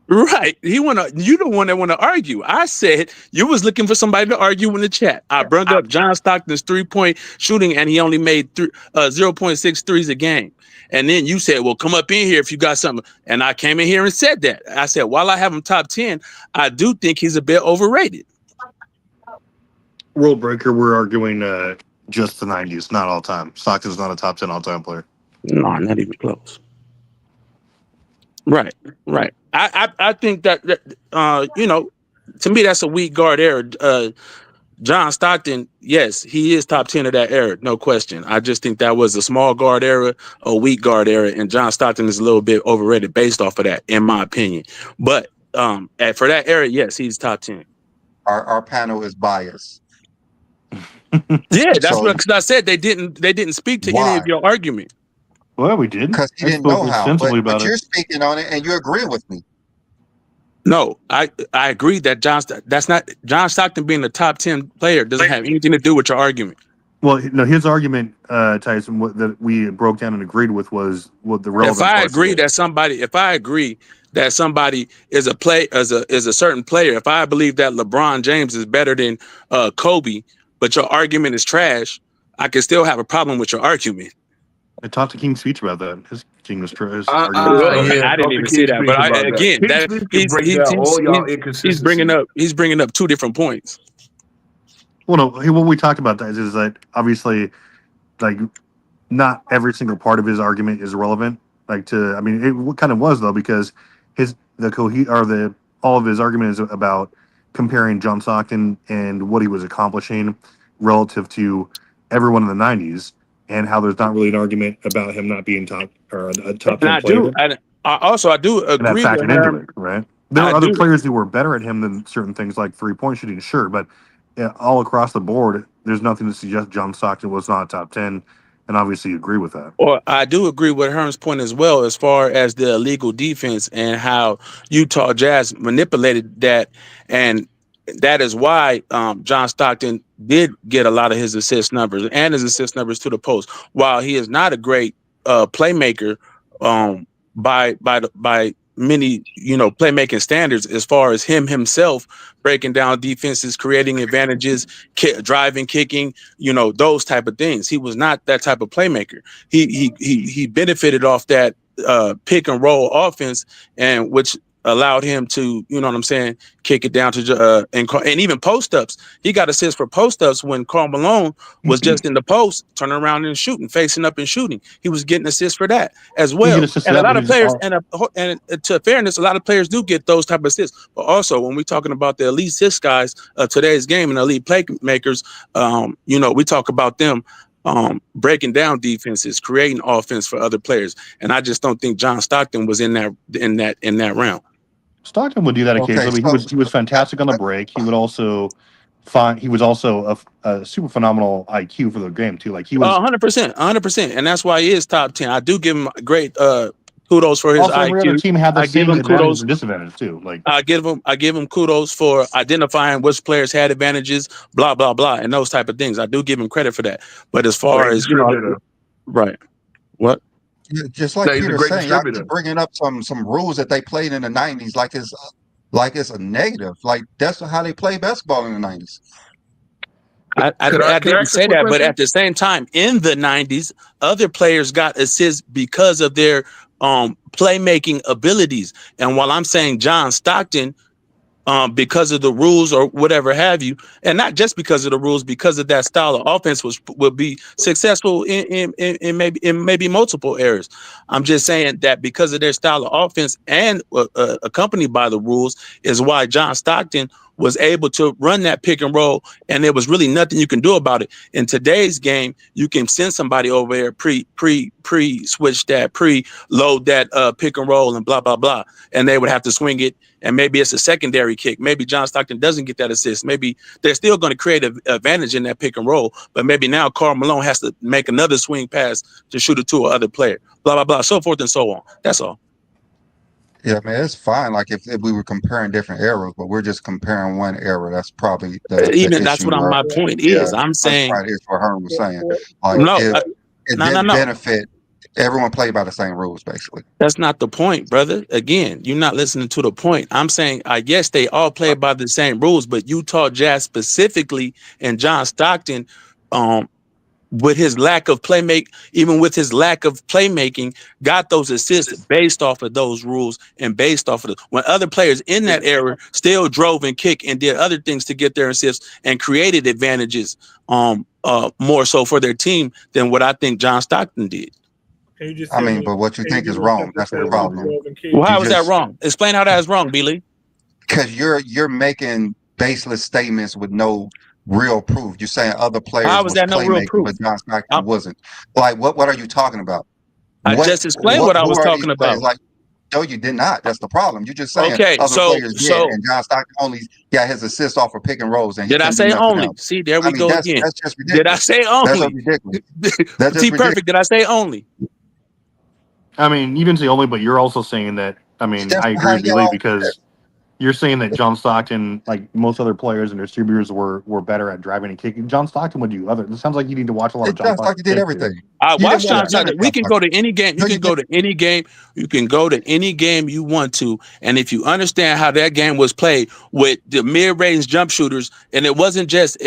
Right. You the one that want to argue. I said you was looking for somebody to argue in the chat. I brought up John Stockton's 3-point shooting and he only made 0.6 threes a game. And then you said, well, come up in here if you got something. And I came in here and said that. I said, while I have him top 10, I do think he's a bit overrated. World Breaker, we're arguing just the '90s, not all time. Stockton's not a top 10 all time player. No, not even close. Right. I think that to me that's a weak guard error. John Stockton, yes, he is top 10 of that era, no question. I just think that was a small guard era, a weak guard era, and John Stockton is a little bit overrated based off of that, in my opinion. But for that era, yes, he's top 10. Our panel is biased. Yeah, that's So what cause I said they didn't speak to any why? of your argument. Well, we did. Because he I didn't spoke know how. extensively But about it. you're speaking on it and you agree with me. No, I agree that that's not John Stockton being the top 10 player doesn't have anything to do with your argument. Well, no, his argument, Tyson, that we broke down and agreed with was what the relevant If I parts agree of it. that somebody is a certain player, if I believe that LeBron James is better than Kobe, but your argument is trash, I can still have a problem with your argument. I talked to King's speech about that. His argument was Well, trash. Yeah, I didn't talk to even see King that, but Speech about that. again, King that Speech can break down all y'all inconsistencies. he's bringing up two different points. Well, no, what we talked about is that obviously, like, not every single part of his argument is relevant. Like, I mean, it kind of was though because all of his argument is about comparing John Stockton and what he was accomplishing relative to everyone in the '90s, and how there's not really an argument about him not being top or a top And 10 player, I do and that agree with factored into Herm. it, right? There I were other do. players who were better at him than certain things like 3-point shooting, sure, but all across the board, there's nothing to suggest John Stockton was not a top 10, and obviously you agree with that. Or I do agree with Herm's point as well, as far as the illegal defense and how Utah Jazz manipulated that, and that is why John Stockton did get a lot of his assist numbers and his assist numbers to the post. While he is not a great playmaker by many playmaking standards, as far as himself breaking down defenses, creating advantages, driving, kicking, those type of things. He was not that type of playmaker. He benefited off that pick and roll offense, and which allowed him to, kick it down to and even post ups. He got assists for post ups when Karl Malone was just in the post, turning around and shooting, facing up and shooting. He was getting assists for that as well. And a lot of players, and to fairness, a lot of players do get those type of assists. But also, when we're talking about the elite assist guys of today's game and elite playmakers, we talk about them breaking down defenses, creating offense for other players. And I just don't think John Stockton was in that realm. Stockton would do that occasionally. Okay, He was fantastic on the break. He would also he was also a super phenomenal IQ for the game too. Like he was 100%, and that's why he is top 10. I do give him great kudos for his also IQ. every other team had the I give same him advantages kudos. and disadvantages too. Like I give him kudos for identifying which players had advantages, blah blah blah, and those type of things. I do give him credit for that. But as far as right, what? Yeah, just like No, he's a Peter's great saying, y'all distributor. keep bringing up some rules that they played in the '90s, like it's a negative. Like that's how they play basketball in the '90s. I Can I didn't ask a say quick that, but question? at the same time, in the '90s, other players got assists because of their playmaking abilities. And while I'm saying John Stockton, because of the rules or whatever have you, and not just because of the rules, because of that style of offense, which will be successful in maybe multiple areas. I'm just saying that because of their style of offense and accompanied by the rules is why John Stockton was able to run that pick and roll, and there was really nothing you can do about it. In today's game, you can send somebody over there pre switch that, load that pick and roll and blah blah blah, and they would have to swing it. And maybe it's a secondary kick. Maybe John Stockton doesn't get that assist. Maybe they're still going to create an advantage in that pick and roll. But maybe now Karl Malone has to make another swing pass to shoot it to another player. Blah, blah, blah, so forth and so on. That's all. Yeah, man, it's fine. Like if we were comparing different eras, but we're just comparing one era. That's probably the Even that's issue. what my point is. I'm That's saying probably is what Herm was saying. Like no, if it didn't no. benefit, everyone played by the same rules, basically. That's not the point, brother. Again, you're not listening to the point. I'm saying, yes, they all play by the same rules, but Utah Jazz specifically and John Stockton, with his lack of playmaking, got those assists based off of those rules and based off of when other players in that era still drove and kicked and did other things to get their assists and created advantages more so for their team than what I think John Stockton did. I mean, but what you think is wrong, that's the problem. Well, how is that wrong? Explain how that is wrong, B-Lee. Because you're making baseless statements with no real proof. You're saying other players How was was that no real playmaking, proof? but John Stockton wasn't. Like, what are you talking about? I just explained what I was talking about. Like, no, you did not. That's the problem. You're just saying Okay, other players did, and John Stockton only got his assists off of pick and rolls. And did I say only? See, there we go again. That's just ridiculous. Did I say only? That's ridiculous. That's See, perfect. Did I say only? I mean, you didn't say only, but you're also saying that. I mean, I agree with you, because you're saying that John Stockton, like most other players and distributors, were better at driving and kicking. John Stockton would do other. It sounds like you need to watch a lot of John Stockton. Did everything. I watched John Stockton. We can go to any game. You can go to any game. You can go to any game you want to, and if you understand how that game was played with the mid-range jump shooters, and it wasn't just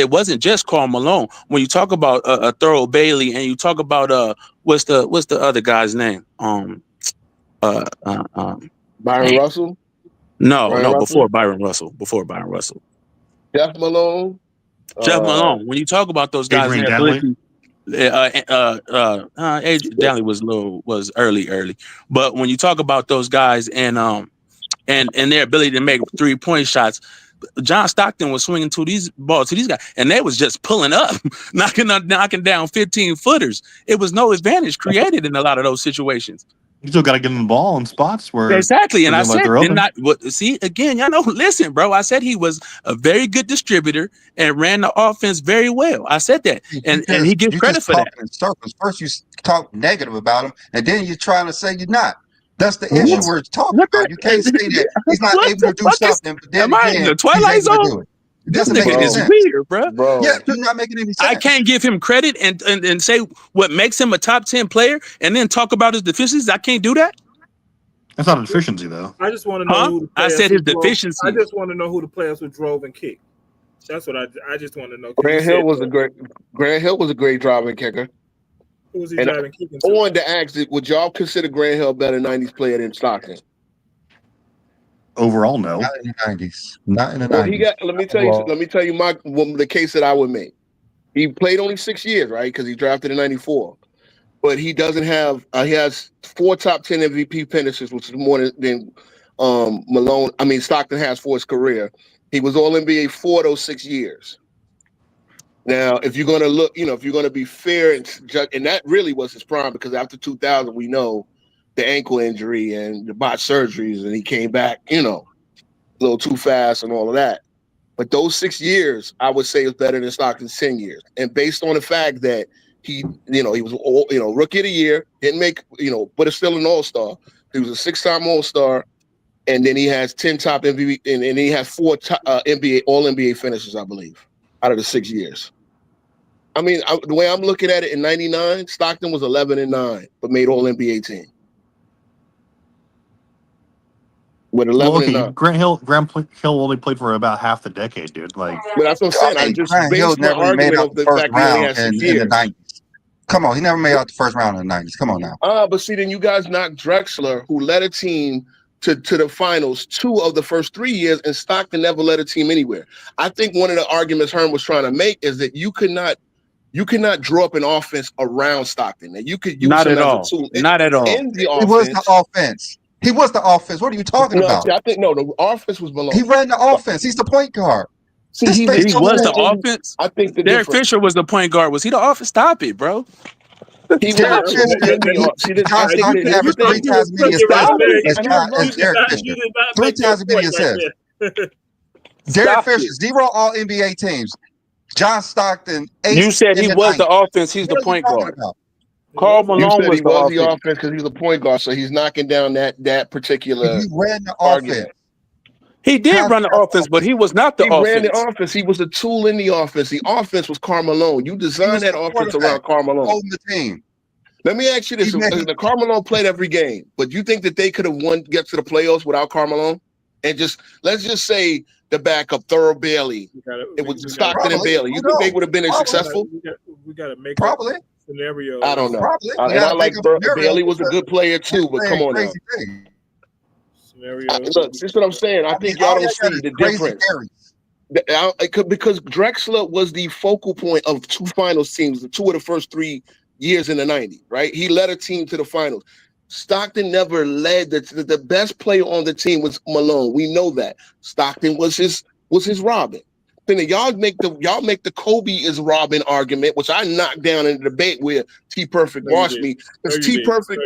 Karl Malone. When you talk about a Thurl Bailey, and you talk about what's the other guy's name? Byron Russell. No, Russell? before Byron Russell. Jeff Malone. Jeff Malone. When you talk about those guys, Adrian their Dantley? ability, Adrian Dantley was early, but when you talk about those guys and their ability to make 3-point shots, John Stockton was swinging to these balls to these guys, and they was just pulling up, knocking down 15-footers. It was no advantage created in a lot of those situations. You still got to give them the ball in spots where Exactly. And I said, they're open. see, again, y'all know, listen, bro, I said he was a very good distributor and ran the offense very well. I said that. And he gets credit for that. In circles. First, you talk negative about him, and then you're trying to say you're not. That's the issue we're talking about. You can't say that he's not able to do something, but then am I in the Twilight Zone? It doesn't make any sense. Weird, bro. Yeah, you're not making any sense. I can't give him credit and say what makes him a top 10 player and then talk about his deficiencies. I can't do that. That's not a deficiency, though. I just want to know who the players I said his deficiency. I just want to know who the players who drove and kicked. That's what I just want to know. Grant Hill was a great driving kicker. Who was he driving kicking I wanted to ask, would y'all consider Grant Hill a better 90s player than Stockton? Overall, no. Not in the 90s. Not in the 90s. Let me tell you the case that I would make. He played only 6 years, right? Because he drafted in 94. But he doesn't have he has 4 top 10 MVP finishes, which is more than Stockton has for his career. He was all NBA 4 of those 6 years. Now, if you're going to look, if you're going to be fair and that really was his prime, because after 2000, we know the ankle injury and the botched surgeries, and he came back, a little too fast and all of that. But those 6 years, I would say, is better than Stockton's 10 years. And based on the fact that he was, rookie of the year, didn't make, but it's still an all-star. He was a 6-time all-star, and then he has 10 top MVP, and he has 4 top, all-NBA finishes, I believe, out of the 6 years. I mean, the way I'm looking at it, in 99, Stockton was 11-9, but made all-NBA team. With 11-9. Grant Hill only played for about half the decade, dude. Like, but that's what I'm saying. I just based my argument off the fact that he only has 6 years. In the 90s. Come on, he never made out the first round in the 90s. Come on now. But see, then you guys knocked Drexler, who led a team to the finals 2 of the first 3 years, and Stockton never led a team anywhere. I think one of the arguments Herm was trying to make is that you could not draw up an offense around Stockton. And you could use not him at as all. a tool Not at all. In the He offense. was the offense. He was the offense. What are you talking about? See, I think the offense was below. He ran the offense. He's the point guard. See, he was the offense. I think Derek Fisher was the point guard. Was he the offense? Stop it, bro. He was John Stockton averaged 3 times as many as Derek Fisher. 3 times as many as him. Derek Fisher, 0 all NBA teams. John Stockton, 8. You said he was the offense. He's the point guard. Karl Malone was the offense because he's a point guard, so he's knocking down that particular. He ran the argument. offense. He did run the offense, but he was not the offense. He ran the offense. He was the tool in the offense. The offense was Karl Malone. You designed that offense around Karl Malone. Holding the team. Let me ask you this: the Karl Malone played every game, but you think that they could have get to the playoffs without Karl Malone? And let's just say the backup, Thurl Bailey. It was Stockton and Bailey. You think they would have been successful? We got to make probably. Scenario. I don't know. Probably. And I like Bailey was a good player too, but come on now. Look, this is what I'm saying. I think y'all don't see the difference. Because Drexler was the focal point of 2 finals teams, the 2 of the first 3 years in the 90s, right? He led a team to the finals. Stockton never led. The best player on the team was Malone. We know that. Stockton was his Robin. Then y'all make the Kobe is Robin argument, which I knocked down in the debate where T Perfect watched me. Because T Perfect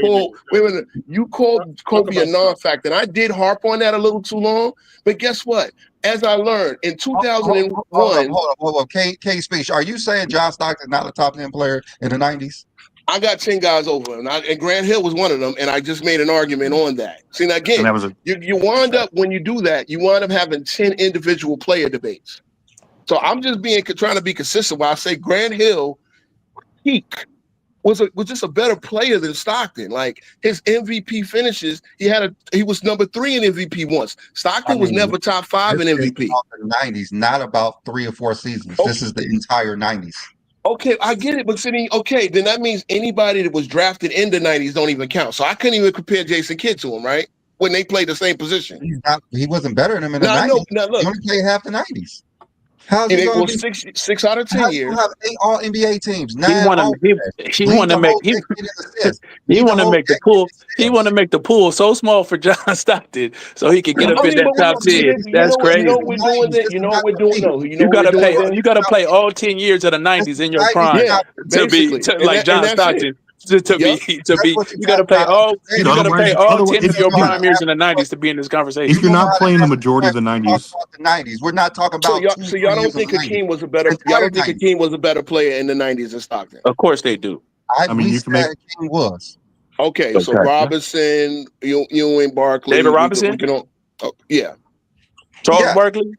you called Kobe a non-factor. And I did harp on that a little too long. But guess what? As I learned in 2001. Hold on. K Speech, are you saying John Stockton not a top 10 player in the 90s? I got 10 guys over him, and Grant Hill was one of them, and I just made an argument on that. See, now again, you wind up, when you do that, you wind up having 10 individual player debates. So I'm just trying to be consistent while I say Grant Hill was just a better player than Stockton. Like his MVP finishes, he was number 3 in MVP once. Stockton was never top 5 in MVP. In the 90s, not about 3 or 4 seasons. Okay. This is the entire 90s. Okay, I get it, but then that means anybody that was drafted in the 90s don't even count. So I couldn't even compare Jason Kidd to him, right? When they played the same position. He wasn't better than him in the 90s. No, look. He only played half the 90s. How's And he it going to was be? six out of 10 How's he going years. to have 8 All NBA teams, He 9 want All to he lead want to the make whole decade in assists, he lead the want to whole make the decade pool. in He want to steals. make the pool so small for John Stockton so he can get up I in mean, that but top See, 10. this is That's this is what crazy. the we're doing 90s. then. This You is know what not we're doing? complete. No, you know You what we're gotta doing play. then? You gotta play Complete. all 10 years of the This '90s in your 90s is prime Yeah, not to be basically, like and John that's it. Stockton to Yep. That's be. what you You got gotta play to all. Dude, You understand. gotta play otherwise, all otherwise, 10 of Because if you your know how dude, to prime years in the average. '90s to be in this if conversation. you're You know not how to playing the average majority of the points. Talk '90s, about the 90s. We're not talking So about y'all, 2, so 3 y'all years don't of think the 90s. Hakeem was a The better, y'all entire don't think 90s. Hakeem was a better player in the 90s than Stockton? Of course they do. I mean, We you can make said King was. Okay, so Okay. yeah. Robinson, Ewing, David Barkley, we Robinson, can all, oh, yeah. Charles Yeah, Barkley.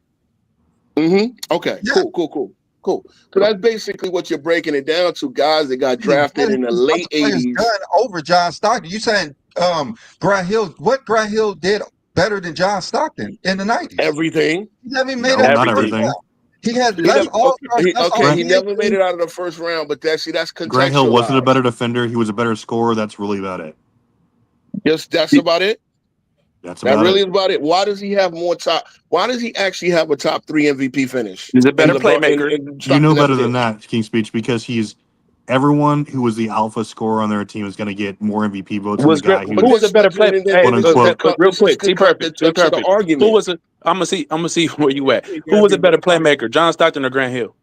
Okay, yeah. cool. So that's basically what you're breaking it down to, guys that got What drafted in the have these other late players 80s. done over John Stockton? You saying Grant Hill? What Grant Hill did better than John Stockton in the 90s? Everything. He never even made it No, out not the first Everything. everything. round. He had He less never All Stars, less All Grant he NBA never made teams. it out of the first round, but that's Grant Hill wasn't a contextualized. better defender. He was a better scorer. That's really about it. Just that's about it. That's That about really it. is about it. Why does he have more top? Why does he actually have a top 3 MVP finish? He's a And better LeBron playmaker. and You know Stockton never better than did. that, King Speech, because he's everyone who was the alpha scorer on their team is going to get more MVP votes than the Was guy who But who's was a this, better but play? then, then, Hey, quote then this unquote. but real this quick, could T cut the perfect, T crux of the perfect. Who argument. was a? I'm gonna see where you at. It Who gotta was be a better LeBron. playmaker, John Stockton or Grant Hill?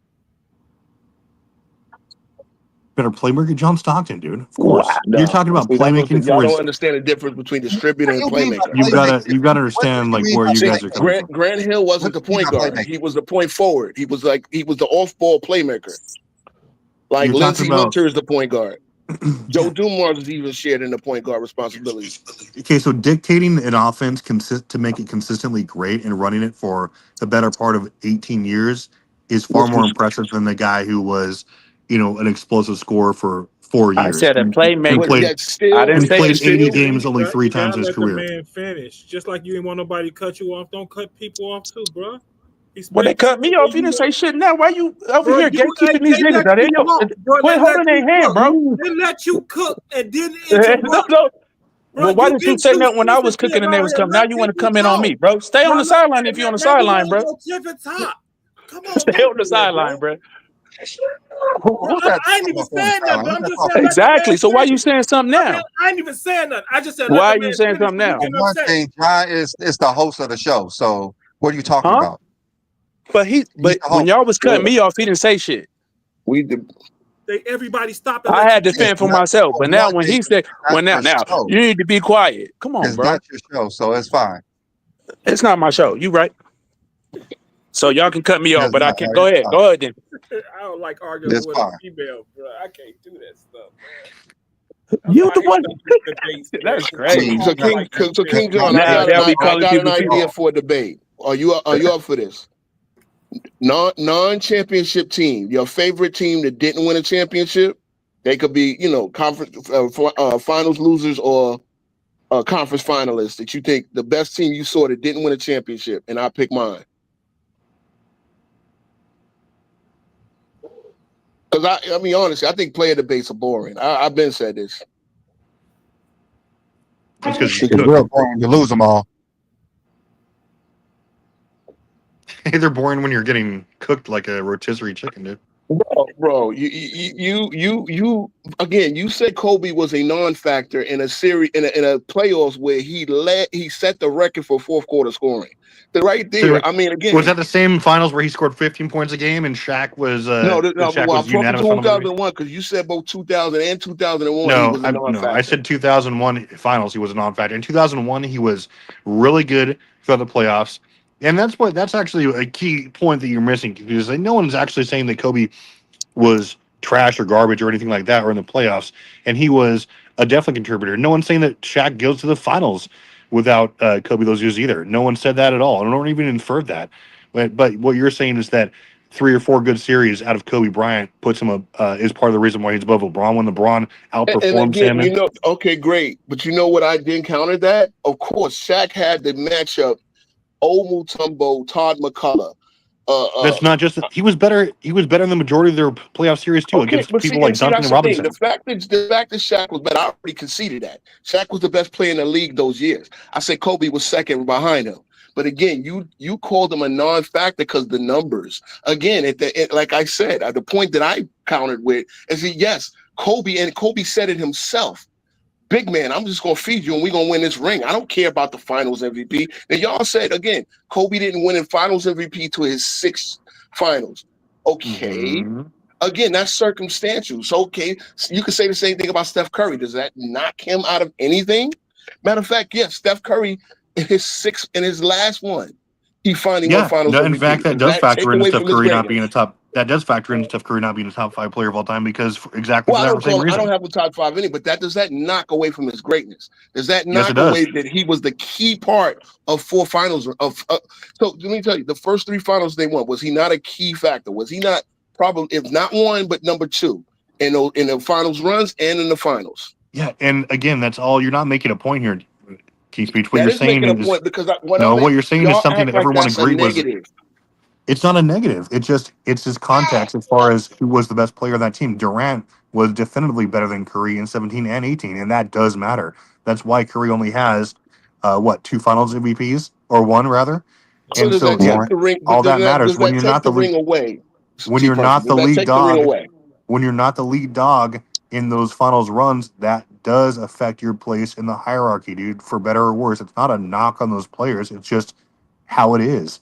Better playmaker, John Stockton, dude. Of course. Wow. You're No, talking about see, that's what playmaking y'all for don't his. understand the difference between distributor What do and you mean by playmaker. playmaking? You gotta What do understand you like mean where by you See, guys are coming playmaking? from. Grant Hill wasn't What the do you mean point by guard. playmaking? He was the point forward. He was the off ball playmaker. Like You're talking Lindsey about Hunter is the point guard. Joe yeah. Dumars is even shared in the point guard responsibility. Okay, so dictating an offense to make it consistently great and running it for the better part of 18 years is far Which more was, impressive than the guy who was, an explosive scorer for 4 years I said a and but playmaker. played yet I still, didn't and say yet played 80 still, games only three You times gotta in his let the career. man finish. Just like you didn't want nobody to cut you off, don't cut people off too, bro. Well, they Respect cut me people off. when You you didn't want, say shit now. Why you over bro. here gatekeeping these They niggas? let Are they you yo? cook, bro. Quit They let holding their you hand, cook. bro. They let you cook and didn't no, interrupt, no. bro. Well, why You didn't you getting say too that when I was sensitive cooking and they out was here. coming? Now Let you want to people come in on talk. me, bro? Stay on Bro, the sideline if you're on the maybe we sideline, ain't bro. gonna tip and top. Come on, Stay don't on the do that, sideline, bro. bro. Bro, Who's that I ain't talking even about on the saying that, sideline? but Who's I'm that just saying talking let the Exactly. man So why you finish. saying something now? I ain't even saying nothing. I just said let Why the are you man saying finish something so you now? For getting one upset. thing, John is the host of the show. So what are you talking Huh? about? But He's the when host. y'all was cutting well, me off, he didn't say shit. we did. Everybody stop and I let you had to Yeah, finish. fend for but myself. for But now one when thing, he said, it's not well, now, your now show. you need to be quiet. Come on, It's bro. not your show, so it's fine. It's not my show. You right. So y'all can cut me off, It's but I not. can't. Go It's ahead. fine. Go ahead then. I don't like arguing It's with a fine. female, bro. I can't do that stuff, man. That's You why I the hate one. debates, bro. That's Because I I don't, crazy. mean, I don't like that So shit. King y'all John, not Now y'all be I calling got an people idea people. for a debate. Are you up for this? Non-championship team, your favorite team that didn't win a championship. They could be, conference finals losers or conference finalists that you think the best team you saw that didn't win a championship, and I pick mine. Because I mean, honestly, I think player debates are boring. I've been said this. That's because you It's cook. real boring to lose them all. They're boring when you're getting cooked like a rotisserie chicken, dude. Bro, you again. You said Kobe was a non-factor in a series in a playoffs where he set the record for fourth quarter scoring. The right So there. I mean, was again, that the same finals where he scored 15 points a game and Shaq was no. Shaq Well, I'm was talking unanimous on him every? 2001 because you said both 2000 and 2001 he No, was a I non-factor. said 2001 finals. He was a non-factor. In 2001, he was really good throughout the playoffs, and that's actually a key point that you're missing because no one's actually saying that Kobe was trash or garbage or anything like that or in the playoffs, and he was a definite contributor. No one's saying that Shaq goes to the finals without Kobe those years either. No one said that at all. I don't even infer that. But what you're saying is that 3 or 4 good series out of Kobe Bryant puts him is part of the reason why he's above LeBron when LeBron And outperforms again, him. okay, great. But you know what I didn't counter that? Of course, Shaq had the matchup, Old Mutombo, Todd McCullough. That's not just he was better. He was better in the majority of their playoff series too Okay, against but people like see, Duncan that's and the thing. Robinson. The fact that Shaq was better, I already conceded that. Shaq was the best player in the league those years. I said Kobe was second behind him. But again, you called him a non-factor because the numbers. Again, like I said, the point that I countered with is that yes, Kobe said it himself. Big man, I'm just gonna feed you and we're gonna win this ring. I don't care about the finals MVP. And y'all said again, Kobe didn't win in finals MVP to his 6th finals. Okay. Mm-hmm. Again, that's circumstantial. So okay, you could say the same thing about Steph Curry. Does that knock him out of anything? Matter of fact, yes, Steph Curry in his last one, he finally won finals No, in MVP. fact, that Does does that take factor into away Steph from his Curry not being a greatness? top. That does factor into Steph Curry not being a top 5 player of all time because exactly Well, for that same I don't reason. have a top 5 any, but does that knock away from his greatness? Does that Yes, it knock does. away that he was the key part of 4 finals so let me tell you, the first 3 finals they won, was he not a key factor? Was he not probably, if not one, but number 2 in the finals runs and in the finals? Yeah, and again, that's all. You're not making a point here, Keith Speech. What That you're is making a saying is point because what what you're saying is y'all something act that like everyone that's a agreed was. negative. It's not a negative. It's his context as far as who was the best player on that team. Durant was definitively better than Curry in 17 and 18, and that does matter. That's why Curry only has 2 Finals MVPs or 1 rather, So and does so that take One. again, the ring? But all that matters does when that you're take not the the lead. ring away? When T you're Perfect. not Does the that lead take the ring dog, away? when you're not the lead dog in those finals runs, that does affect your place in the hierarchy, dude, for better or worse. It's not a knock on those players. It's just how it is.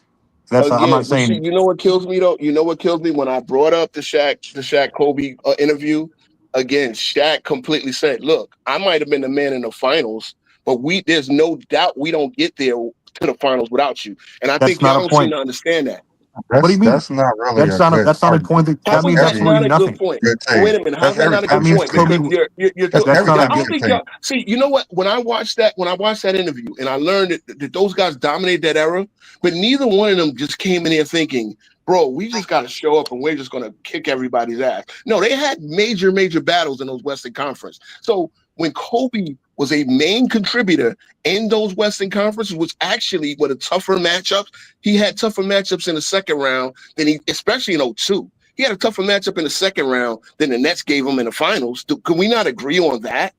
I'm not Again, but see, saying you know what kills me though? You know what kills me when I brought up the Shaq Kobe interview? Again, Shaq completely said, "Look, I might have been the man in the finals, but there's no doubt we don't get there to the finals without you." And I that's think not y'all a don't seem point. to understand that. What do you mean? That's not really a good That's not a argument. point How that That's is means that every absolutely not a good nothing. point? good Well, team. wait a minute. How's That's that every not a That good that's means point? Kobe. Because you're that's That's not every a I don't NBA think team. y'all see. You know what? When I watched that interview, and I learned that those guys dominated that era, but neither one of them just came in here thinking, "Bro, we just got to show up and we're just going to kick everybody's ass." No, they had major battles in those Western Conference. So when Kobe was a main contributor in those Western Conferences, which actually were the tougher matchups, he had tougher matchups in the second round than especially in '02. He had a tougher matchup in the second round than the Nets gave him in the finals. Can we not agree on that?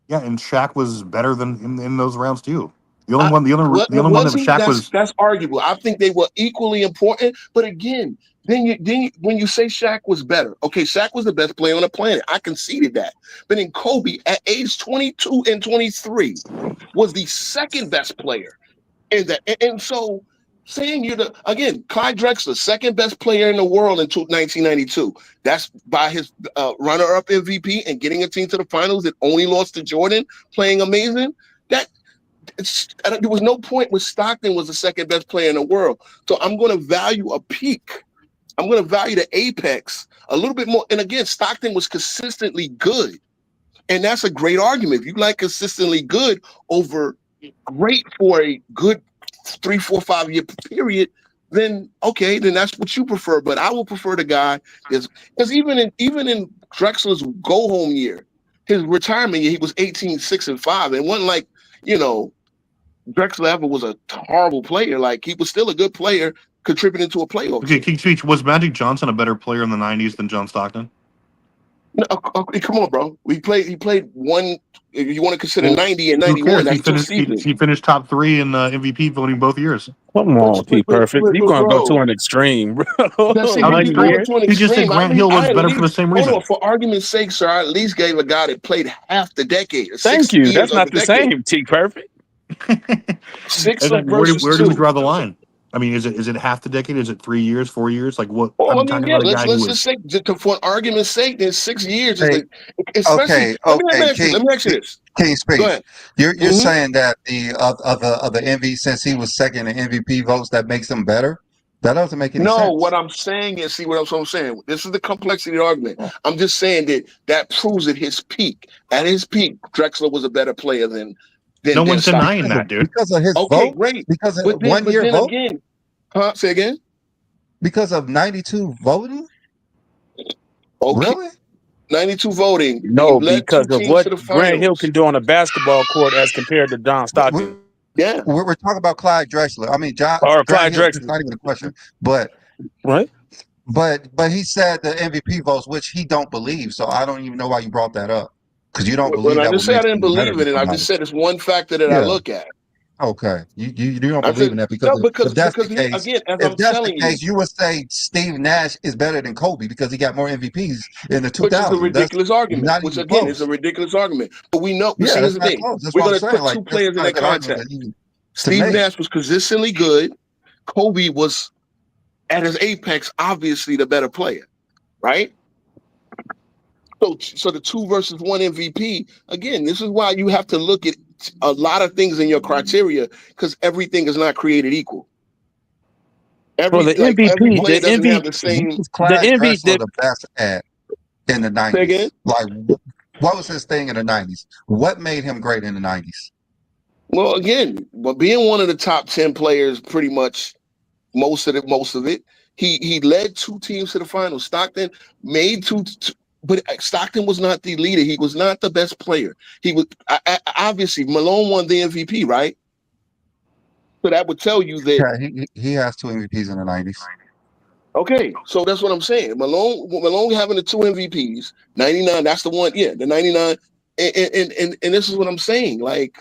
Yeah, and Shaq was better than in those rounds too. The only I, one, the only one was that he? Shaq was. That's arguable. I think they were equally important. But again, when you say Shaq was better, okay, Shaq was the best player on the planet. I conceded that. But then Kobe, at age 22 and 23, was the second best player in that. And so saying Clyde Drexler, second best player in the world in 1992. That's by his runner-up MVP and getting a team to the finals that only lost to Jordan, playing amazing. That there was no point where Stockton was the second best player in the world. So I'm going to value a peak. I'm going to value the apex a little bit more. And again, Stockton was consistently good. And that's a great argument. If you like consistently good over great for a good 3, 4, 5 year period, then okay, then that's what you prefer. But I will prefer the guy because even in Drexler's go home year, his retirement year, he was 18, 6, and 5. And wasn't like, you know, Drexler ever was a horrible player. Like he was still a good player contributing to a playoff Okay, team. King Speech, was Magic Johnson a better player in the '90s than John Stockton? No, come on, bro. He played one. If you want to consider Well, 90 and who 91, cares? that's 2 seasons. He finished top 3 in MVP voting both years. Come on, T Perfect. You're gonna go to Bro, an extreme, bro. that's it. How If you going extreme? 90 years. to an He just said extreme, Grant Hill I was at better for the least same hold on. reason. For argument's sake, sir, I at least gave a guy that played half the decade, Thank 6 you. years That's of not the the decade, same, T Perfect. 6 And then versus where do we 2. draw the line? I mean, is it half the decade? Is it 3 years, 4 years? Like what? Well, I I'm mean, talking yeah. about a Let's guy who just was. say, for argument's sake, then 6 years is Hey, especially. okay, Let me okay, ask you. Let me ask you this. King Go Speech. ahead. You're Mm-hmm. saying that the MVP, since he was second in MVP votes, that makes him better? That doesn't make any No, sense. what I'm saying is, see what I'm saying. This is the complexity of the argument. I'm just saying that proves at his peak. At his peak, Drexler was a better player than No one's Stockton. denying that, dude. Because of his Okay, votes, great. because of But then, 1 year vote, again, huh? Say again. because of 92 voting. Okay, Really? 92 voting. He No, led 2 because of teams to what the Grant Hill finals. can do on a basketball court as compared to John We, Stockton Yeah. we're talking about Clyde Drexler. I mean, or Grant Clyde Hill. It's Drexler, not even a question. But right? but he said the MVP votes, which he don't believe. So I don't even know why you brought that up because you don't When believe I that just would said I make didn't him better believe than in it, I just somebody. said it's one factor that I Yeah. look at. Okay, you don't I believe said in that because no if that's the he, case, again, as if I'm that's the telling you, case, you would say Steve Nash is better than Kobe because he got more MVPs in the which is a 2000s. That's ridiculous argument. not Which even again is a close. ridiculous argument. But we know. But Yeah, see, here's that's the not thing: close. That's we're what I'm going to saying. put Like two that's players in not a that good argument context. that even to Steve make. Nash was consistently good. Kobe was at his apex, obviously the better player, right? So the 2 versus 1 MVP, again, this is why you have to look at a lot of things in your criteria because everything is not created equal. Well, the Every MVP, player the doesn't have MVP, the What same. was the Clyde MVP, Drexler the, the best at in the Say again. 90s? Like, what was his thing in the 90s? What made him great in the 90s? Well, again, but being one of the top 10 players, pretty much most of it. He led 2 teams to the finals. Stockton made but Stockton was not the leader. He was not the best player. He was obviously Malone won the MVP, right? So that would tell you that. Yeah, he has 2 MVPs in the 90s. Okay, so that's what I'm saying. Malone having the 2 MVPs, 99. That's the one. Yeah, the 99. And this is what I'm saying. Like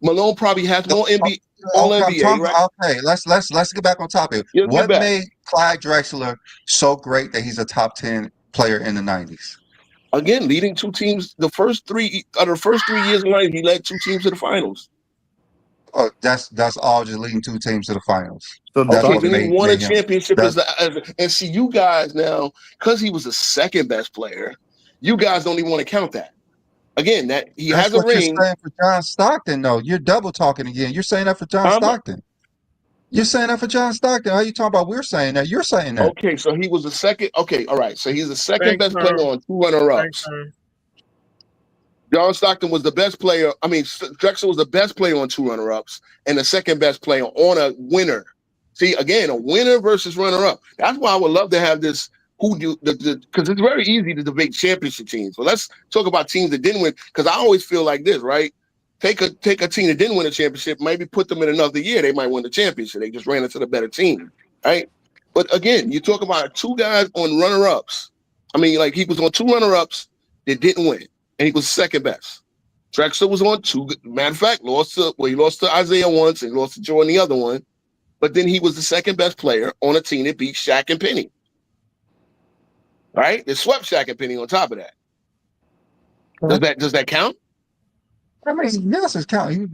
Malone probably has more All Okay, I'm NBA, talking. right? Okay, let's get back on topic. You'll get What back. made Clyde Drexler so great that he's a top 10 player in the 90s? Again, leading 2 teams, the first 3 years in life, he led 2 teams to the finals. Oh, that's all just leading 2 teams to the finals. So That's Okay, what then he Stockton, won a made him. championship That's and see you guys now, because he was the second best player, you guys don't even want to count that. Again, that he that's has a what you're ring. saying for John Stockton, though. You're double talking again. You're saying that for John Um, Stockton. You're saying that for John Stockton. How you talking about we're saying that? You're saying that. okay, so he was the second. Okay, all right. So he's the second Thanks, best player Herm. on 2 Thanks, runner-ups. Herm. John Stockton was the best player. I mean, Drexler was the best player on 2 runner-ups and the second best player on a winner. See, again, a winner versus runner-up. That's why I would love to have this. Who do because it's very easy to debate championship teams. So let's talk about teams that didn't win. Because I always feel like this, right? Take a team that didn't win a championship, maybe put them in another year, they might win the championship. They just ran into the better team, right? But again, you talk about 2 guys on runner-ups. I mean, like he was on 2 runner-ups that didn't win, and he was second best. Drexler was on 2. Matter of fact, he lost to Isaiah once and lost to Jordan the other one. But then he was the second best player on a team that beat Shaq and Penny. Right? They swept Shaq and Penny on top of that. Does that count? I mean, yes, it's counting.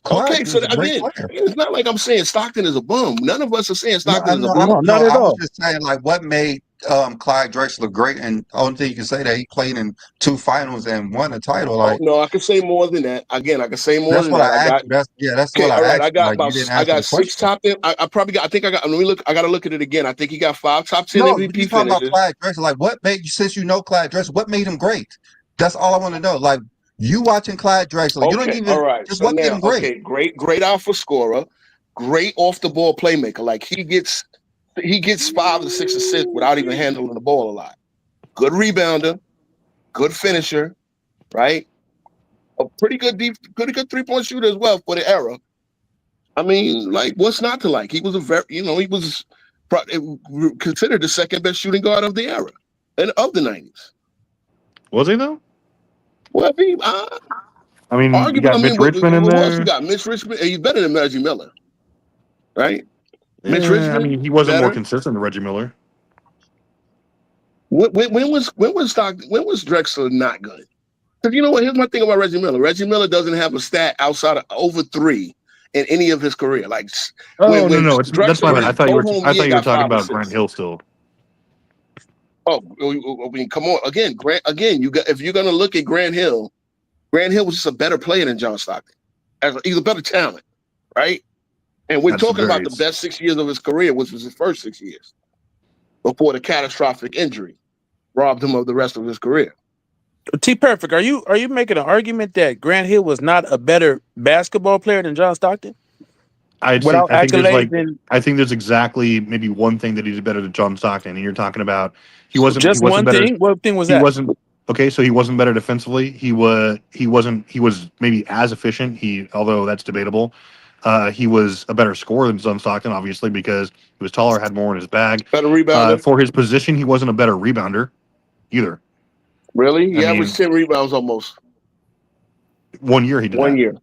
Clyde Okay, so is a great again, player. it's not like I'm saying Stockton is a bum. None of us are saying No, Stockton is a no, bum. not at I was all. just saying, like, what made Clyde Drexler great, and only thing you can say that he played in 2 finals and won a title. Oh Like, no, I can say more than that. Again, I can say more that's than what that. I I asked got you. That's what okay. All I right, asked you. Like, you didn't I answer the got 6 question. top 10. I probably got. I think I got. Let me look. I got to look at it again. I think he got 5 top 10 No, but MVP you talking about finishes. Clyde Drexler. Like, what made you, since you know Clyde Drexler, what made him great? That's all I want to know. Like, you watching Clyde Drexler, you don't Okay, all even, right. just So what made now, him great? okay, great alpha scorer, great off the ball playmaker. Like he gets 5 to 6 assists without even handling the ball a lot. Good rebounder, good finisher, right? A pretty good 3-point shooter as well for the era. I mean, like, what's not to like? He was he was considered the second best shooting guard of the era and of the 90s. was he though? Well, I mean, I mean, you arguable. I got mean, Mitch Richmond in who else you there. got? Mitch Richmond. He's better than Reggie Miller, right? Mitch I Richmond mean, he wasn't more better. consistent than Reggie Miller. When was Drexler not good? Because you know what? Here's my thing about Reggie Miller. Reggie Miller doesn't have a stat outside of over 3 in any of his career. Like Oh when no, that's my Drexler bad. his go home I thought year you were got talking 5 about Grant assists. Hill still. Oh, I mean, come on. Again, Grant. Again, if you're gonna look at Grant Hill was just a better player than John Stockton. He's a better talent, right? And we're That's talking about very. the best 6 years of his career, which was his first 6 years before the catastrophic injury robbed him of the rest of his career. T Perfect, are you making an argument that Grant Hill was not a better basketball player than John Stockton without I think there's accolades like and I think there's exactly maybe one thing that he did better than John Stockton, and you're talking about he just wasn't one better. thing? What thing was He that? wasn't okay. So he wasn't better defensively. He was maybe as efficient. Although that's debatable. He was a better scorer than John Stockton, obviously, because he was taller, had more in his bag. Better rebounder. For his position, he wasn't a better rebounder either. Really? I He averaged mean, 10 rebounds almost 1 year he did 1 that. year.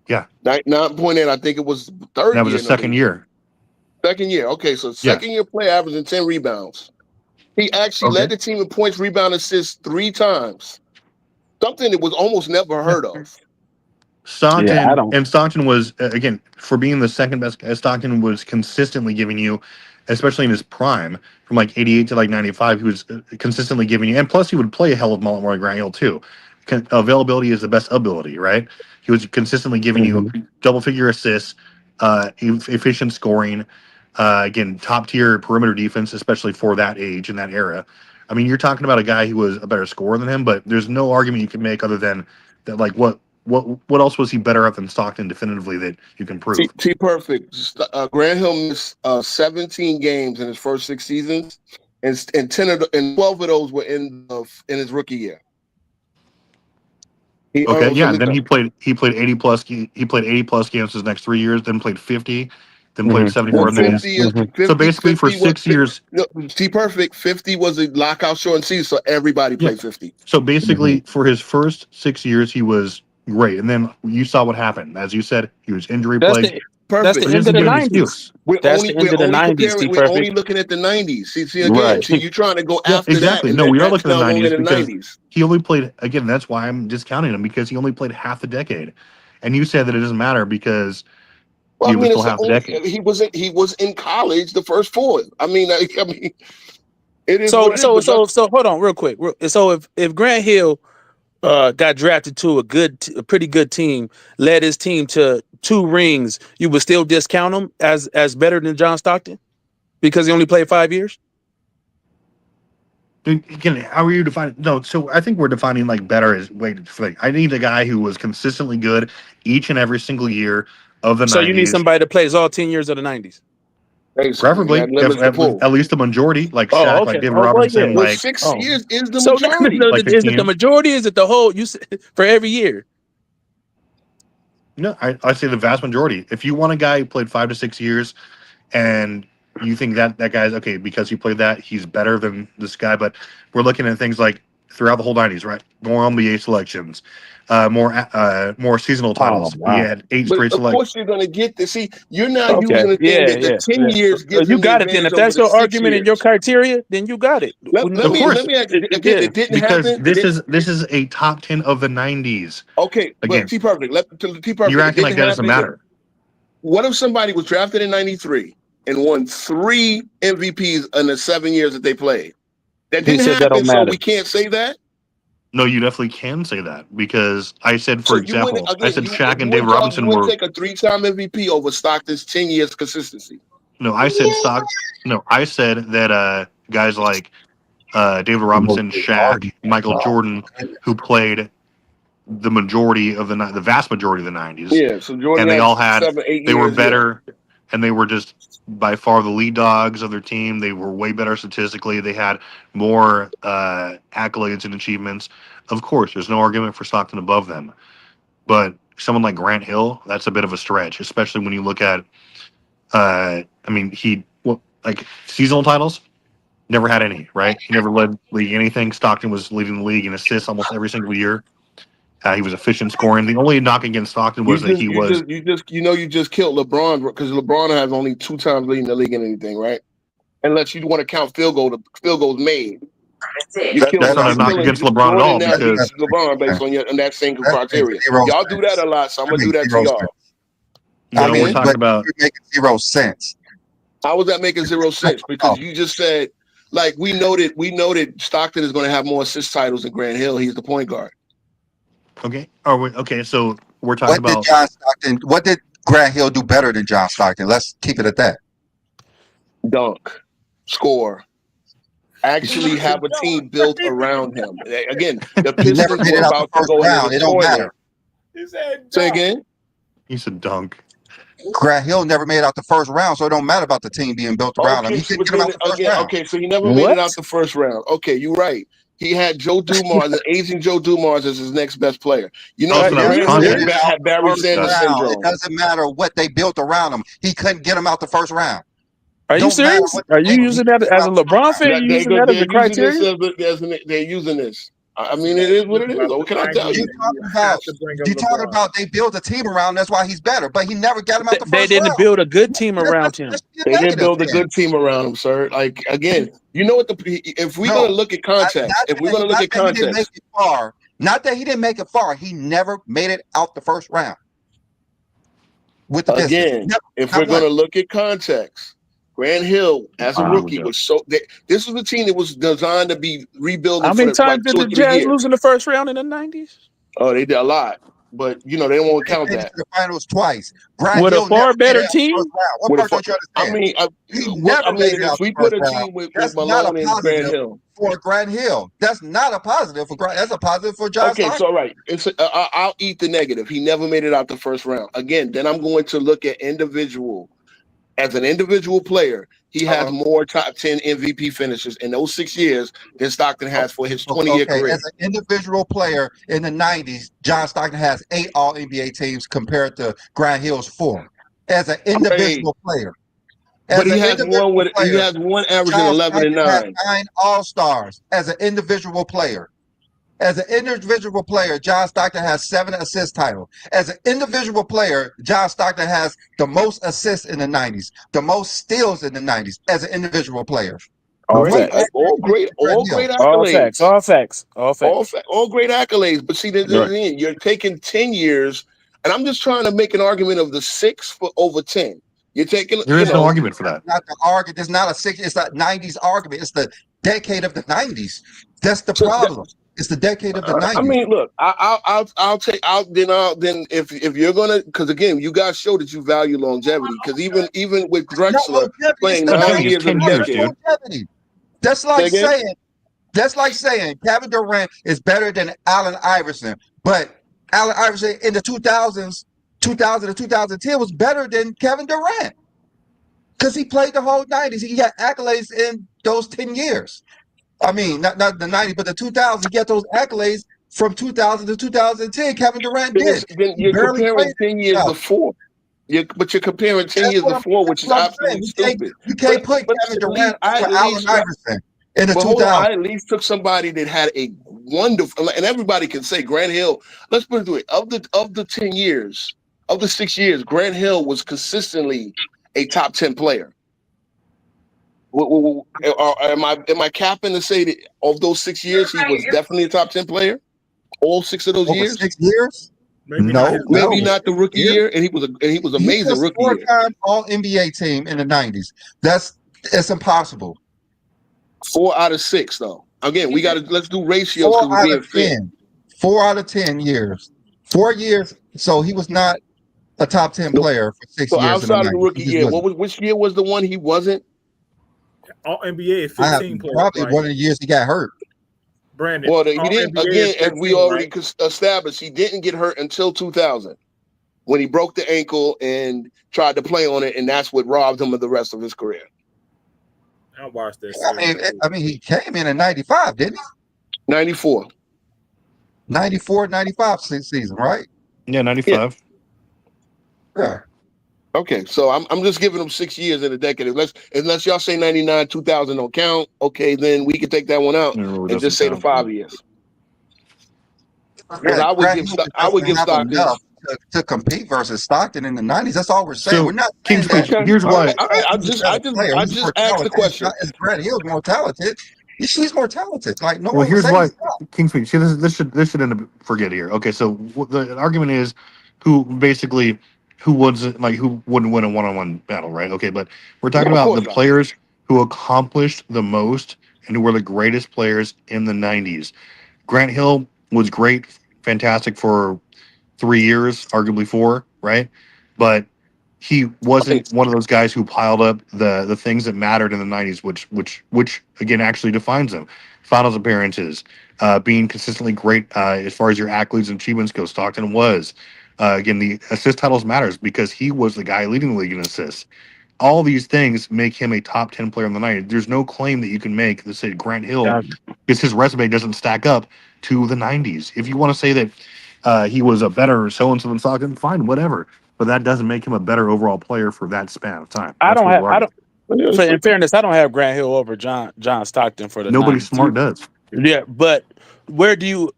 Yeah. 9.8. I think it was And third that was year his in the second league. year. Second year. Okay, so Yeah. second year player averaging 10 rebounds. He actually Okay. led the team in points, rebound, assists 3 times. Something that was almost never heard of. Yeah, I don't. Stockton was again, for being the second best guy, Stockton was consistently giving you, especially in his prime, from like 88 to like 95, he was consistently giving you, and plus he would play a hell of a lot more than Grant Hill too. Availability is the best ability, right? He was consistently giving you double figure assists, efficient scoring, again, top tier perimeter defense, especially for that age and that era. I mean, you're talking about a guy who was a better scorer than him, but there's no argument you can make other than that. Like, what else was he better at than Stockton definitively that you can prove? T perfect. Grant Hill missed 17 games in his first 6 seasons, and 12 of those were in his rookie year. Okay, yeah. Then he played 80 plus. He played 80 plus games his next 3 years. Then played 50. Then played 74. And then 50 is 50, so basically for 6 years. T perfect. 50 was a lockout short season, so everybody played 50. So basically, for his first 6 years, he was great, and then you saw what happened. As you said, he was injury plagued. That's the end of the 90s. That's the end of the 90s. We're only looking at the 90s. See again. Right. So you're trying to go Yeah, after exactly. that. No, we are that's looking at the now only 90s the because 90s. he only played, again, that's why I'm discounting him, because he only played half the decade. And you said that it doesn't matter because Well, he I was mean, still half the decade. he was in college the first 4. I mean, it is So what it is. so hold on real quick. So if Grant Hill got drafted to a pretty good team, led his team to 2 rings, you would still discount him as better than John Stockton because he only played 5 years? Again, how are you defining? No, so I think we're defining like better as I need a guy who was consistently good each and every single year of the 90s. So you need somebody that plays all 10 years of the 90s. Preferably, at least the majority, like Shaq, like David Robinson, well, like 6 years is the majority. Like is it the majority? Is it the whole? You said for every year? No, I say the vast majority. If you want a guy who played 5 to 6 years, and you think that guy's okay because he played that, he's better than this guy. But we're looking at things like throughout the whole 90s, right? More NBA selections, more seasonal titles. wow. He had 8 straight Of selections. course, you're going to get this. See, you're not using the thing that the 10 years gives you him got the it then. If advantage that's over your the 6 argument and years. your criteria, then you got it. Let me ask you, again, it didn't because happen. this is a top 10 of the 90s. Okay, Again, but T perfect. you're acting like that doesn't matter. What if somebody was drafted in '93 and won 3 MVPs in the 7 years that they played? That didn't happen, so we can't say that. No, you definitely can say that because I said, for example, I said Shaq and David Robinson would were take a 3-time MVP over Stockton's 10 years consistency. No, I said I said that guys like David Robinson, Shaq, Michael Jordan, who played the vast majority of the 90s. Yeah, so Jordan, and they all had 7, 8 they years, were better, and they were just by far the lead dogs of their team. They were way better statistically. They had more accolades and achievements. Of course, there's no argument for Stockton above them, but someone like Grant Hill, that's a bit of a stretch, especially when you look at. I mean, like seasonal titles, never had any, right? He never led league anything. Stockton was leading the league in assists almost every single year. He was efficient scoring. The only knock against Stockton was that you just killed LeBron because LeBron has only 2 times leading the league in anything, right? Unless you want to count field goals made. That's not a knock against LeBron at all because LeBron based on that same criteria. Y'all do that a lot, so I'm gonna do that to y'all. No, we're talking about making 0 sense. How was that making 0 sense? Because you just said, like, we noted Stockton is going to have more assist titles than Grant Hill. He's the point guard. Okay. Okay. So we're talking about John Stockton. What did Grant Hill do better than John Stockton? Let's keep it at that. Dunk, score, actually have a team built around him. Again, the Pistons were about to go into the toilet. Say again. He said dunk. Grant Hill never made out the first round, so it don't matter about the team being built around him. He didn't get him out the first round. Okay, so he never made it out the first round. Okay, you're right. He had Joe Dumars, the aging Joe Dumars, as his next best player. You know, had Barry Sanders syndrome. It doesn't matter what they built around him. He couldn't get him out the first round. Are you serious? Are you using that as a LeBron fan? Are you using that as a criteria? They're using this. I See, mean, it is what it is. about What the can I tell 90s, You you? and talking you about have to bring you up talking LeBron. about they build a team around. That's why he's better, but he never got him out the They first didn't round. build a good team around Let's him. be a They didn't negative build a then. good team around him, sir. Like again, you know what if we're gonna No, look at not, context, not if we're that gonna look not at that he didn't make context, it far. Not that he didn't make it far. He never made it out the first round with the Pistons. again, Never, if we're not gonna once. look at context, Grant Hill as a Here we rookie go. was so. This was a team that was designed to be rebuilding How for many like times did 2 or the 3 Jazz years. lose in the first round in the 90s? Oh, they did a lot, but they won't They count made it that. to the finals twice. Grant With a Hill never far made it better out the first team? round. What With a, part fu- don't you I understand? mean, He what I never mean, made it if out the we put first a round. team with That's not a Malone and Grant positive Hill. for Grant Hill. That's not a positive for Grant. That's a positive for John Okay, Stockton. so all right, I'll eat the negative. He never made it out the first round. Again, then I'm going to look at individual. As an individual player, he has Uh-huh. more top 10 MVP finishes in those 6 years than Stockton has for his 20-year Okay, career. as an individual player in the 90s, John Stockton has 8 All NBA teams compared to Grant Hill's 4. As an Great. individual player, But as an individual he player, has one averaging John 11 and Stockton has 9. 9 All Stars. As an individual player, John Stockton has 7 assist titles. As an individual player, John Stockton has the most assists in the 90s, the most steals in the 90s. As an individual player, All what Great. facts. accuracy did Grant All Hill? great All facts. accolades. All facts. All facts. All great accolades. But see, Right. you're taking 10 years, and I'm just trying to make an argument of the 6 for over 10. You're taking, There is no argument for that. Not the argument. It's not a six. It's a '90s argument. It's the decade of the '90s. That's the so problem. It's the decade of the I '90s. mean, look, I'll take out then if you're gonna, because again, you guys show that you value longevity. Because even with It's not Drexler longevity. It's playing the I'm telling 9 you, it's '90s. years of 10 the years, That's decade. dude. longevity. That's Say like again. saying. That's like saying Kevin Durant is better than Allen Iverson, but Allen Iverson in the 2000s, 2000 to 2010 was better than Kevin Durant because he played the whole '90s. He had accolades in those 10 years. I mean, not the '90s, but the 2000s. He got those accolades from 2000 to 2010. Kevin Durant did. Then He you're barely played comparing in 10 years 2000. before. But you're comparing 10 That's years what I'm. before, which That's is what I'm saying. absolutely stupid. We can't put But Kevin at least Durant over Allen Iverson in the but hold on, 2000s. I at least took somebody that had a wonderful, and everybody can say Grant Hill. Let's put it this way: of the 10 years, of the 6 years, Grant Hill was consistently a top 10 player. Am I capping to say that of those 6 years, he was definitely a top 10 player? All 6 of those Over years? 6 years? Maybe not his No, rookie Maybe no. not the year. rookie Years? year, and he was He amazing was rookie year. 4-time All NBA team in the '90s. It's impossible. 4 out of 6, though. Again, let's do ratios Four because we're out of being fair. 10. 4 out of 10 years. 4 years. So he was not a top 10 So, player for six so years in the outside of the '90s. He rookie just year, wasn't. which year was the one he wasn't? All NBA is I have 15 players, probably right? one of the years he got hurt. Brandon, Well, he all didn't. NBA is Again, as we 15, already right? established, he didn't get hurt until 2000 when he broke the ankle and tried to play on it, and that's what robbed him of the rest of his career. I watched that I mean, series. I mean, he came in '95, didn't he? 94. 94, 95 season, right? Yeah, Yeah. 95. Yeah. Okay, so I'm just giving him 6 years in a decade. Unless y'all say 99, 2000 don't count, okay, then we can take that one out It and doesn't just say the count. 5 years. Because Yeah, I would Grant give Hill I just would didn't give have Stockton. enough to compete versus Stockton in the '90s. That's all we're saying. We're So, not King saying that Speech, Okay, here's all why. right. I he's a just better I just player. I He's more just asked the talented. question. Is Grant Hill more talented? He's more talented. Like no Well, one was here's saying why. he's not. King Speech. See, this should end up forget here. Okay, so the argument is who basically who wasn't like who wouldn't win a one-on-one battle, right? Okay, but we're No, talking of about the course not. players who accomplished the most and who were the greatest players in the '90s. Grant Hill was great, fantastic for 3 years, arguably four, right? But he Okay, wasn't one of those guys who piled up the things that mattered in the '90s, which again actually defines him. Finals appearances, being consistently great as far as your accolades and achievements go. Stockton was. Again, the assist titles matters because he was the guy leading the league in assists. All these things make him a top 10 player in the night. There's no claim that you can make that say Grant Hill, Gotcha. because his resume doesn't stack up to the '90s. If you want to say that he was a better so and so than Stockton, fine, whatever. But that doesn't make him a better overall player for that span of time. I That's don't what have. we're I arguing. don't. In fairness, I don't have Grant Hill over John Stockton for the Nobody '90s. smart does. Yeah, but where do you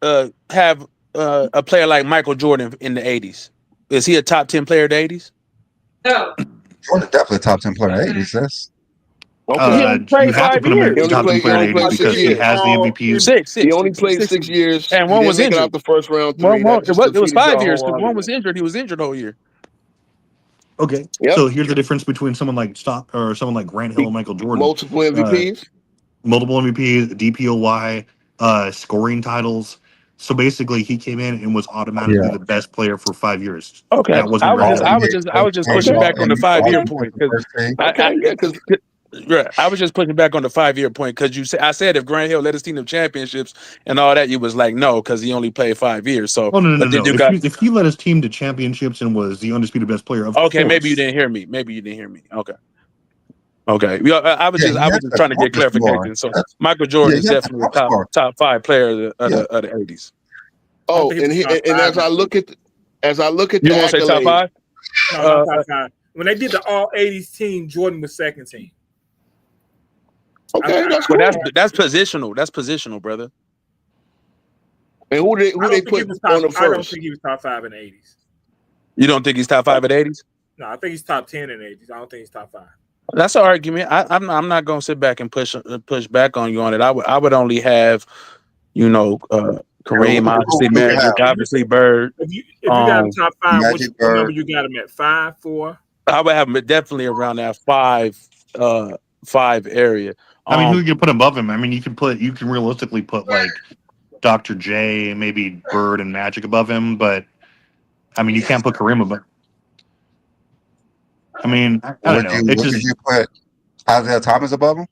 have a player like Michael Jordan in the 80s? Is he a top 10 player of the 80s? Jordan definitely a top 10 player in the 80s. That's Okay. He only You played have to 5 put him in He years. only top 10 played. He player in only the 80s played I think 6 because he he was years. has the all MVPs. He Six, only played 6 years. years. And He one didn't was make it out injured. the first round One, three. That just it was defeated your 5 years whole because one was argument. injured. He was injured the whole year. Okay, Yep. so here's the difference between someone like someone like Grant Hill and Michael Jordan. Multiple Uh, MVPs. multiple MVPs, DPOY, scoring titles. So basically, he came in and was automatically yeah. the best player for 5 years. Okay, That wasn't Grant All Hill. I NBA was just first pushing Okay. all back on the NBA, all 5 year defensive point because first team. Okay. Yeah. Because I was just pushing back on the 5 year point because I said if Grant Hill led his team to championships and all that, you was like no because he only played 5 years. So, Oh no, no, but then no, no! you If got he led his team to championships and was the undisputed best player, of okay. Maybe you course. didn't hear me. Okay. Yeah, Yeah, I he was has just to trying to get accomplish more. clarification. So That's, Michael yeah, Jordan is he has to definitely a accomplish more. top 5 player Yeah. of the 80s. I don't oh, think he was top and five. as I look at You the want to say top accolades, 5? No, not top five. When they did the all 80s team, Jordan was second team. okay, that's Well, cool. that's positional. That's positional, brother. And who I they don't think he put was on top. the I don't first? think he was top five in the 80s. You don't think he's top 5 at 80s? No, I think he's top 10 in the 80s. I don't think he's top five. That's an argument. I'm not going to sit back and push back on you on it. I would only have, Kareem, obviously Who you have? Magic, obviously Bird. If you got him top five, what Magic number Bird. you got him at? 5, 4? I would have him definitely around that 5 area. I mean, who you can put above him? I mean, you can realistically put like Dr. J, maybe Bird and Magic above him, but I mean, you can't put Kareem above. I mean, I don't know. It's Would just you put Isaiah Thomas above him?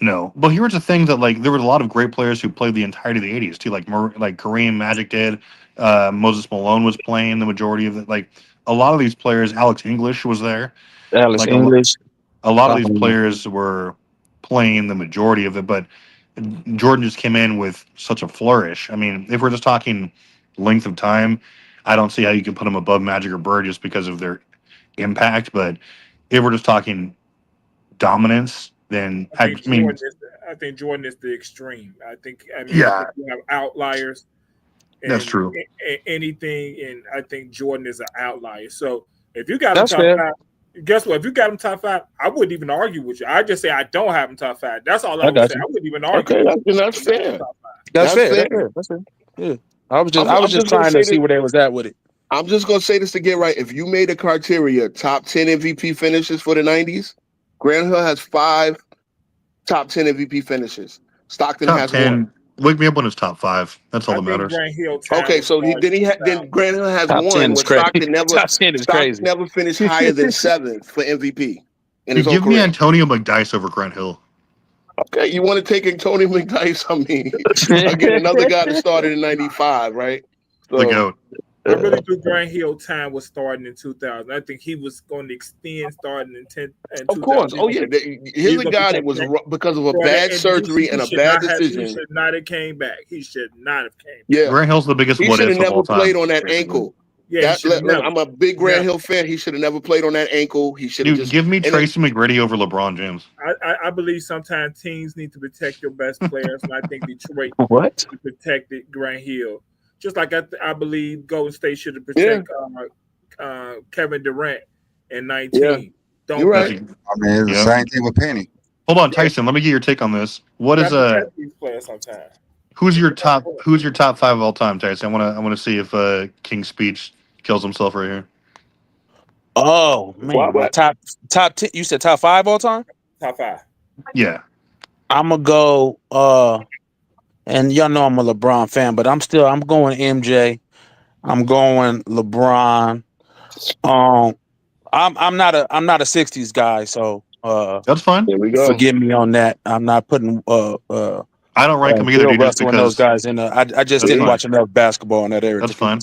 no. But here's the thing that like there were a lot of great players who played the entirety of the '80s too. Like Kareem, Magic did. Moses Malone was playing the majority of it. Like a lot of these players, Alex English was there. Alex Like English. a lot of these Um, players were playing the majority of it, but Jordan just came in with such a flourish. I mean, if we're just talking length of time, I don't see how you can put him above Magic or Bird just because of their impact. But if we're just talking dominance, then I mean, I think Jordan is the extreme. I yeah, think you have outliers that's and true. anything, and I think Jordan is an outlier. So if you got him That's top fair. five, guess what? If you got him top five, I wouldn't even argue with you. I just say I don't have him top five. That's all I I would got say. you. I wouldn't even argue. Okay, that's fair. That's That's fair. fair. That's fair. Yeah. I was I'm just just gonna trying say to see this. where they was at with it. I'm just gonna say this to get right. If you made a criteria top 10 MVP finishes for the 90s, Grant Hill has 5 top 10 MVP finishes. Stockton Top has 10. 1. Wake me up when it's top 5. That's all I that think matters. Grant Hill. Okay, so then Grant Hill has Top 10 1 is where crazy. Top 10 is Stockton crazy. never finished higher than 7th for MVP in his Dude, whole give me career. Antonio McDyess over Grant Hill. Okay, you want to take Tony McDyess? I mean, again, another guy that started in '95, right? The So GOAT. I really do. Grant Hill time was starting in 2000. I think he was going to extend starting in of course, 2000. oh yeah, here's a guy that was because of a bad surgery and a bad decision. He should not have came back. He should not have came back. Yeah, Grant Hill's the biggest he what should if have of all never played time. on that basically. ankle. Yeah, I'm a big Grant Hill fan. He should have never played on that ankle. He should have Dude, just give me and Tracy McGrady over LeBron James. I believe sometimes teams need to protect your best players, and I think Detroit What? protected Grant Hill. Just like I believe Golden State should have protected Kevin Durant in 19. Yeah. Don't You're right. I mean, it's the same thing with Penny. Hold on, Tyson. Let me get your take on this. What is these players sometimes? who's your top 5 of all time, Tyson? I want to see if King's Speech kills himself right here. Oh man, my top 10. You said top 5 all time? Top 5. Yeah. I'm gonna go. And y'all know I'm a LeBron fan, but I'm going MJ. I'm going LeBron. I'm not a 60s guy, so that's fine. There we go. Forgive me on that. I'm not putting I don't rank him either, Bill dude, just Russell and those because guys in. I just that's didn't fine. watch enough basketball in that era. That's fine.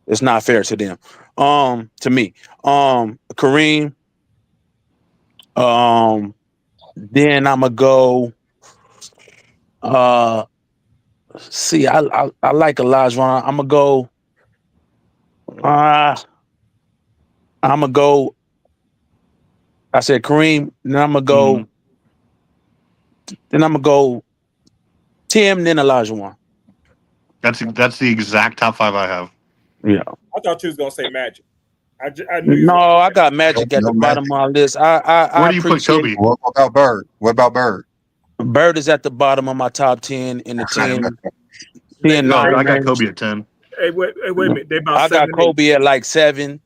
It's not fair to them. To me, Kareem. Then I'm gonna go. See, I like Elijah. I'm gonna go. I'm gonna go. I said Kareem. Then I'm gonna go. Mhm. Then I'm gonna go. Tim. Then Elijah. That's the exact top 5 I have. Yeah. I thought you was gonna say Magic. I knew you was No, gonna I got No, Magic at no the bottom Magic. of my list. I Where do you put appreciate Kobe? What about Bird? What about Bird? Bird is at the bottom of my top 10 in the 10, say. 10 No, They, 9 I got range. Kobe at 10. wait a minute. They about I got 7 8. Kobe at like 7,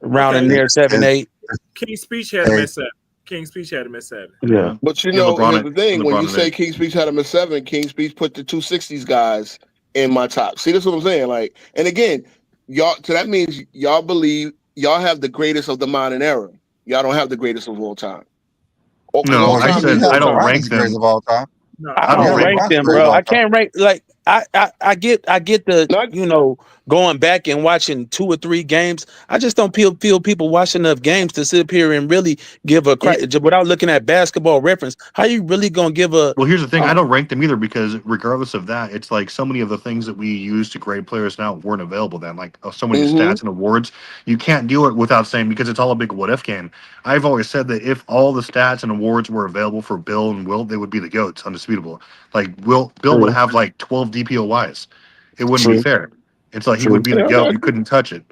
around in Okay. there, 7, His, 8. King's Speech had him hey, at 7. King's Speech had him at 7. Yeah. But You have here's LeBron the thing: when you at say 8. King Speech had him at 7, King Speech put the 260s guys in my top. See, that's what I'm saying. Like, and again, y'all. So that means y'all believe y'all have the greatest of the modern era. Y'all don't have the greatest of all time. Because No, all well, I time we is said have I all don't time. LeBron as rank the greatest them. of all time. No, I I We don't have don't rank. rank LeBron as the them, greatest bro. of I all time. can't rank like I get the Not going back and watching 2 or 3 games. I just don't feel people watching enough games to sit up here and really give a cry without looking at basketball reference. How you really gonna give a Well, here's the thing. I uh, don't rank them either because regardless of that, it's like so many of the things that we use to grade players now weren't available then. Like so many mm-hmm. stats and awards, you can't do it without saying because it's all a big what if game. I've always said that if all the stats and awards were available for Bill and Wilt, they would be the goats, undisputable. Like Bill would true, have like 12 DPOYs. It wouldn't be true, fair. It's like he would true. be the Yeah, I goat. got You you. couldn't touch it.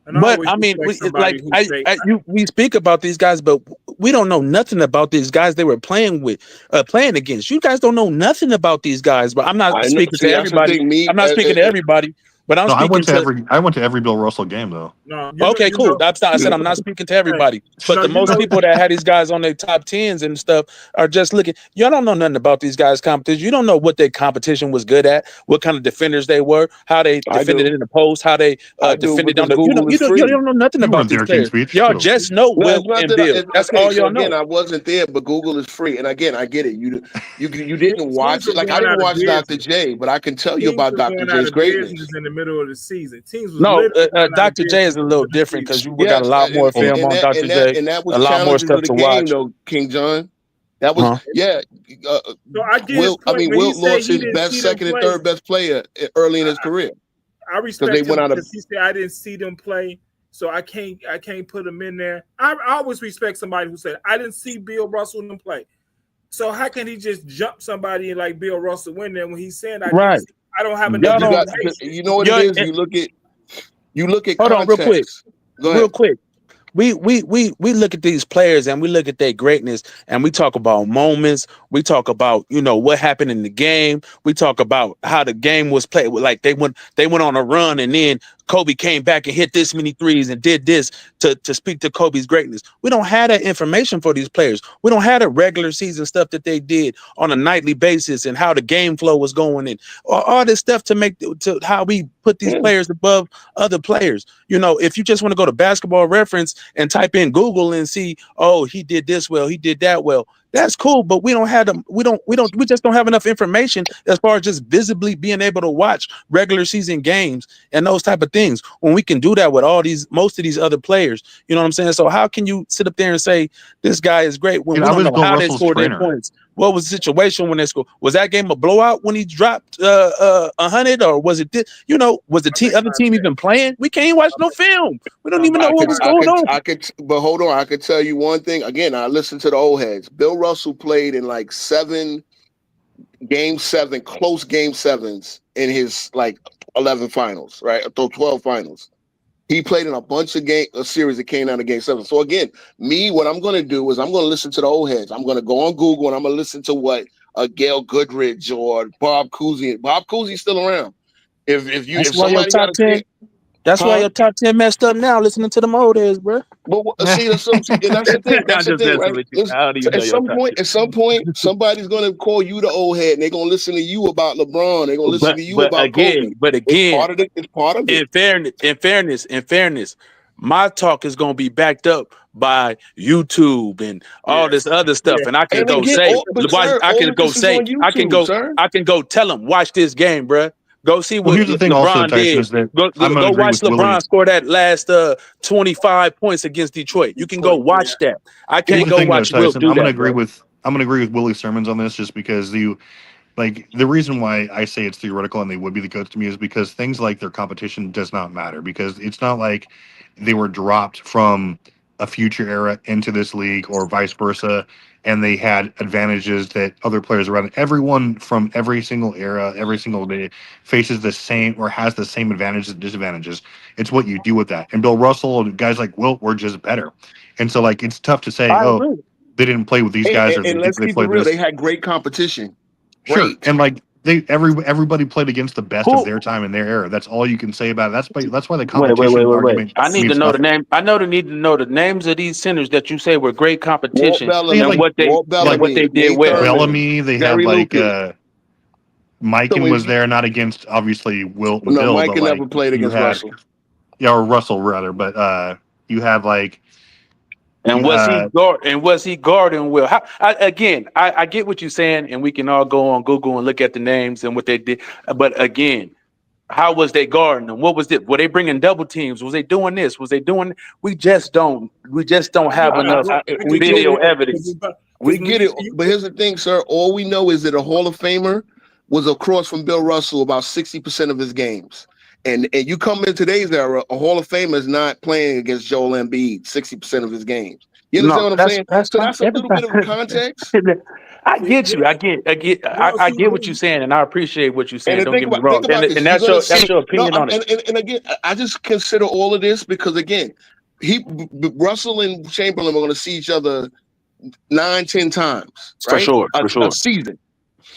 and I But always I mean, respect somebody like who say, we speak about these guys, but we don't know nothing about these guys they were playing with, playing against. You guys don't know nothing about these guys. But I'm not I know. speaking to See, that's the everybody. thing. Me, I'm not speaking to everybody, but I'm No, speaking to. I went to every Bill Russell game though. no, Okay, cool. I said yeah. I'm not speaking to hey, everybody, but no, the you most know, people that had these guys on their top 10s and stuff are just looking. Y'all don't know nothing about these guys' competition. You don't know what their competition was good at, what kind of defenders they were, how they I defended do. it in the post, how they I do defended on because the. You know, Google you is don't, you free. don't know nothing You about weren't these there, King's players. Speech. Y'all Shut up. just know No, it's Wilt not and that. Bill. That's Okay, all so y'all again, know. I wasn't there, but Google is free. And again, I get it. You didn't teams watch it. were Like I going didn't out of watch Dr. business. J, but I can tell you Teams about were Dr. going out J's of business greatness. in the middle of the season. Teams was No, literally going out of Dr. J is business a in the little middle of the different season. because we got a Yes, lot more film on Dr. J, and that was a lot more challenges stuff of the to game, watch. though, King John. That was Huh? yeah. Uh, So I get his point, man. He Wilt said lost he his didn't best, see them second, and play. third best player early in his I, career I because they respect him went out of. because he said I didn't see them play, so I can't put him in there. I always respect somebody who said I didn't see Bill Russell in them play. So how can he just jump somebody like Bill Russell in there when he's saying I didn't Right. see? I don't have Because Y'all enough you got, don't. information. you know what it Y'all, is. You look at hold on, real quick. context. Go Real ahead. quick. We look at these players and we look at their greatness and we talk about moments. We talk about what happened in the game. We talk about how the game was played. Like they went on a run and then Kobe came back and hit this many threes and did this to speak to Kobe's greatness. We don't have that information for these players. We don't have the regular season stuff that they did on a nightly basis and how the game flow was going and all this stuff to how we put these Yeah. players above other players. If you just want to go to basketball reference and type in Google and see, oh, he did this well, he did that well. That's cool, but we don't have them. We just don't have enough information as far as just visibly being able to watch regular season games and those type of things. When we can do that with most of these other players, you know what I'm saying? So how can you sit up there and say this guy is great when we I don't was know Bill how they Russell's scored their trainer. points? What was the situation when they scored? Was that game a blowout when he dropped 100, or was it was the I think other team even playing? We can't watch no film. We don't even know somebody what was going on. But hold on. I could tell you one thing. Again, I listened to the old heads. Bill Russell played in like 7 close game sevens in his like 11 finals, right? Or 12 finals. He played in a bunch of a series that came down to game 7. So again, what I'm going to do is I'm going to listen to the old heads. I'm going to go on Google and I'm going to listen to what Gail Goodrich or Bob Cousy. Bob Cousy's still around. That's If why your somebody got top to say, 10. That's why huh? your top 10 messed up now. Listening to them old heads, bro. But see, and that's the thing. That's I'm the just thing, messing right? with you. Listen, I don't even know your top 10. at some point, somebody's gonna call you the old head, and they're gonna listen to you about LeBron. They're gonna listen But to you but about Kobe. again, but It's again, part of it. It's part of it. in fairness, my talk is gonna be backed up by YouTube and all yes, this other yeah. stuff, and I can And go again, say, but sir, all of this is on YouTube, sir. I can go tell them, watch this game, bruh. Go see Well, what here's the thing also, LeBron Tyson, did. is that Go, I'm go, gonna go agree watch with Willie. LeBron score that last 25 points against Detroit. You can go Yeah. watch that. I Here's can't the go thing though, watch Wilt Tyson. do that, bro. I'm gonna agree with Willie's sermons on this just because the reason why I say it's theoretical and they would be the goats to me is because things like their competition does not matter because it's not like they were dropped from a future era into this league or vice versa, and they had advantages that other players around. Everyone from every single era, every single day faces the same or has the same advantages and disadvantages. It's what you do with that. And Bill Russell and guys like Wilt were just better. And so like it's tough to say, I oh, agree. they didn't play with these And, guys and, or and let's they keep it played real. this. They had great competition. Sure. Great. And like everybody played against the best of Who? their time in their era. That's all you can say about it. That's why the Wait. competition argument I need to means know the nothing. name. I need to know the names of these centers that you say were great Walt competition They had and Bellamy, like Walt what they Bellamy, did Nate well. Thurman, Bellamy, they had Gary like Lucas. So Mikan if was you, there, not against obviously Wilt and no, Bill, Mike but never like played you against had Russell. or Russell rather, but you had like And you had was he guarding well? I get what you're saying, and we can all go on Google and look at the names and what they did. But again, how was they guarding them? What was it? Were they bringing double teams? Was they doing this? Was they doing? We just don't have Nah, enough bro, We because get video it. evidence. We when get it. you But here's the thing, sir. All we know is that a Hall of Famer was across from Bill Russell about 60% of his games. And you come in today's era, a Hall of Famer is not playing against Joel Embiid 60% of his games. You understand No, what I'm saying? that's So fine. that's a little bit of context. I see, get you. no, I see, get what you're saying, and I appreciate what you're And saying. then Don't get me wrong. think about And this. You're gonna that's see your no, opinion on it. and again, I just consider all of this because again, Russell and Chamberlain are gonna see each other 9, 10 times, For right? sure, A season.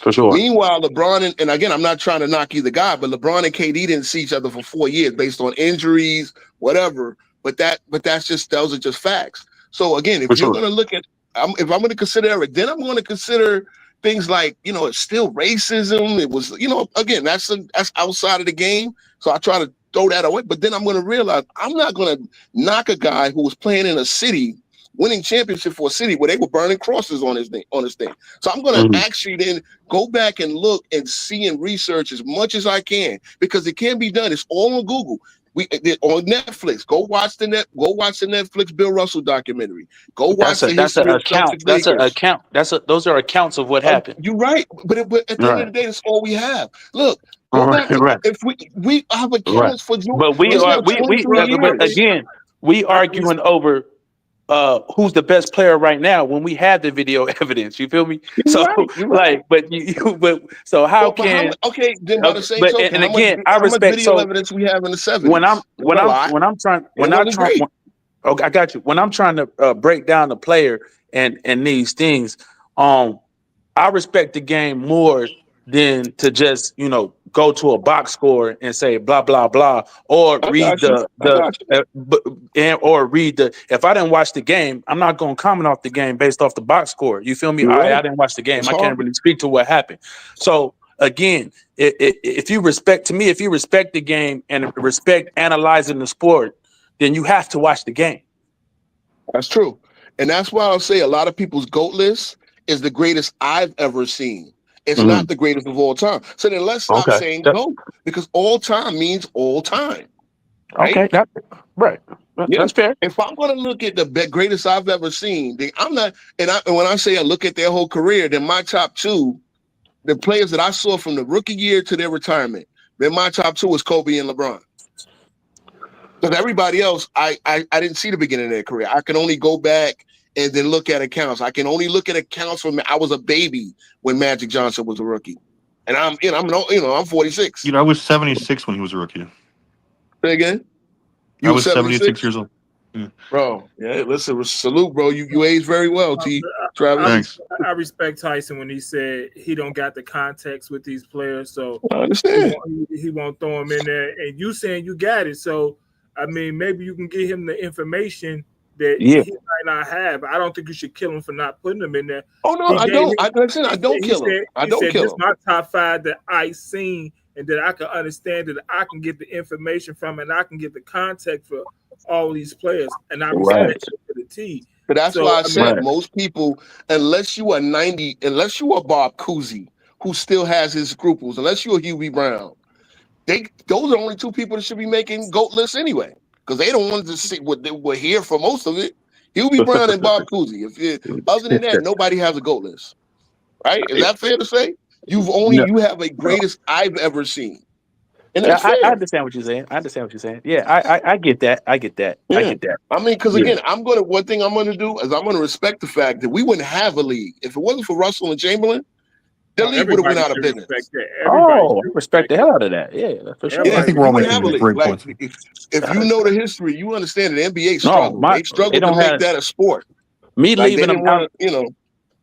for sure. Meanwhile, LeBron and again, I'm not trying to knock either guy, but LeBron and KD didn't see each other for 4 years based on injuries, whatever. But those are just facts. So again, For if you're sure. going to look at, if I'm going to consider Eric, then I'm going to consider things like it's still racism. It was again that's outside of the game. So I try to throw that away. But then I'm going to realize I'm not going to knock a guy who was playing in a city, winning championship for a city where they were burning crosses on his thing. So I'm going to Mhm. actually then go back and look and see and research as much as I can because it can be done. It's all on Google. On Netflix. Go watch the Netflix Bill Russell documentary. Go watch the That's history an of account. Celtics That's an Lakers. account. Those are accounts of what happened. You're right, but at the end of the Right. day, that's all we have. Look, go back Right. to Right. if we have Right. accounts for But it's now I 23 but years. again, we I, arguing over who's the best player right now when we have the video evidence. You feel me? You're So right. You're right. like, but so how But how can much? Okay, then by the okay, same but token, and again, I how much respect. video So evidence we have in the when I'm 70s? when A I'm lot. when I'm trying It when I wasn't try great. okay, I got you. When I'm trying to break down the player and these things, I respect the game more than to just go to a box score and say blah blah blah or I read got you. I got you. or read the. If I didn't watch the game, I'm not going to comment off the game based off the box score. You feel me? You're I right. didn't watch the game. It's I can't hard. really speak to what happened. So again, if you respect the game and respect analyzing the sport, then you have to watch the game. That's true. And that's why I'll say a lot of people's GOAT list is the greatest I've ever seen. It's not the greatest of all time. So then let's stop Okay. saying GOAT because all time means all time, right? Okay. Right. Yeah. That's fair. If I'm going to look at the greatest I've ever seen, then I'm not. And when I say I look at their whole career, then my top two, the players that I saw from the rookie year to their retirement, then my top two is Kobe and LeBron. Because everybody else, I didn't see the beginning of their career. I can only go back and then look at accounts. I can only look at accounts from I was a baby when Magic Johnson was a rookie, and I'm 46. I was 76 when he was a rookie. Say again. I You were was 76 76, years old. Yeah. bro. Yeah, listen, salute, bro. You aged very well, T. Travis. Thanks. I respect Tyson when he said he don't got the context with these players, so I understand. he won't throw them in there. And you saying you got it, so I mean maybe you can give him the information that he might not have. I don't think you should kill him for not putting them in there. Oh no, I don't. I don't kill him. I don't kill this him. my top 5 that I seen and that I can understand that I can get the information from and I can get the context for all these players, and I respect it to the T. But that's why I said most people, unless you are Bob Cousy, who still has his scruples, unless you're Hubie Brown, those are only two people that should be making GOAT lists anyway, because they don't want to see what they were here for most of it. Hubie Brown and Bob Cousy. Other than that, nobody has a GOAT list, right? Is that fair to say? You have a greatest I've ever seen. And Yeah, that's I fair. understand what you're saying. I understand what you're saying. Yeah, I get that. I get that. I Yeah. get that. I mean, because Yeah. again, one thing I'm gonna do is I'm gonna respect the fact that we wouldn't have a league. If it wasn't for Russell and Chamberlain, the No, league would have went everybody out of should respect business. that. Everybody Oh, I should respect respect the that. hell out of that. Yeah, for sure. Yeah, I think Everybody we're we all wouldn't have a making league. great Like points. if you know the history, you understand that NBA No, struggled. They they struggled to don't make have that a sport. me Like they leaving them didn't out. want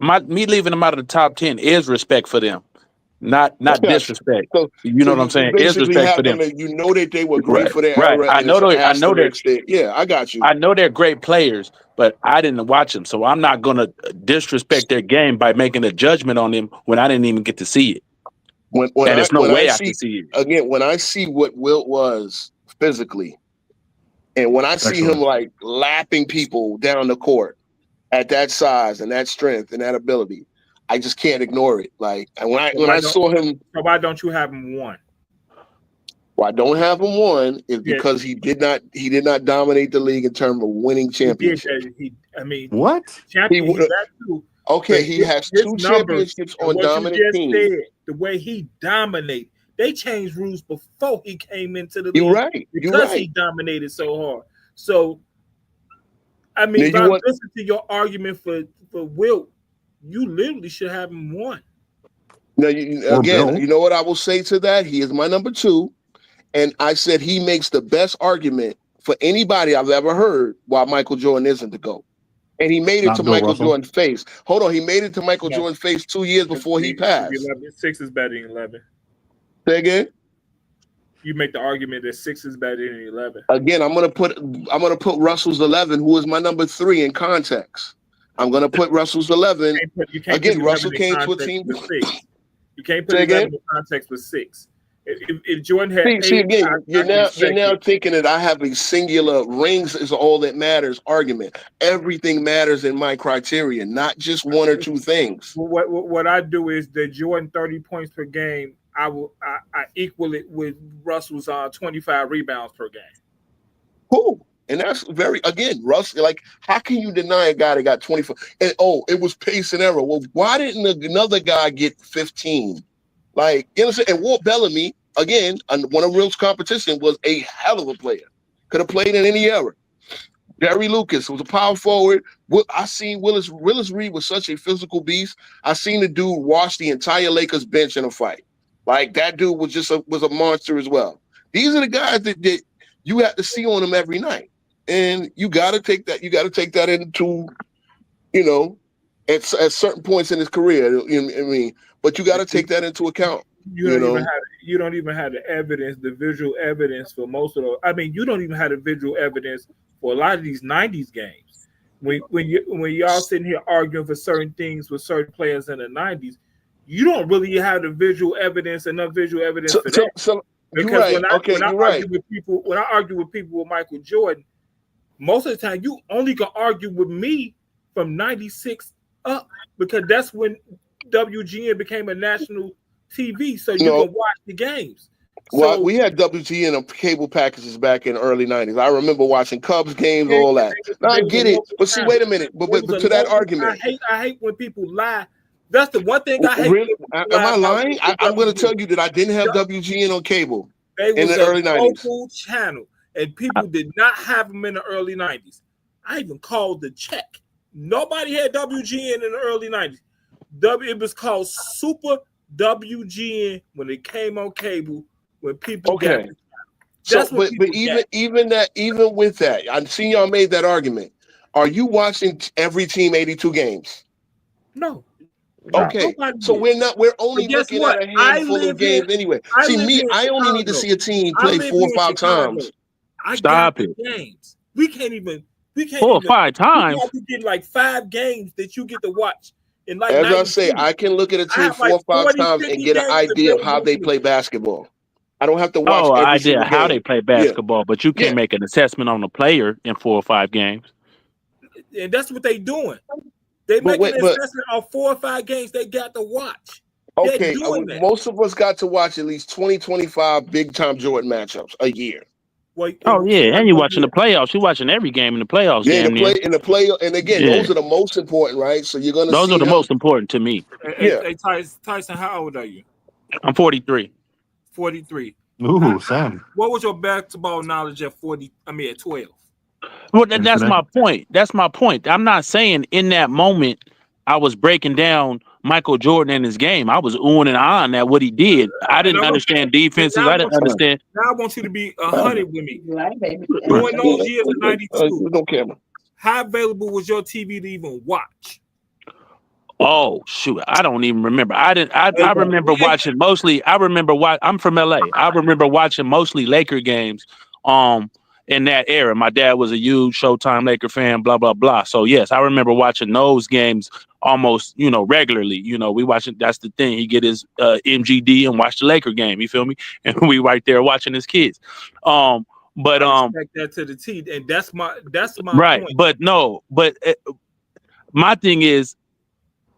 to, Me leaving them out of the top 10 is respect for them, I not got you. disrespect. So, You so know what I'm you saying? Is basically respect for have them them. that you know that they were great Right, for their right. era, and it's an asterisk there. Yeah, I got you. I know they're great players, but I didn't watch them, so I'm not gonna disrespect their game by making a judgment on them when I didn't even get to see it. When And there's no when I way I can see see it. again, when I see what Wilt was physically, and when I see him Excellent. like lapping people down the court at that size and that strength and that ability, I just can't ignore it. Like, and So when I saw him, why don't you have him one? why I don't have him one is Yeah, because he did not dominate the league in terms of winning he did championships. that. I mean, What? champion. He He's would that too. okay. But He has his 2 numbers championships and on what you dominant just teams. said, the way he dominated, they changed rules before he came into the You're league right. You're because he right. dominated so hard. So, I mean, Now if you I want listen to your argument for Wilt, you literally should have him one. now Or again. Bill. You know what I will say to that? He is my number 2, and I said he makes the best argument for anybody I've ever heard why Michael Jordan isn't the GOAT. And he made it to Not Bill Michael Russell. Jordan's face. Hold on, he made it to Michael No, Jordan's face 2 years before he passed. 6 is better than 11. Say again. You make the argument that 6 is better than 11. Again, I'm gonna put Russell's 11, who is my number 3, in context. I'm gonna put Russell's 11. You can't Again, put Russell 11 in came to a context team. with 6. You can't put Say 11 again. in context with 6. If Jordan had 8, See again, I can respect you're now it. thinking that I have a singular rings is all that matters argument. Everything matters in my criteria, not just one or two things. What I do is that Jordan 30 points per game, I equal it with Russell's 25 rebounds per game. Cool. And that's very, again, Russ, like, how can you deny a guy that got 24? And it was pace and error. Well, why didn't another guy get 15? Like, you know what I'm saying? And Walt Bellamy, again, one of Will's competition, was a hell of a player. Could have played in any era. Jerry Lucas was a power forward. I seen Willis Reed was such a physical beast. I seen the dude wash the entire Lakers bench in a fight. Like, that dude was just was a monster as well. These are the guys that you have to see on them every night. And you got to take that. You got to take that into, at certain points in his career. I mean, but you got to take that into account. You don't even have the evidence, the visual evidence for most of those. I mean, you don't even have the visual evidence for a lot of these '90s games. When y'all sitting here arguing for certain things with certain players in the '90s, you don't really have the visual evidence, enough visual evidence for that. So because you're right. when I argue with people with Michael Jordan, most of the time you only can argue with me from '96 up, because that's when WGN became a national TV, so you can watch the games. Well, we had WGN on cable packages back in the early '90s. I remember watching Cubs games, all that. No, I get it, but see, wait a minute. But to that argument, I hate when people lie. That's the one thing I hate. Really? Am I lying? I'm going to tell you that I didn't have WGN on cable in the early '90s. Local channel, and people did not have them in the early '90s. I even called to check. Nobody had WGN in the early '90s. It was called Super WGN when it came on cable. When people got it. So, but even with that, I've seen y'all made that argument. Are you watching every team 82 games? No. Okay, so we're only looking at a handful of games anyway. I only need to see a team play 4 or 5 times. Stop it. Games. We can't 4 or 5 times. You get like 5 games that you get to watch. In like as I say, I can look at a team 4 or 5 times and get an idea of how they play basketball. I don't have to watch every idea how game. they play basketball, but you can't make an assessment on the player in 4 or 5 games. And that's what they're doing. They make an assessment on 4 or 5 games they got to watch. Okay, most of us got to watch at least 20, 25 big-time Jordan matchups a year. Well, and you're watching the playoffs. You're watching every game in the playoffs. Yeah, in the play, and again, those are the most important, right? So you're going to see those are the most important to me. Hey, Tyson, how old are you? I'm 43. 43. Ooh, Sam. What was your basketball knowledge at 40? I mean, at 12. Well, And that's today? my point. That's my point. I'm not saying in that moment I was breaking down Michael Jordan and his game. I was oohing and ahhing at what he did. I And didn't I'm understand and defenses. I didn't understand. now I want you to be 100 with me. During those years of '92, No camera. how available was your TV to even watch? Oh shoot, I don't even remember. I remember watching mostly. I remember I'm from LA. I remember watching mostly Laker games. In that era, my dad was a huge Showtime Laker fan. Blah blah blah. So yes, I remember watching those games almost, regularly. We watching. That's the thing. He get his MGD and watch the Laker game. You feel me? And we right there watching his kids. But I respect that to the T, and that's my right. point. But no. But my thing is,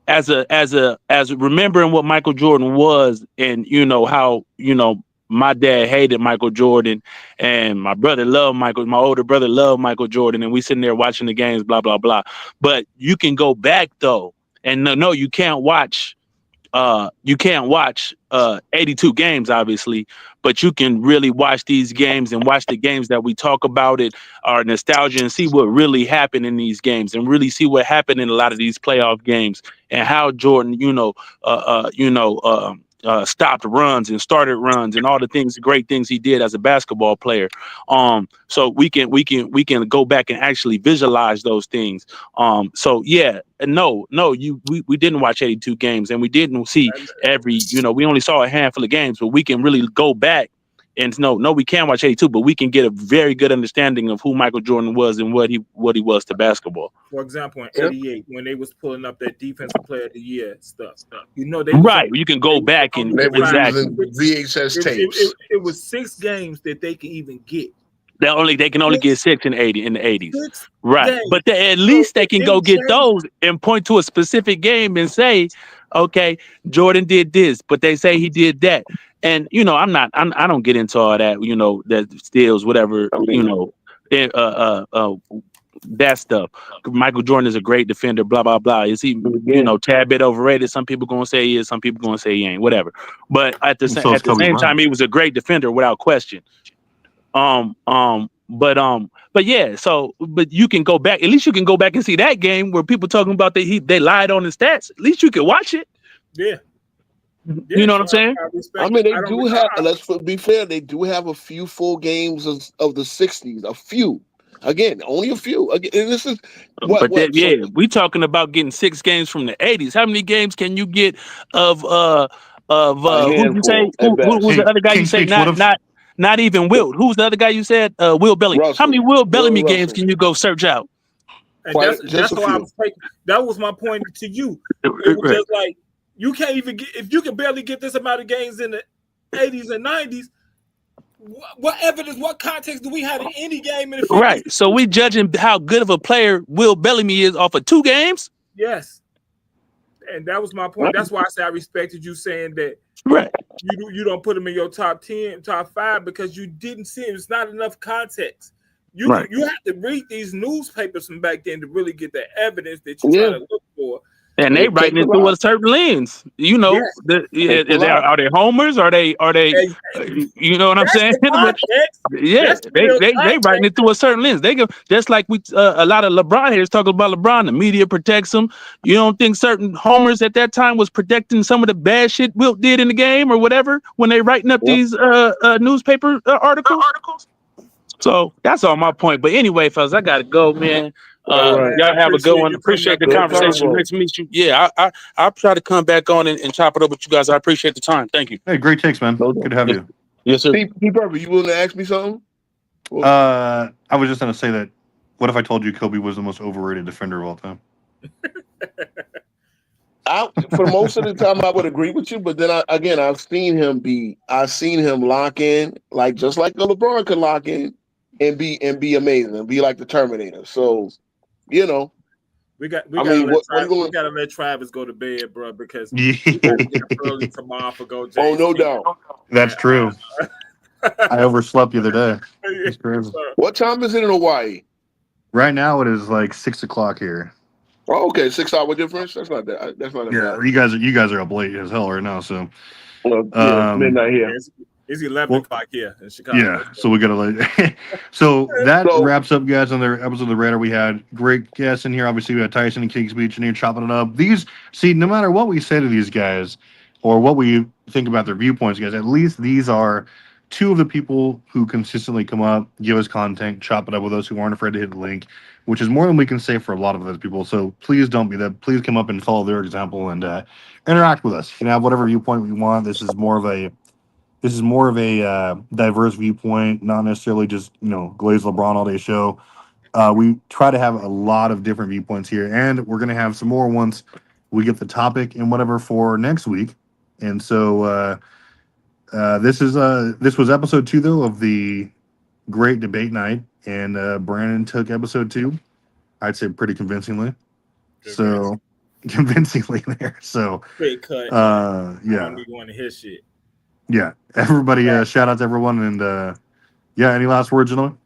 as remembering what Michael Jordan was, and how my dad hated Michael Jordan, and my older brother loved Michael Jordan, and we sitting there watching the games, blah blah blah. But you can go back though, and no, you can't watch. You can't watch 82 games, obviously, but you can really watch these games and watch the games that we talk about it, our nostalgia, and see what really happened in these games, and really see what happened in a lot of these playoff games, and how Jordan, stopped runs and started runs and all the great things he did as a basketball player. So we can go back and actually visualize those things. So yeah, we didn't watch 82 games, and we didn't see every, we only saw a handful of games, but we can really go back and no, we can't watch 82, but we can get a very good understanding of who Michael Jordan was and what he was to basketball. For example, in '88, when they was pulling up that defensive player of the year stuff, they right. You can go back and They were exactly. using VHS tapes. It was 6 games that they could even get. They can only get 6 in the 80s. 6 Right. games. But at least they can go get those and point to a specific game and say, okay, Jordan did this, but they say he did that. And I don't get into all that, that steals, whatever, that stuff. Michael Jordan is a great defender, blah blah blah. Is he, tad bit overrated? Some people gonna say he is, some people gonna say he ain't, whatever. But at the same time, he was a great defender without question. But yeah, but you can go back. At least you can go back and see that game where people talking about that they lied on the stats. At least you can watch it. Yeah. You know what I'm saying? I mean, they do have. Let's be fair. They do have a few full games of the '60s. A few. Again, only a few. Again, this is we talking about getting 6 games from the '80s. How many games can you get of who you say? Who was the other guy you say? Not even Wilt. Who's the other guy you said? Will Bellamy. Russell. How many Will Bellamy Russell. games can you go search out? And that's why I was taking. That was my point to you. It was just like, you can't even get, if you can barely get this amount of games in the '80s and '90s. What evidence, what context do we have in any game in the 50s? Right. So we judging how good of a player Will Bellamy is off of 2 games? Yes. And that was my point. Right. That's why I said I respected you saying that. Right. You don't put him in your top 10, top 5 because you didn't see him. It's not enough context. You have to read these newspapers from back then to really get the evidence that you're trying to look for. And they writing it through a certain lens, are they homers? Are they? You know what I'm saying? Yes, they writing it through a certain lens. They go just like a lot of LeBron haters talking about LeBron. The media protects him. You don't think certain homers at that time was protecting some of the bad shit Wilt did in the game or whatever when they writing up these newspaper articles? So that's all my point. But anyway, fellas, I gotta go, man. Y'all have a good one. Appreciate the conversation. Nice to meet you. Yeah, I'll try to come back on and chop it up with you guys. I appreciate the time. Thank you. Hey, great takes, man. Good to have you. Yes, sir. P-Purple, you willing to ask me something? I was just going to say that, what if I told you Kobe was the most overrated defender of all time? For most of the time, I would agree with you, but then I've seen him lock in, just like LeBron could lock in and be amazing and be like the Terminator. So, we gotta let Travis go to bed, bro, because we gotta get up early tomorrow for go. Oh, no doubt. That's true. I overslept the other day. It's crazy. What time is it in Hawaii? Right now, it is like 6 o'clock here. Oh, okay, 6-hour difference. That's not that. That's not. Yeah, bad. you guys are up late as hell right now. So, midnight here. It's 11 Well, o'clock here in Chicago. yeah, so we gotta let. So that So wraps up, guys. Another episode of the Radar. We had great guests in here. Obviously, we had Tyson and Kings Beach in here chopping it up. These, see, no matter what we say to these guys or what we think about their viewpoints, guys, at least these are two of the people who consistently come up, give us content, chop it up with us, who aren't afraid to hit the link, which is more than we can say for a lot of other people. So please don't be that. Please come up and follow their example and interact with us. You can have whatever viewpoint we want. This is more of a diverse viewpoint, not necessarily just Glaze LeBron all day show. We try to have a lot of different viewpoints here, and we're gonna have some more once we get the topic and whatever for next week. And so this was episode 2 though of the Great Debate Night, and Brandon took episode 2. I'd say pretty convincingly. So convincingly there. So Quick cut. I yeah. don't even want to hear shit. Yeah, everybody, shout out to everyone, and yeah, any last words, gentlemen?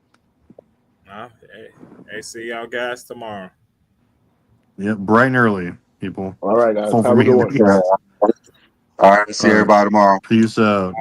Hey, see y'all guys tomorrow. Yeah, bright and early, people. all right, guys, Phone for have a me good at one. least. All right, see All right. everybody tomorrow. Peace out.